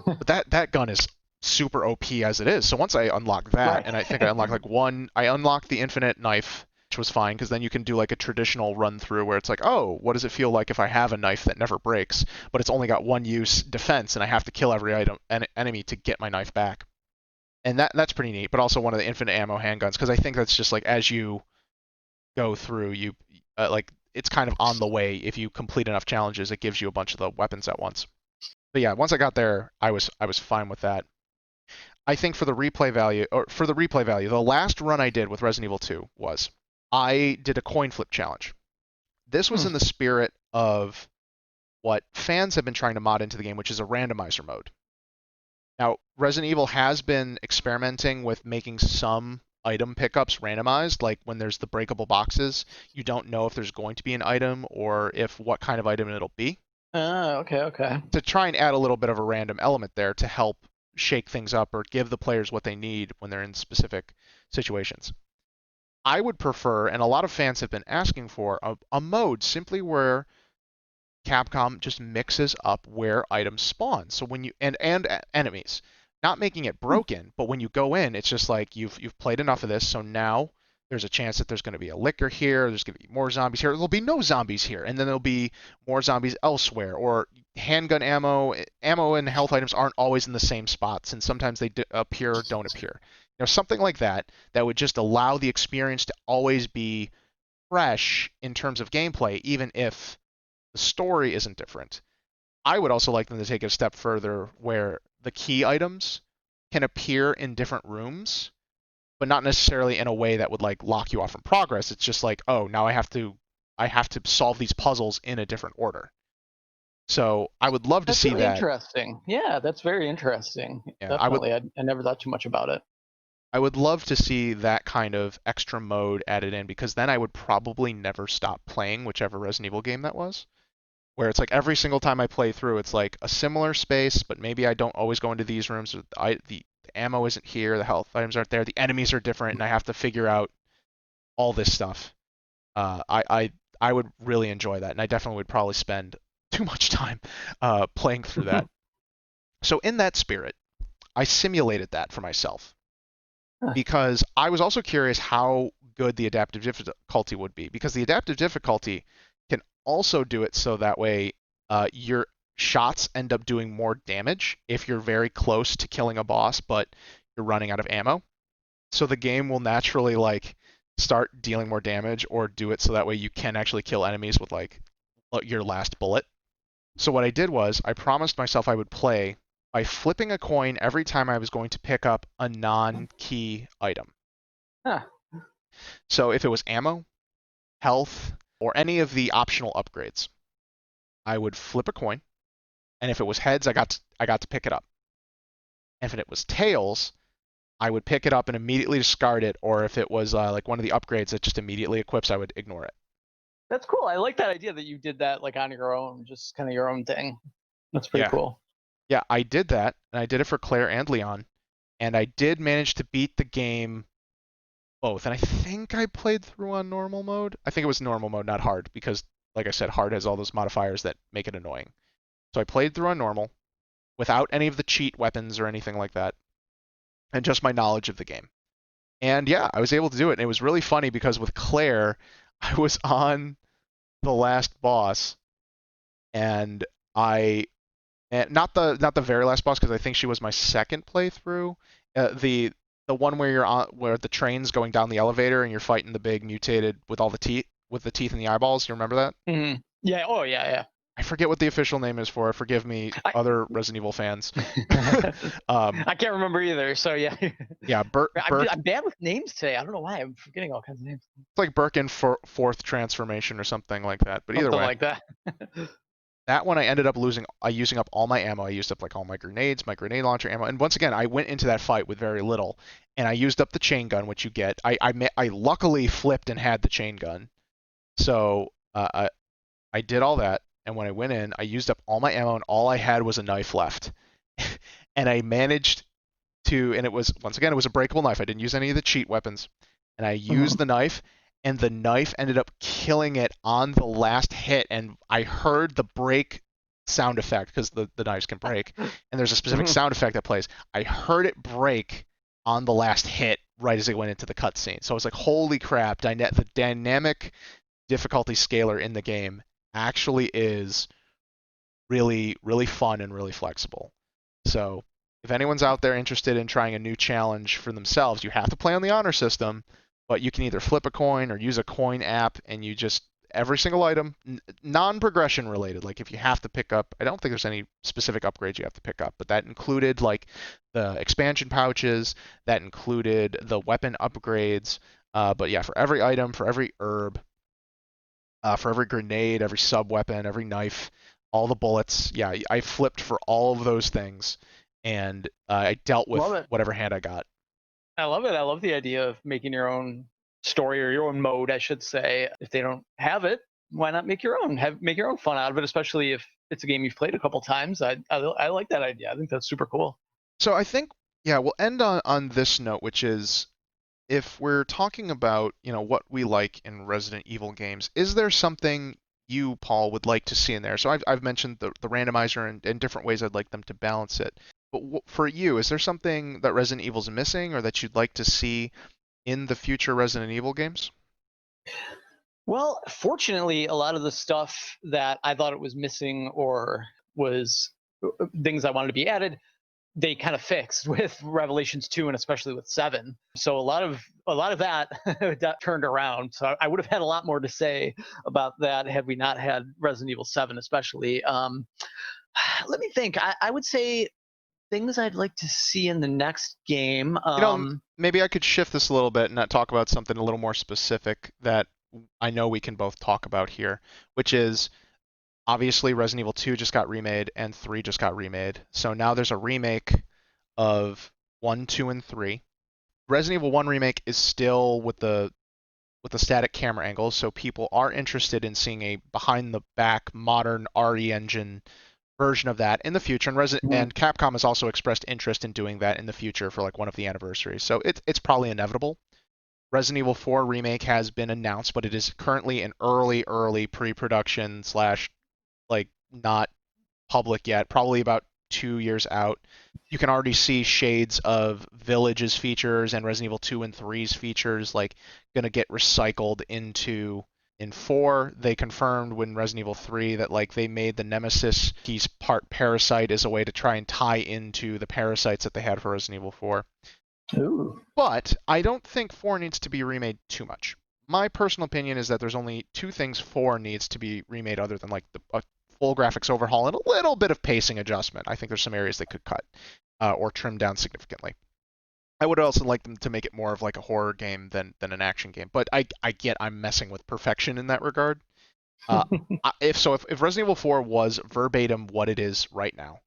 But that gun is super OP as it is. So once I unlock that, Right. and I think I unlocked like one, I unlocked the infinite knife, which was fine because then you can do like a traditional run through where it's like, oh, what does it feel like if I have a knife that never breaks, but it's only got one use defense, and I have to kill every enemy to get my knife back. And that's pretty neat. But also one of the infinite ammo handguns because I think that's just like as you go through, you like it's kind of on the way. If you complete enough challenges, it gives you a bunch of the weapons at once. But yeah, once I got there, I was fine with that. I think for the replay value, the last run I did with Resident Evil 2 was I did a coin flip challenge. This was Hmm. in the spirit of what fans have been trying to mod into the game, which is a randomizer mode. Now, Resident Evil has been experimenting with making some item pickups randomized, like when there's the breakable boxes, you don't know if there's going to be an item or if what kind of item it'll be, Okay, okay. to try and add a little bit of a random element there to help shake things up or give the players what they need when they're in specific situations. I would prefer, and a lot of fans have been asking for, a mode simply where Capcom just mixes up where items spawn. So when you and enemies, not making it Hmm. broken, but when you go in, it's just like you've played enough of this, so now there's a chance that there's going to be a licker here, there's going to be more zombies here, there'll be no zombies here, and then there'll be more zombies elsewhere, or handgun ammo and health items aren't always in the same spots, and sometimes they appear or don't appear. Something like that that would just allow the experience to always be fresh in terms of gameplay, even if the story isn't different. I would also like them to take it a step further where the key items can appear in different rooms, but not necessarily in a way that would like lock you off from progress. It's just like, oh, now I have to solve these puzzles in a different order. So I would love to That's see really that. interesting. Yeah, that's very interesting. Yeah, Definitely. I never thought too much about it. I would love to see that kind of extra mode added in because then I would probably never stop playing whichever Resident Evil game that was. Where it's like every single time I play through, it's like a similar space, but maybe I don't always go into these rooms. The ammo isn't here, the health items aren't there, the enemies are different, and I have to figure out all this stuff. I would really enjoy that, and I definitely would probably spend too much time playing through that. So in that spirit, I simulated that for myself Huh. because I was also curious how good the adaptive difficulty would be because the adaptive difficulty can also do it so that way your shots end up doing more damage if you're very close to killing a boss but you're running out of ammo. So the game will naturally like start dealing more damage or do it so that way you can actually kill enemies with like your last bullet. So what I did was I promised myself I would play by flipping a coin every time I was going to pick up a non-key item. Huh. So if it was ammo, health, or any of the optional upgrades, I would flip a coin, and if it was heads, I got to pick it up. If it was tails, I would pick it up and immediately discard it, or if it was like one of the upgrades that just immediately equips, I would ignore it. That's cool. I like that idea that you did that like on your own, just kind of your own thing. That's pretty Yeah, cool. yeah, I did that, and I did it for Claire and Leon, and I did manage to beat the game both. And I think I played through on normal mode. I think it was normal mode, not hard, because like I said, hard has all those modifiers that make it annoying. So I played through on normal without any of the cheat weapons or anything like that, and just my knowledge of the game. And yeah, I was able to do it. And it was really funny because with Claire, I was on the last boss, and I not the very last boss because I think she was my second playthrough. The one where you're on where the train's going down the elevator and you're fighting the big mutated with all the teeth and the eyeballs. You remember that? Yeah. Oh, yeah, yeah. I forget what the official name is for it. Forgive me, I other Resident Evil fans. um, I can't remember either. So yeah, yeah, I'm bad with names today. I don't know why. I'm forgetting all kinds of names. It's like Birkin for fourth transformation or something like that. But either Something way, like that. that one I ended up using up all my ammo. I used up like all my grenades, my grenade launcher ammo, and once again I went into that fight with very little, and I used up the chain gun, which you get. I luckily flipped and had the chain gun, so I did all that, and when I went in, I used up all my ammo, and all I had was a knife left, and I managed to, and it was once again it was a breakable knife. I didn't use any of the cheat weapons, and I used Mhm. the knife, and the knife ended up killing it on the last hit, and I heard the break sound effect because the knives can break, and there's a specific sound effect that plays. I heard it break on the last hit right as it went into the cutscene. So I was like, holy crap! The dynamic difficulty scaler in the game actually is really, really fun and really flexible. So if anyone's out there interested in trying a new challenge for themselves, you have to play on the honor system, but you can either flip a coin or use a coin app, and you just every single item, non-progression related. Like if you have to pick up, I don't think there's any specific upgrades you have to pick up, but that included like the expansion pouches, that included the weapon upgrades. But yeah, for every item, for every herb, for every grenade, every sub weapon, every knife, all the bullets. Yeah, I flipped for all of those things, and I dealt with Love it. whatever hand I got. I love it. I love the idea of making your own story or your own mode, I should say. If they don't have it, why not make your own? Make your own fun out of it, especially if it's a game you've played a couple times. I like that idea. I think that's super cool. So I think, yeah, we'll end on this note, which is if we're talking about, what we like in Resident Evil games, is there something you, Paul, would like to see in there? So I've mentioned the randomizer and different ways I'd like them to balance it. But for you, is there something that Resident Evil's missing or that you'd like to see in the future Resident Evil games? Well, fortunately, a lot of the stuff that I thought it was missing or was things I wanted to be added, they kind of fixed with Revelations 2 and especially with 7. So a lot of that that turned around. So I would have had a lot more to say about that had we not had Resident Evil 7, especially. Let me think. I would say things I'd like to see in the next game. Maybe I could shift this a little bit and not talk about something a little more specific that I know we can both talk about here, which is obviously Resident Evil 2 just got remade and 3 just got remade. So now there's a remake of 1, 2, and 3. Resident Evil 1 remake is still with the static camera angles, so people are interested in seeing a behind the back modern RE engine version of that in the future. And Capcom has also expressed interest in doing that in the future for like one of the anniversaries. So it's probably inevitable. Resident Evil 4 remake has been announced, but it is currently in early pre-production slash like not public yet, probably about 2 years out. You can already see shades of Village's features and Resident Evil 2 and 3's features like gonna get recycled into in 4. They confirmed when Resident Evil 3 that like they made the Nemesis he's part parasite as a way to try and tie into the parasites that they had for Resident Evil 4. Ooh. But I don't think 4 needs to be remade too much. My personal opinion is that there's only two things 4 needs to be remade other than like a full graphics overhaul and a little bit of pacing adjustment. I think there's some areas they could cut or trim down significantly. I would also like them to make it more of like a horror game than an action game. But I get I'm messing with perfection in that regard. Uh, if Resident Evil 4 was verbatim what it is right now,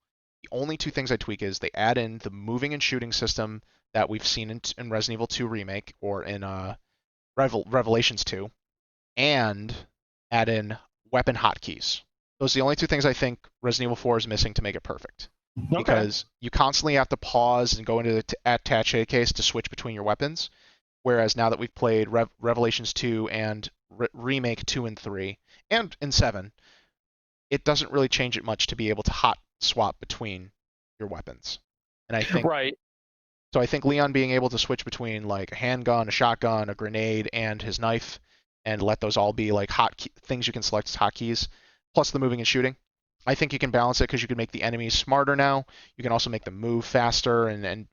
the only two things I tweak is they add in the moving and shooting system that we've seen in Resident Evil 2 remake or in Revelations 2, and add in weapon hotkeys. Those are the only two things I think Resident Evil 4 is missing to make it perfect. Okay. Because you constantly have to pause and go into the attache case to switch between your weapons. Whereas now that we've played Revelations 2 and Remake 2 and 3, and in 7, it doesn't really change it much to be able to hot swap between your weapons. And I think Right. so. I think Leon being able to switch between like a handgun, a shotgun, a grenade, and his knife, and let those all be like things you can select as hotkeys, plus the moving and shooting. I think you can balance it because you can make the enemies smarter now. You can also make them move faster and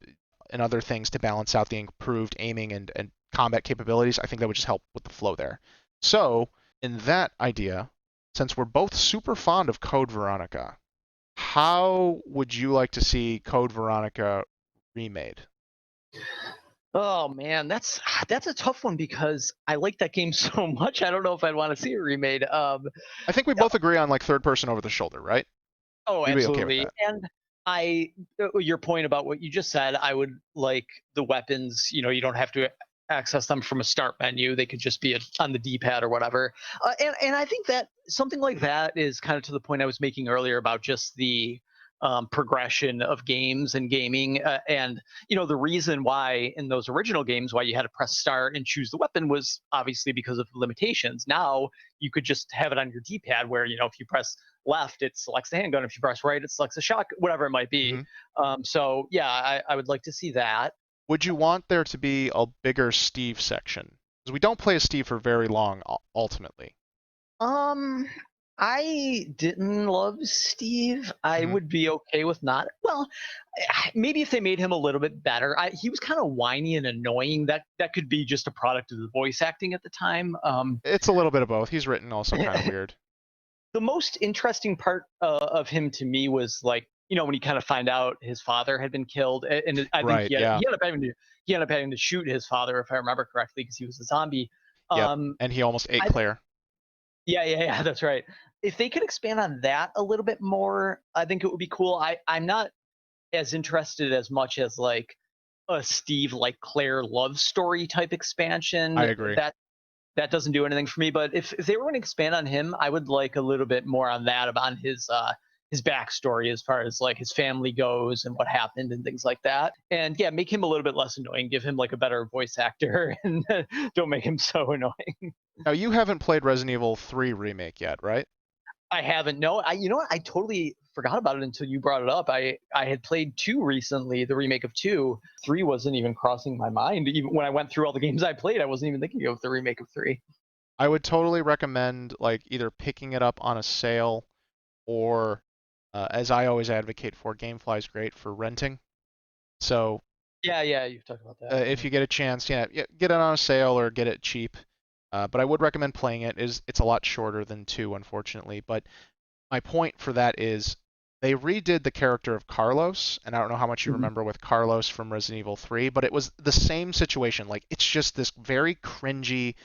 other things to balance out the improved aiming and combat capabilities. I think that would just help with the flow there. So in that idea, since we're both super fond of Code Veronica, how would you like to see Code Veronica remade? Oh man, that's a tough one because I like that game so much. I don't know if I'd want to see it remade. I think we both agree on like third person over the shoulder, right? Oh, You'd be okay with absolutely. that. And your point about what you just said, I would like the weapons. You don't have to access them from a start menu. They could just be on the D-pad or whatever. And I think that something like that is kind of to the point I was making earlier about just the progression of games and gaming. And the reason why in those original games why you had to press start and choose the weapon was obviously because of limitations. Now you could just have it on your D-pad, where if you press left, it selects the handgun. If you press right, it selects a shot, whatever it might be. Hmm. So yeah, I would like to see that. Would you want there to be a bigger Steve section? Because we don't play as Steve for very long, ultimately. Um, I didn't love Steve. I Hmm. would be okay with not. Well, maybe if they made him a little bit better. He was kind of whiny and annoying. That could be just a product of the voice acting at the time. It's a little bit of both. He's written also kind of weird. The most interesting part of him to me was like when he kind of find out his father had been killed, and I think Right, yeah. he ended up having to shoot his father, if I remember correctly, because he was a zombie. Yep. um And he almost ate I Claire. Yeah, that's right. If they could expand on that a little bit more, I think it would be cool. I'm not as interested as much as like a Steve like Claire love story type I expansion. agree. That doesn't do anything for me. But if they were going to expand on him, I would like a little bit more on that, about his backstory as far as like his family goes and what happened and things like that. And yeah, make him a little bit less annoying. Give him like a better voice actor, and don't make him so annoying. Now, you haven't played Resident Evil 3 Remake yet, right? I haven't. No, you know what? I totally forgot about it until you brought it up. I had played two recently, the remake of two. Three wasn't even crossing my mind. Even when I went through all the games I played, I wasn't even thinking of the remake of three. I would totally recommend like either picking it up on a sale or, as I always advocate for, GameFly is great for renting. So Yeah, you've talked about that. if you get a chance, yeah, get it on a sale or get it cheap. But I would recommend playing it. It's a lot shorter than 2, unfortunately. But my point for that is they redid the character of Carlos, and I don't know how much you Mhm. remember with Carlos from Resident Evil 3, but it was the same situation. Like it's just this very cringy,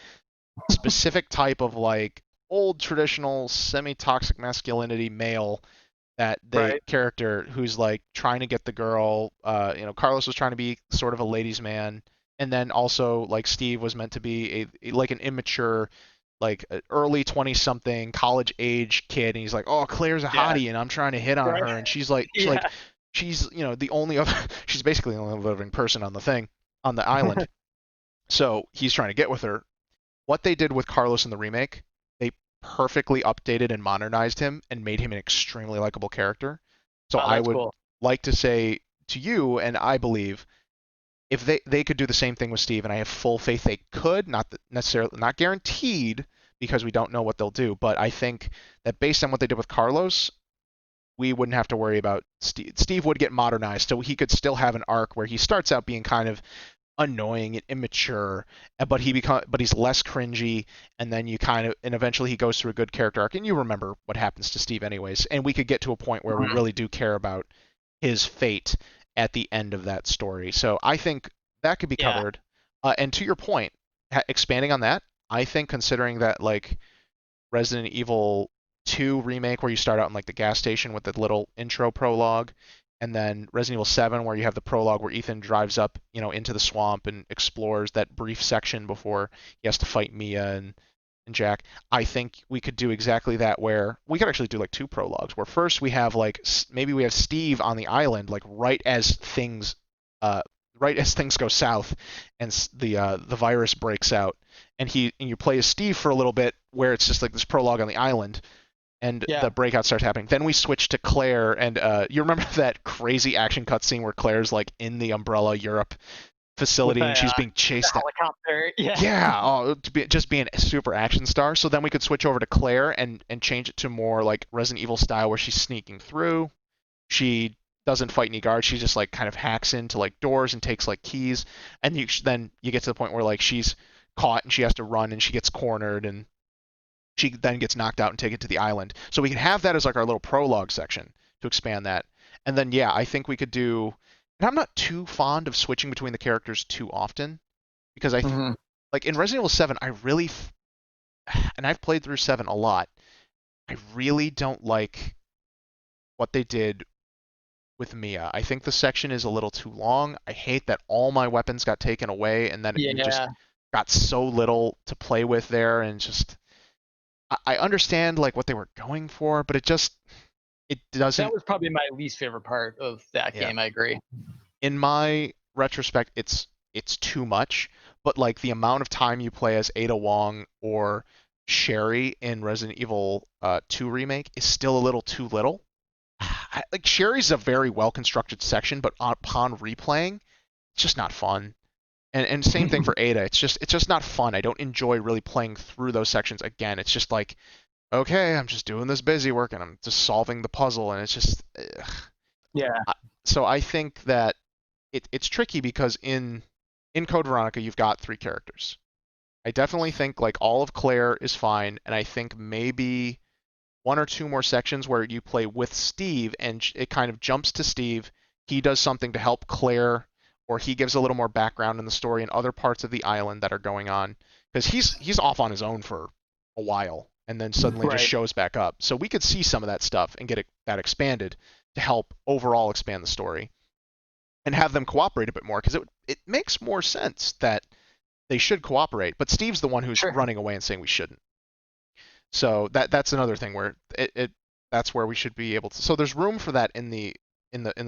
specific type of like old traditional semi-toxic masculinity male that they Right. character who's like trying to get the girl. Carlos was trying to be sort of a ladies' man, and then also like Steve was meant to be like an immature, like early 20 something college age kid, and he's like, oh, Claire's a Yeah. hottie, and I'm trying to hit on Right. her, and she's like, Yeah. she's the only other, she's basically the only living person on the island. So he's trying to get with her. What they did with Carlos in the remake, they perfectly updated and modernized him and made him an extremely likable character. So Oh, I that's would cool. like to say to you, and I believe if they could do the same thing with Steve, and I have full faith they could, not necessarily not guaranteed because we don't know what they'll do, but I think that based on what they did with Carlos, we wouldn't have to worry about Steve. Steve would get modernized, so he could still have an arc where he starts out being kind of annoying and immature, but he's less cringy, and then you kind of and eventually he goes through a good character arc, and you remember what happens to Steve anyways, and we could get to a point where we Mhm. really do care about his fate at the end of that story. So I think that could be Yeah. covered. And to your point, expanding on that, I think considering that like Resident Evil 2 remake where you start out in like the gas station with the little intro prologue, and then Resident Evil 7 where you have the prologue where Ethan drives up, into the swamp and explores that brief section before he has to fight Mia and Jack. I think we could do exactly that where we could actually do like two prologues where first we have like maybe we have Steve on the island like uh right as things go south and the virus breaks out, and you play as Steve for a little bit where it's just like this prologue on the island, and the Yeah. breakout starts happening. Then we switch to Claire, and you remember that crazy action cutscene where Claire's like in the Umbrella Europe With facility and she's being the chased. helicopter. Yeah. Yeah, oh, just being a super action star. So then we could switch over to Claire and change it to more like Resident Evil style, where she's sneaking through. She doesn't fight any guards. She just like kind of hacks into like doors and takes like keys. And then you get to the point where like she's caught and she has to run and she gets cornered, and she then gets knocked out and taken to the island. So we could have that as like our little prologue section to expand that. And then yeah, I think we could do. And I'm not too fond of switching between the characters too often because Hmm. like in Resident Evil 7, I really and I've played through 7 a lot. I really don't like what they did with Mia. I think the section is a little too long. I hate that all my weapons got taken away and then you just Yeah, got so little to play with there and just I understand like what they were going for, but it that doesn't. was probably my least favorite part of that Yeah. game. I agree. In my retrospect, it's too much, but like the amount of time you play as Ada Wong or Sherry in Resident Evil 2 remake is still a little too little. Like Sherry's a very well constructed section, but upon replaying, it's just not fun. And same thing for Ada. It's just not fun. I don't enjoy really playing through those sections again. It's just like, okay, I'm just doing this busy work and I'm just solving the puzzle, and it's just ugh. Yeah, So I think that it's tricky because in Code Veronica you've got 3 characters. I definitely think like all of Claire is fine, and I think maybe 1 or 2 more sections where you play with Steve and it kind of jumps to Steve. He does something to help Claire, or he gives a little more background in the story and other parts of the island that are going on because he's off on his own for a while and then suddenly just right. shows back up. So we could see some of that stuff and get that expanded to help overall expand the story and have them cooperate a bit more because it makes more sense that they should cooperate. But Steve's the one who's Sure. running away and saying we shouldn't. So that's another thing where it that's where we should be able to. So there's room for that in the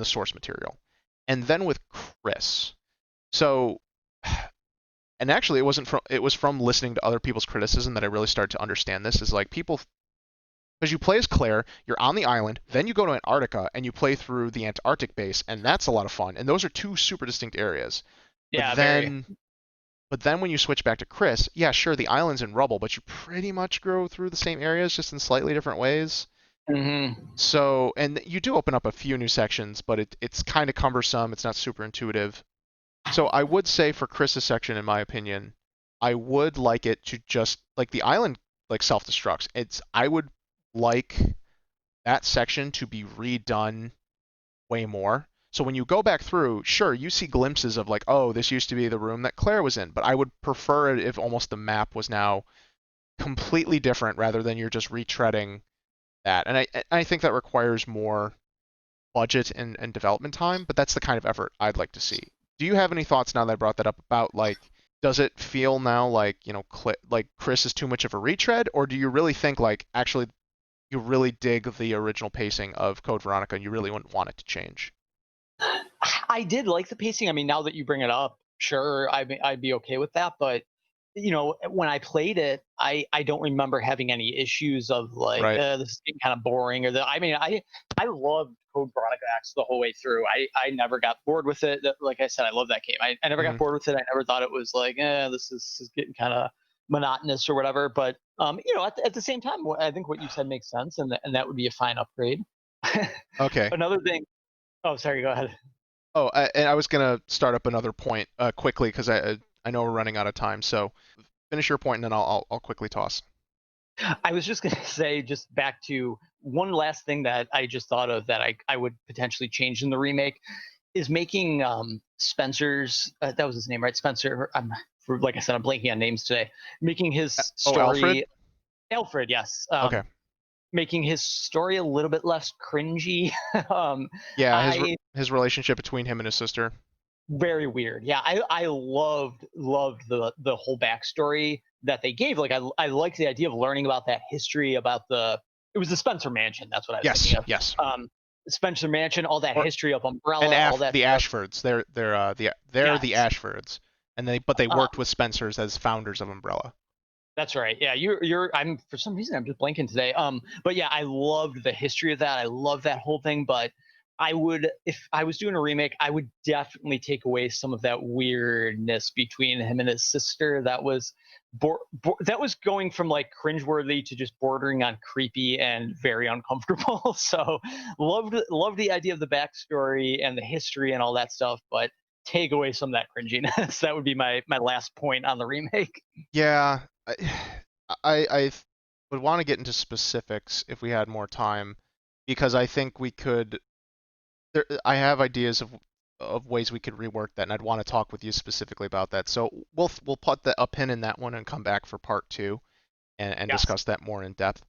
source material, and then with Chris. So and actually it was from listening to other people's criticism that I really started to understand this is like people because you play as Claire, you're on the island, then you go to Antarctica and you play through the Antarctic base, and that's a lot of fun. And those are 2 super distinct areas. But Yeah, very. then but then when you switch back to Chris, yeah, sure, the island's in rubble, but you pretty much go through the same areas just in slightly different ways. Hmm. So, and you do open up a few new sections, but it's kind of cumbersome. It's not super intuitive. So I would say for Chris's section, in my opinion, I would like it to just like the island like self-destructs. I would like that section to be redone way more. So when you go back through, sure, you see glimpses of like, oh, this used to be the room that Claire was in, but I would prefer it if almost the map was now completely different rather than you're just retreading that. And I think that requires more budget and development time, but that's the kind of effort I'd like to see. Do you have any thoughts now that I brought that up about like does it feel now like, like Chris is too much of a retread, or do you really think like actually you really dig the original pacing of Code Veronica and you really wouldn't want it to change? I did like the pacing. I mean, now that you bring it up, sure, I'd be okay with that. But when I played it, I don't remember having any issues of like Right. this is getting kind of boring or the. I mean, I loved Code Veronica X the whole way through. I never got bored with it. Like I said, I love that game. I never got Hmm. bored with it. I never thought it was like this is getting kind of monotonous or whatever. But at the same time, I think what you said makes sense, and that would be a fine upgrade. Okay. Another thing. Oh, sorry. Go ahead. Oh, and I was gonna start up another point quickly because I know we're running out of time. So finish your point and then I'll quickly toss. I was just going to say, just back to one last thing that I just thought of that I would potentially change in the remake is making Spencer's, that was his name, right? Spencer. Like I said, I'm blanking on names today. Making his Oh, Alfred. story, Alfred, yes. Okay. Making his story a little bit less cringy. um, Yeah, I his relationship between him and his sister. Very weird. Yeah, I loved the whole backstory that they gave. Like I liked the idea of learning about that history about the it was the Spencer Mansion. That's what I was thinking Yes, of. yes. Um, Spencer Mansion, all that Or history of and Umbrella, all that The stuff. Ashfords. They're the Yes. Ashfords, and they Um, worked with Spencers as founders of Umbrella. That's right. Yeah, you're. I'm for some reason I'm just blanking today. But yeah, I loved the history of that. I love that whole thing. But I would, if I was doing a remake, I would definitely take away some of that weirdness between him and his sister. That was going from like cringeworthy to just bordering on creepy and very uncomfortable. So loved the idea of the backstory and the history and all that stuff. But take away some of that cringiness. That would be my last point on the remake. Yeah, I would want to get into specifics if we had more time, because I think we could. I have ideas of ways we could rework that, and I'd want to talk with you specifically about that. So we'll put a pin in that one and come back for part two and Yes. discuss that more in depth.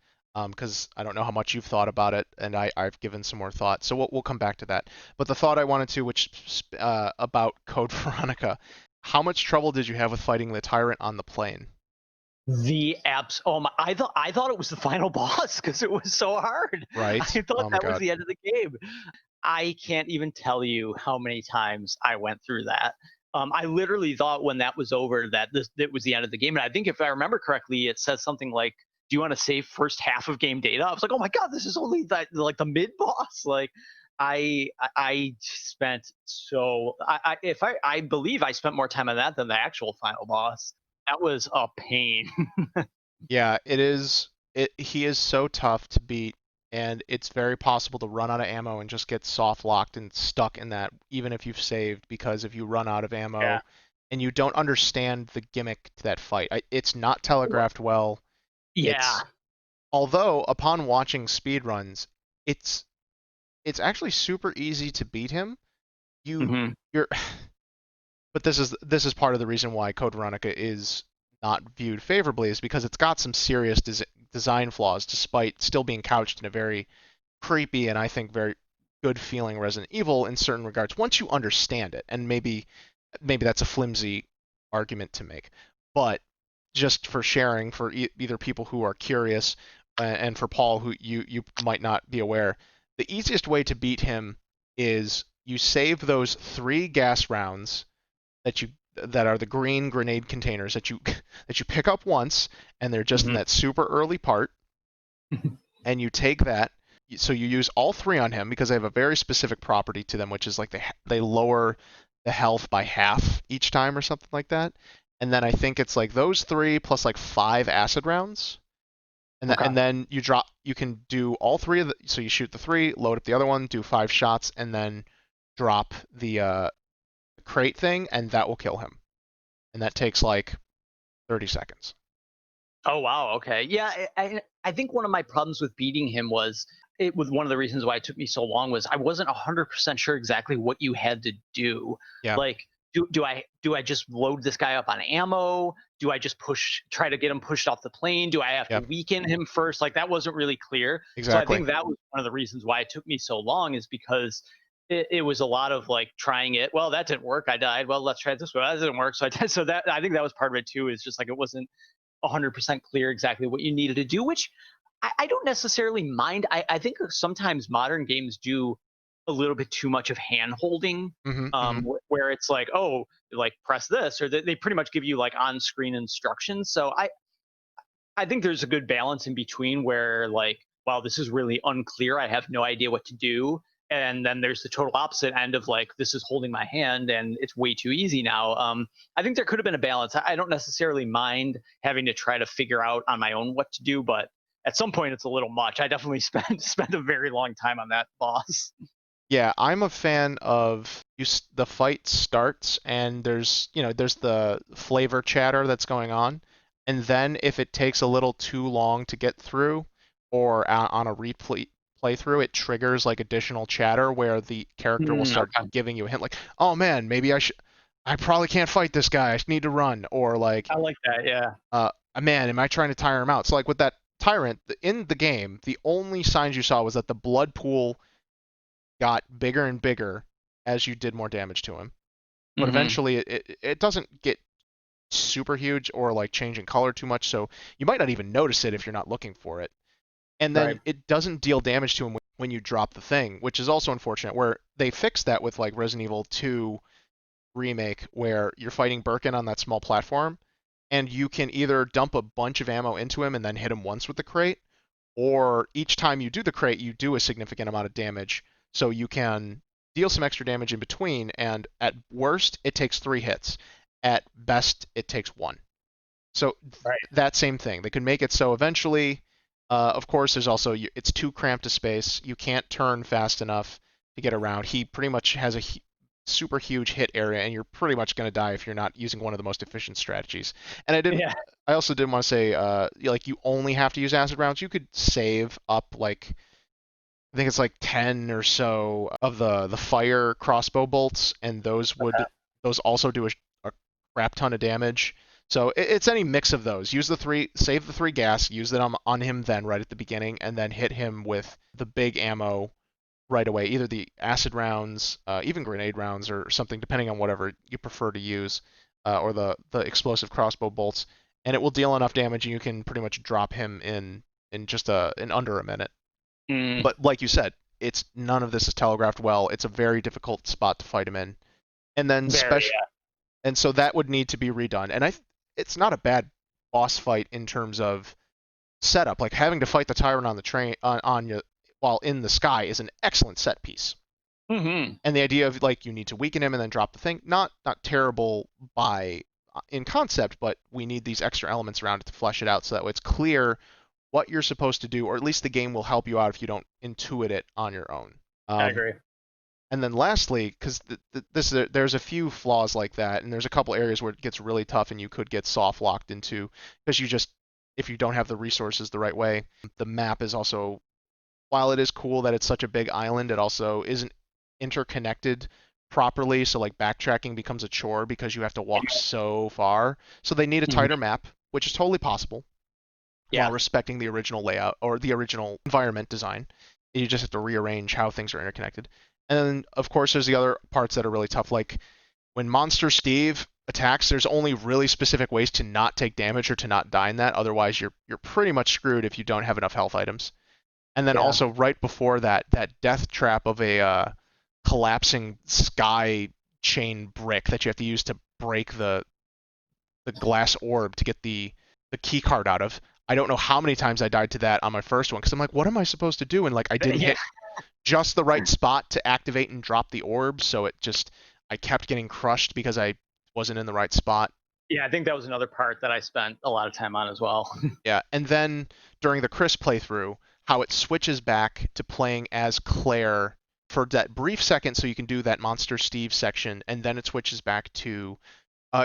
Because I don't know how much you've thought about it, and I've given some more thought. So we'll come back to that. But the thought I wanted to, which about Code Veronica, how much trouble did you have with fighting the tyrant on the plane? The apps. Oh my! I thought it was the final boss because it was so hard. I Right? thought Oh my that was God. the end of the game. I can't even tell you how many times I went through that. I literally thought when that was over that this that was the end of the game. And I think if I remember correctly, it says something like, "Do you want to save first half of game data?" I was like, "Oh my god, this is only that like the mid boss." Like, I spent so I believe I spent more time on that than the actual final boss. That was a pain. Yeah, it is. He is so tough to beat, and it's very possible to run out of ammo and just get soft locked and stuck in that, even if you've saved, because if you run out of Yeah. ammo and you don't understand the gimmick to that fight, it's not telegraphed well. Yeah. It's although upon watching speedruns, it's it's actually super easy to beat him. You Hmm. you're but this is part of the reason why Code Veronica is not viewed favorably is because it's got some serious design flaws, despite still being couched in a very creepy and I think very good feeling Resident Evil in certain regards. Once you understand it, and maybe that's a flimsy argument to make, but just for sharing for either people who are curious and for Paul who you might not be aware, the easiest way to beat him is you save those 3 gas rounds that are the green grenade containers that you pick up once, and they're just in Hmm. that super early part, and you take that. So you use all 3 on him because they have a very specific property to them, which is like they lower the health by half each time or something like that. And then I think it's like those 3 plus like 5 acid rounds, Okay. and then you can do all 3 of the. So you shoot the 3, load up the other one, do 5 shots, and then drop the crate thing, and that will kill him. And that takes like 30 seconds. Oh wow. Okay. Yeah. I think one of my problems with beating him was it was one of the reasons why it took me so long was I wasn't 100% sure exactly what you had to do. Yeah. Like, do I just load this guy up on ammo? Do I just try to get him pushed off the plane? Do I have to Yeah. weaken him first? Like that wasn't really clear. So I Exactly. think that was one of the reasons why it took me so long is because it was a lot of like trying it. Well, that didn't work. I died. Well, let's try it this way. That didn't work. So I did. So that I think that was part of it too. Is just like it wasn't 100% clear exactly what you needed to do, which I don't necessarily mind. I think sometimes modern games do a little bit too much of hand holding, Hmm. Hmm. where it's like, oh, like press this, or they pretty much give you like on screen instructions. So I think there's a good balance in between where like, wow, this is really unclear. I have no idea what to do. And then there's the total opposite end of like, this is holding my hand and it's way too easy now. I think there could have been a balance. I don't necessarily mind having to try to figure out on my own what to do, but at some point it's a little much. I definitely spent a very long time on that boss. Yeah, I'm a fan of the fight starts and there's the flavor chatter that's going on, and then if it takes a little too long to get through, or on a replay playthrough, it triggers like additional chatter where the character will start Okay. giving you a hint like, oh man, I probably can't fight this guy. I need to run, or like, I like that. Yeah. man, am I trying to tire him out? So like with that tyrant in the game, the only signs you saw was that the blood pool got bigger and bigger as you did more damage to him. But Hmm. eventually it doesn't get super huge or like change in color too much, so you might not even notice it if you're not looking for it. And then Right. it doesn't deal damage to him when you drop the thing, which is also unfortunate, where they fixed that with like Resident Evil 2 remake, where you're fighting Birkin on that small platform, and you can either dump a bunch of ammo into him and then hit him once with the crate, or each time you do the crate, you do a significant amount of damage. So you can deal some extra damage in between, and at worst, it takes 3 hits. At best, it takes one. So Right. that same thing. They could make it so eventually, of course, there's also it's too cramped a space. You can't turn fast enough to get around. He pretty much has a super huge hit area, and you're pretty much going to die if you're not using one of the most efficient strategies. And I didn't. Yeah. I also didn't want to say like you only have to use acid rounds. You could save up like I think it's like 10 or so of the fire crossbow bolts, and those also do a crap ton of damage. So it's any mix of those. Use the three, save the three gas, use them on him then right at the beginning, and then hit him with the big ammo right away. Either the acid rounds, even grenade rounds, or something, depending on whatever you prefer to use, or the explosive crossbow bolts, and it will deal enough damage, and you can pretty much drop him in just in under a minute. Mm, But like you said, it's none of this is telegraphed well. It's a very difficult spot to fight him in, and then very. special, and so that would need to be redone. And it's not a bad boss fight in terms of setup. Like having to fight the tyrant on the train on you while in the sky is an excellent set piece. Yeah. Hmm. And the idea of like you need to weaken him and then drop the thing, not terrible by in concept, but we need these extra elements around it to flesh it out so that way it's clear what you're supposed to do, or at least the game will help you out if you don't intuit it on your own. I Um, agree. and then lastly, because there's a few flaws like that, and there's a couple areas where it gets really tough, and you could get soft locked into because you just if you don't have the resources the right way. The map is also, while it is cool that it's such a big island, it also isn't interconnected properly. So like backtracking becomes a chore because you have to walk so far. So they need a Mhm. tighter map, which is totally possible while Yeah. respecting the original layout or the original environment design. You just have to rearrange how things are interconnected. And then, of course, there's the other parts that are really tough. Like when Monster Steve attacks, there's only really specific ways to not take damage or to not die in that. Otherwise, you're pretty much screwed if you don't have enough health items. And then Yeah. also right before that, that death trap of a collapsing sky chain brick that you have to use to break the glass orb to get the key card out of. I don't know how many times I died to that on my first one because I'm like, what am I supposed to do? And like I didn't Yeah. hit just the right spot to activate and drop the orb, so it just I kept getting crushed because I wasn't in the right spot. Yeah. I think that was another part that I spent a lot of time on as well. Yeah, and then during the Chris playthrough, how it switches back to playing as Claire for that brief second, so you can do that Monster Steve section, and then it switches back to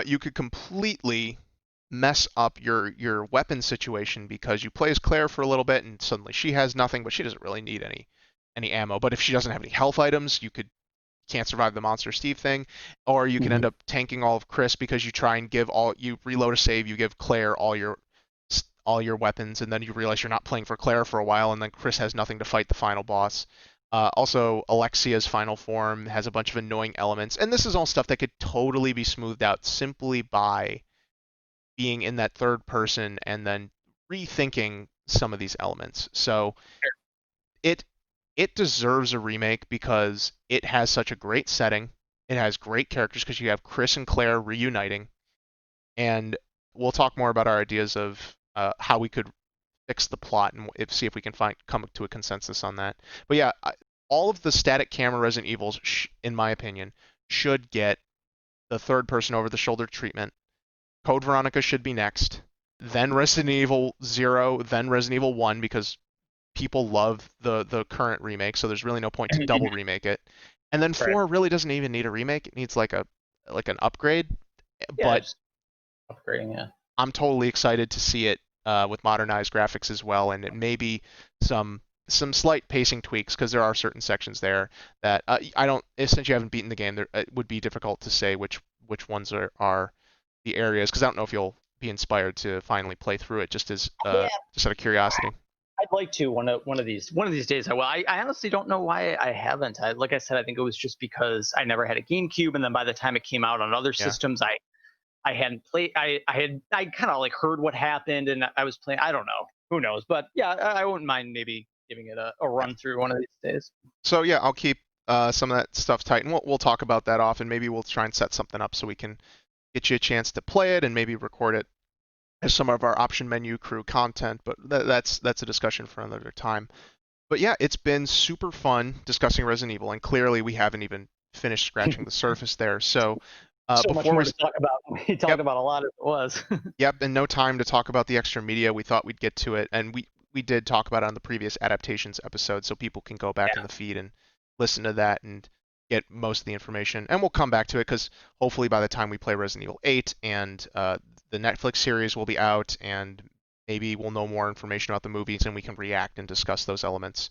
you could completely mess up your weapon situation because you play as Claire for a little bit and suddenly she has nothing, but she doesn't really need any ammo. But if she doesn't have any health items, you can't survive the Monster Steve thing, or you can end Mhm. up tanking all of Chris because you try and give all you reload a save, you give Claire all your weapons, and then you realize you're not playing for Claire for a while, and then Chris has nothing to fight the final boss. Also, Alexia's final form has a bunch of annoying elements, and this is all stuff that could totally be smoothed out simply by being in that third person and then rethinking some of these elements. So it it deserves a remake because it has such a great setting. It has great characters because you have Chris and Claire reuniting, and we'll talk more about our ideas of how we could fix the plot and see if we can come to a consensus on that. But yeah, all of the static camera Resident Evils, in my opinion, should get the third person over the shoulder treatment. Code Veronica should be next, then Resident Evil 0, then Resident Evil 1 because people love the current remake, so there's really no point to double remake it. And then Right. 4 really doesn't even need a remake; it needs like an upgrade. Yeah. But Just upgrading. Yeah. I'm totally excited to see it with modernized graphics as well, and it may be some some slight pacing tweaks because there are certain sections there that I don't. Since you haven't beaten the game, it would be difficult to say which ones are the areas because I don't know if you'll be inspired to finally play through it Yeah. just out of curiosity. I'd like to one of these days. I will. I honestly don't know why I haven't. Like I said, I think it was just because I never had a GameCube, and then by the time it came out on other Yeah. systems, I hadn't played. I kind of like heard what happened, and I was playing. I don't know. Who knows? But yeah, I wouldn't mind maybe giving it a Yeah. run through one of these days. So yeah, I'll keep some of that stuff tight, and we'll talk about that off, and maybe we'll try and set something up so we can get you a chance to play it and maybe record it as some of our option menu crew content. But that's a discussion for another time. But yeah, it's been super fun discussing Resident Evil, and clearly we haven't even finished scratching the surface there. So So much before more we to talk about. We talked yep about a lot as it was. yep, and no time to talk about the extra media. We thought we'd get to it, and we did talk about it on the previous adaptations episode, so people can go back in Yeah. the feed and listen to that and get most of the information. And we'll come back to it because hopefully by the time we play Resident Evil 8 and the Netflix series will be out, and maybe we'll know more information about the movies and we can react and discuss those elements.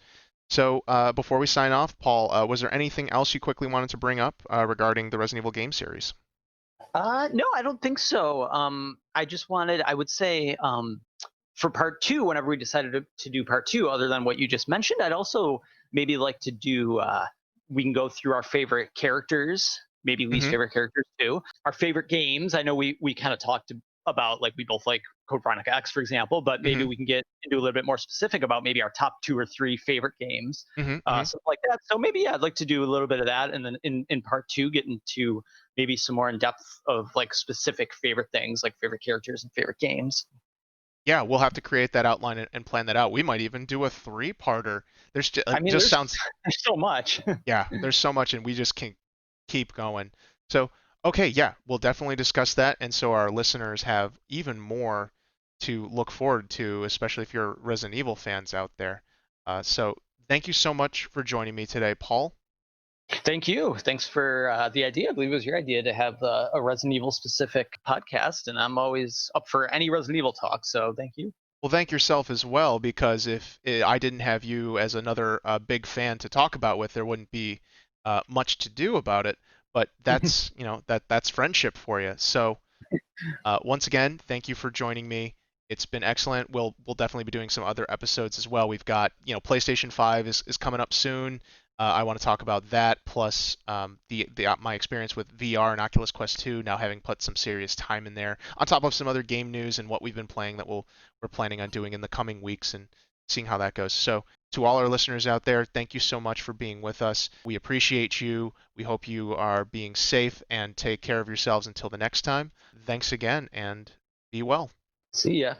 So before we sign off, Paul, was there anything else you quickly wanted to bring up regarding the Resident Evil game series? No, I don't think so. I just wanted, I would say, for part two, whenever we decided to do part two, other than what you just mentioned, I'd also maybe like to do, we can go through our favorite characters, maybe least Hmm. favorite characters too, our favorite games. I know we kind of talked about, like, we both like Code Veronica X, for example, but maybe Hmm. we can get into a little bit more specific about maybe our top two or three favorite games, Hmm. Hmm. something like that. So maybe, yeah, I'd like to do a little bit of that. And then in part two, get into maybe some more in depth of like specific favorite things, like favorite characters and favorite games. Yeah, we'll have to create that outline and plan that out. We might even do a three-parter. I mean, Just there's sounds, there's so much. yeah, there's so much and we just can keep going. So, okay, yeah, we'll definitely discuss that. And so our listeners have even more to look forward to, especially if you're Resident Evil fans out there. So, thank you so much for joining me today, Paul. Thank you. Thanks for the idea. I believe it was your idea to have a Resident Evil specific podcast, and I'm always up for any Resident Evil talk. So thank you. Well, thank yourself as well, because if I didn't have you as another big fan to talk about with, there wouldn't be much to do about it. But that's, that's friendship for you. So, once again, thank you for joining me. It's been excellent. We'll definitely be doing some other episodes as well. We've got, PlayStation 5 is coming up soon. I want to talk about that, plus the my experience with VR and Oculus Quest 2, now having put some serious time in there, on top of some other game news and what we've been playing that we're planning on doing in the coming weeks and seeing how that goes. So, to all our listeners out there, thank you so much for being with us. We appreciate you. We hope you are being safe and take care of yourselves until the next time. Thanks again and be well. See ya.